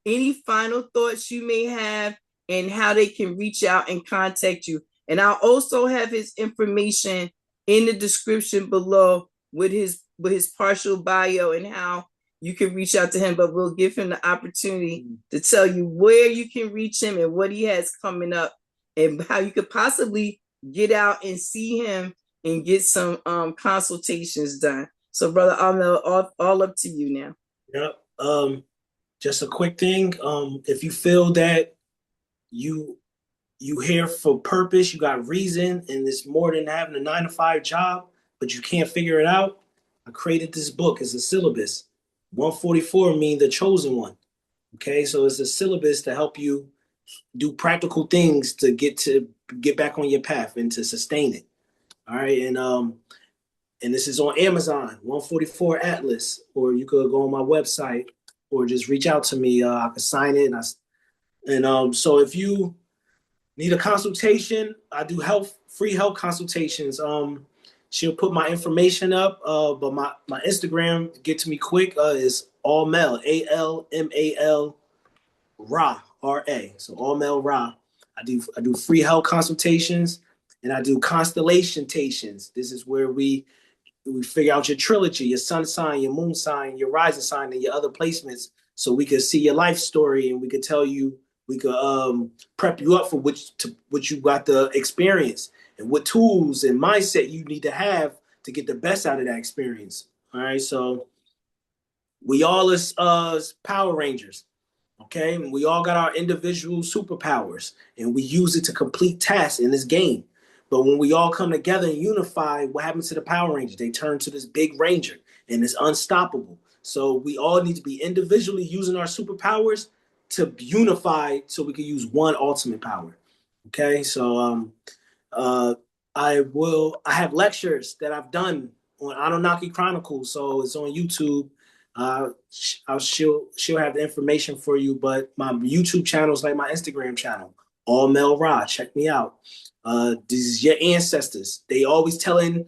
any final thoughts you may have and how they can reach out and contact you? And I'll also have his information in the description below with his partial bio and how you can reach out to him, but we'll give him the opportunity to tell you where you can reach him and what he has coming up and how you could possibly get out and see him and get some consultations done. So, Brother Almal, all up to you now. Yep. Just a quick thing. If you feel that you here for purpose, you got reason, and it's more than having a 9-to-5 job, but you can't figure it out, I created this book. It's a syllabus. 144 mean the chosen one. Okay, so it's a syllabus to help you do practical things to get back on your path and to sustain it. All right, and this is on Amazon, 144 Atlas, or you could go on my website or just reach out to me. I can sign it, so if you need a consultation, I do free health consultations. She'll put my information up, but my Instagram, get to me quick, is Almal, Almal, Ra, R-A. So Almal Ra. I do free health consultations, and I do constellationtations. This is where we figure out your trilogy, your sun sign, your moon sign, your rising sign, and your other placements, so we could see your life story, and we could tell you, we could prep you up for what you got to experience, and what tools and mindset you need to have to get the best out of that experience. All right, so we all as Power Rangers. Okay, and we all got our individual superpowers, and we use it to complete tasks in this game. But when we all come together and unify, what happens to the Power Rangers? They turn to this big Ranger, and it's unstoppable. So we all need to be individually using our superpowers to unify, so we can use one ultimate power. Okay, so uh, I have lectures that I've done on Anunnaki Chronicles, so it's on YouTube. She'll have the information for you, but my YouTube channel is like my Instagram channel, Almal Ra. Check me out. This is your ancestors. They always telling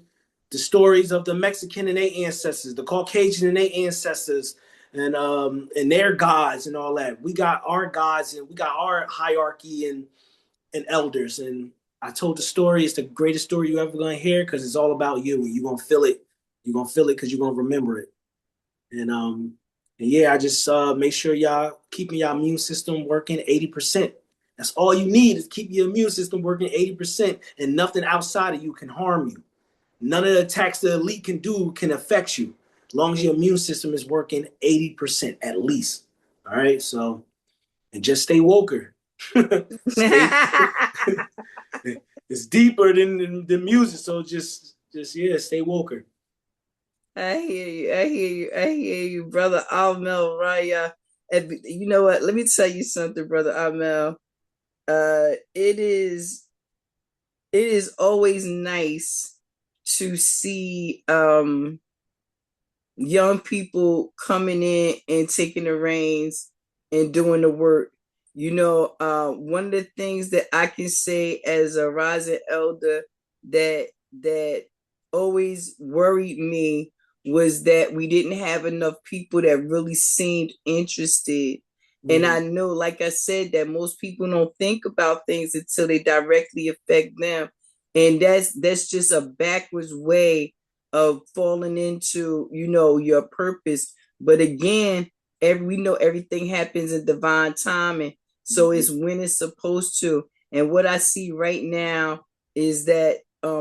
the stories of the Mexican and their ancestors, the Caucasian and their ancestors, and their gods and all that. We got our gods, and we got our hierarchy and elders. And I told the story. It's the greatest story you ever gonna hear, because it's all about you, and you're gonna feel it. You're gonna feel it because you're gonna remember it. And yeah, I just make sure y'all keeping your immune system working 80%. That's all you need, is keep your immune system working 80%, and nothing outside of you can harm you. None of the attacks the elite can do can affect you, as long as your immune system is working 80% at least. All right, so, and just stay woker. Stay. It's deeper than the music, so just yeah, stay woker. I hear you. I hear you. I hear you, brother Almel Raya. And you know what? Let me tell you something, brother Almel. It is always nice to see young people coming in and taking the reins and doing the work. One of the things that I can say as a rising elder that always worried me was that we didn't have enough people that really seemed interested. And I know, like I said, that most people don't think about things until they directly affect them. And that's just a backwards way of falling into, your purpose. But again, we know everything happens in divine timing. So it's when it's supposed to. And what I see right now is that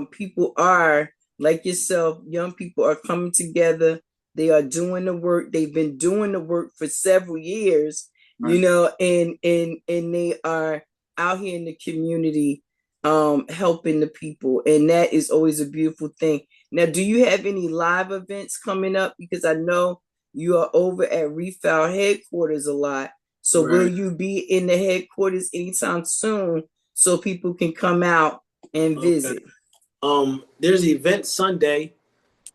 people are like yourself, young people are coming together. They are doing the work. They've been doing the work for several years, and they are out here in the community helping the people. And that is always a beautiful thing. Now, do you have any live events coming up? Because I know you are over at Refile headquarters a lot. So will you be in the headquarters anytime soon so people can come out and visit? There's an event Sunday.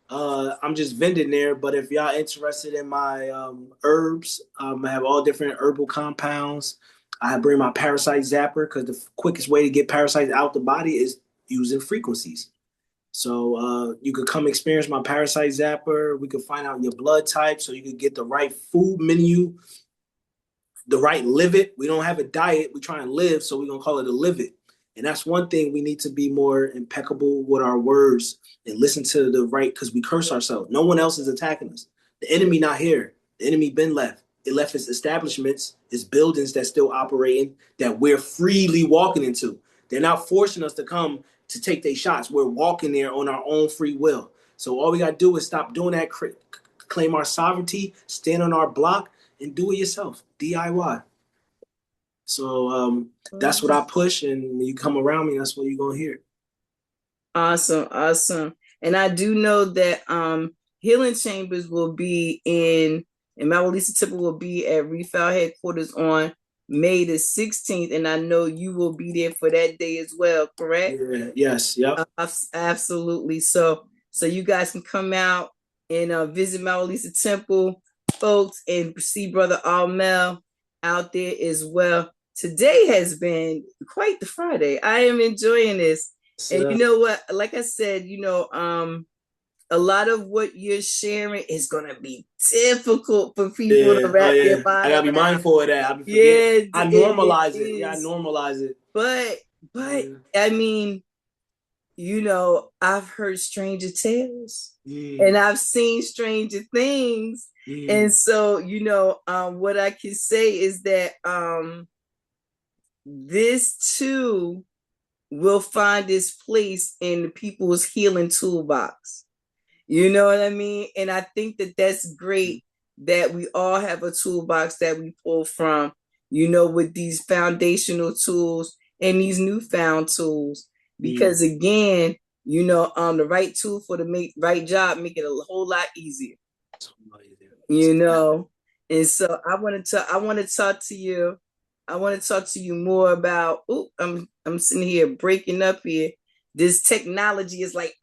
I'm just vending there, but if y'all interested in my herbs, I have all different herbal compounds. I bring my parasite zapper, because the quickest way to get parasites out the body is using frequencies. So you could come experience my parasite zapper. We could find out your blood type, so you could get the right food menu, the right live it. We don't have a diet. We try and live, so we're going to call it a live it. And that's one thing, we need to be more impeccable with our words and listen to the right, because we curse ourselves. No one else is attacking us. The enemy not here. The enemy been left. It left its establishments, its buildings that still operating, that we're freely walking into. They're not forcing us to come to take their shots. We're walking there on our own free will. So all we got to do is stop doing that, claim our sovereignty, stand on our block, and do it yourself. DIY. So that's what I push, and when you come around me, that's what you're gonna hear. Awesome, awesome. And I do know that Healing Chambers will be and Mawalisa Tipple will be at Refile headquarters on May the 16th, and I know you will be there for that day as well, correct? Yeah, yes, yep. Absolutely. So you guys can come out and visit Mawalisa Temple, folks, and see Brother Almel out there as well. Today has been quite the Friday. I am enjoying this. And you know what? Like I said, a lot of what you're sharing is going to be difficult for people to Yeah. Oh wrap their yeah. I mind gotta be around. mindful of that. I be forgetting. Yeah, I it normalize it. Yeah, I is. normalize it. But Yeah. I mean, I've heard stranger tales and Mm, I've seen stranger things. And mm, so, what I can say is that this too will find its place in people's healing toolbox. You know what I mean? And I think that that's great that we all have a toolbox that we pull from, with these foundational tools and these newfound tools. mm. Because again, the right tool for the right job make it a whole lot easier. you know and so I want to talk to you. I want to talk to you more about. I'm sitting here breaking up here. This technology is like,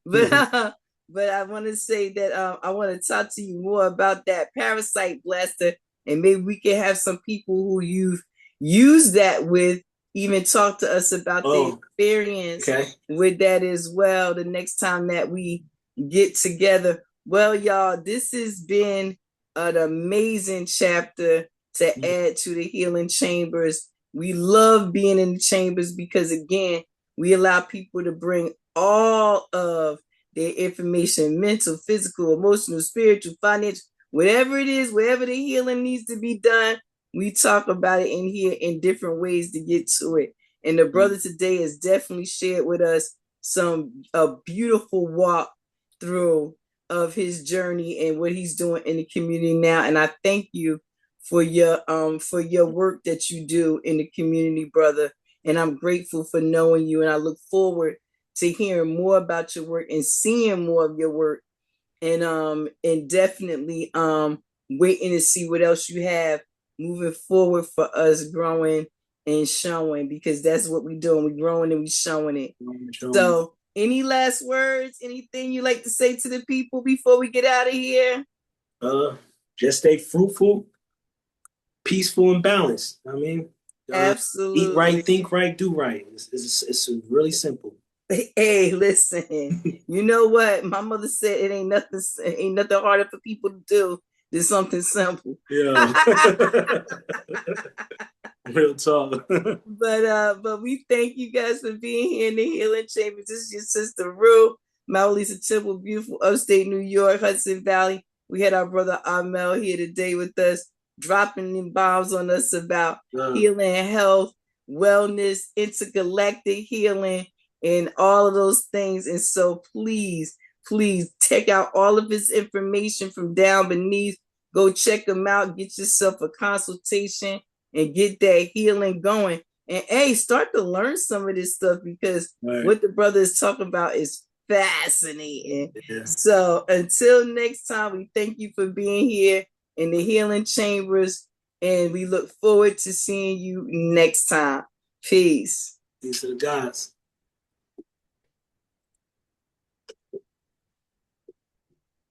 but but I want to say that I want to talk to you more about that parasite blaster, and maybe we can have some people who you've used that with even talk to us about the Oh, experience okay. with that as well the next time that we get together. Well, y'all, this has been an amazing chapter to add to the healing chambers. We love being in the chambers because, again, we allow people to bring all of their information, mental, physical, emotional, spiritual, financial, whatever it is, wherever the healing needs to be done, we talk about it in here in different ways to get to it. And the brother today has definitely shared with us a beautiful walk through of his journey and what he's doing in the community now. And I thank you for your work that you do in the community, brother. And I'm grateful for knowing you, and I look forward to hearing more about your work and seeing more of your work, and definitely waiting to see what else you have moving forward for us growing and showing, because that's what we're doing. We're growing and we're showing it. So any last words, anything you like to say to the people before we get out of here? Just stay fruitful, peaceful, and balanced. I mean, eat Absolutely. right, think right, do right. It's really simple. Hey, listen. You know what? My mother said it ain't nothing harder for people to do than something simple. Yeah. Real talk. But we thank you guys for being here in the Healing Chambers. This is your sister Rue, Mount Lisa Temple, beautiful upstate New York, Hudson Valley. We had our brother Almal here today with us, dropping in bombs on us about healing, health, wellness, intergalactic healing, and all of those things. And so please check out all of his information from down beneath. Go check him out, get yourself a consultation and get that healing going. And hey, start to learn some of this stuff, because what the brother is talking about is fascinating. Yeah. So until next time, we thank you for being here in the healing chambers, and we look forward to seeing you next time. Peace. Peace to the gods.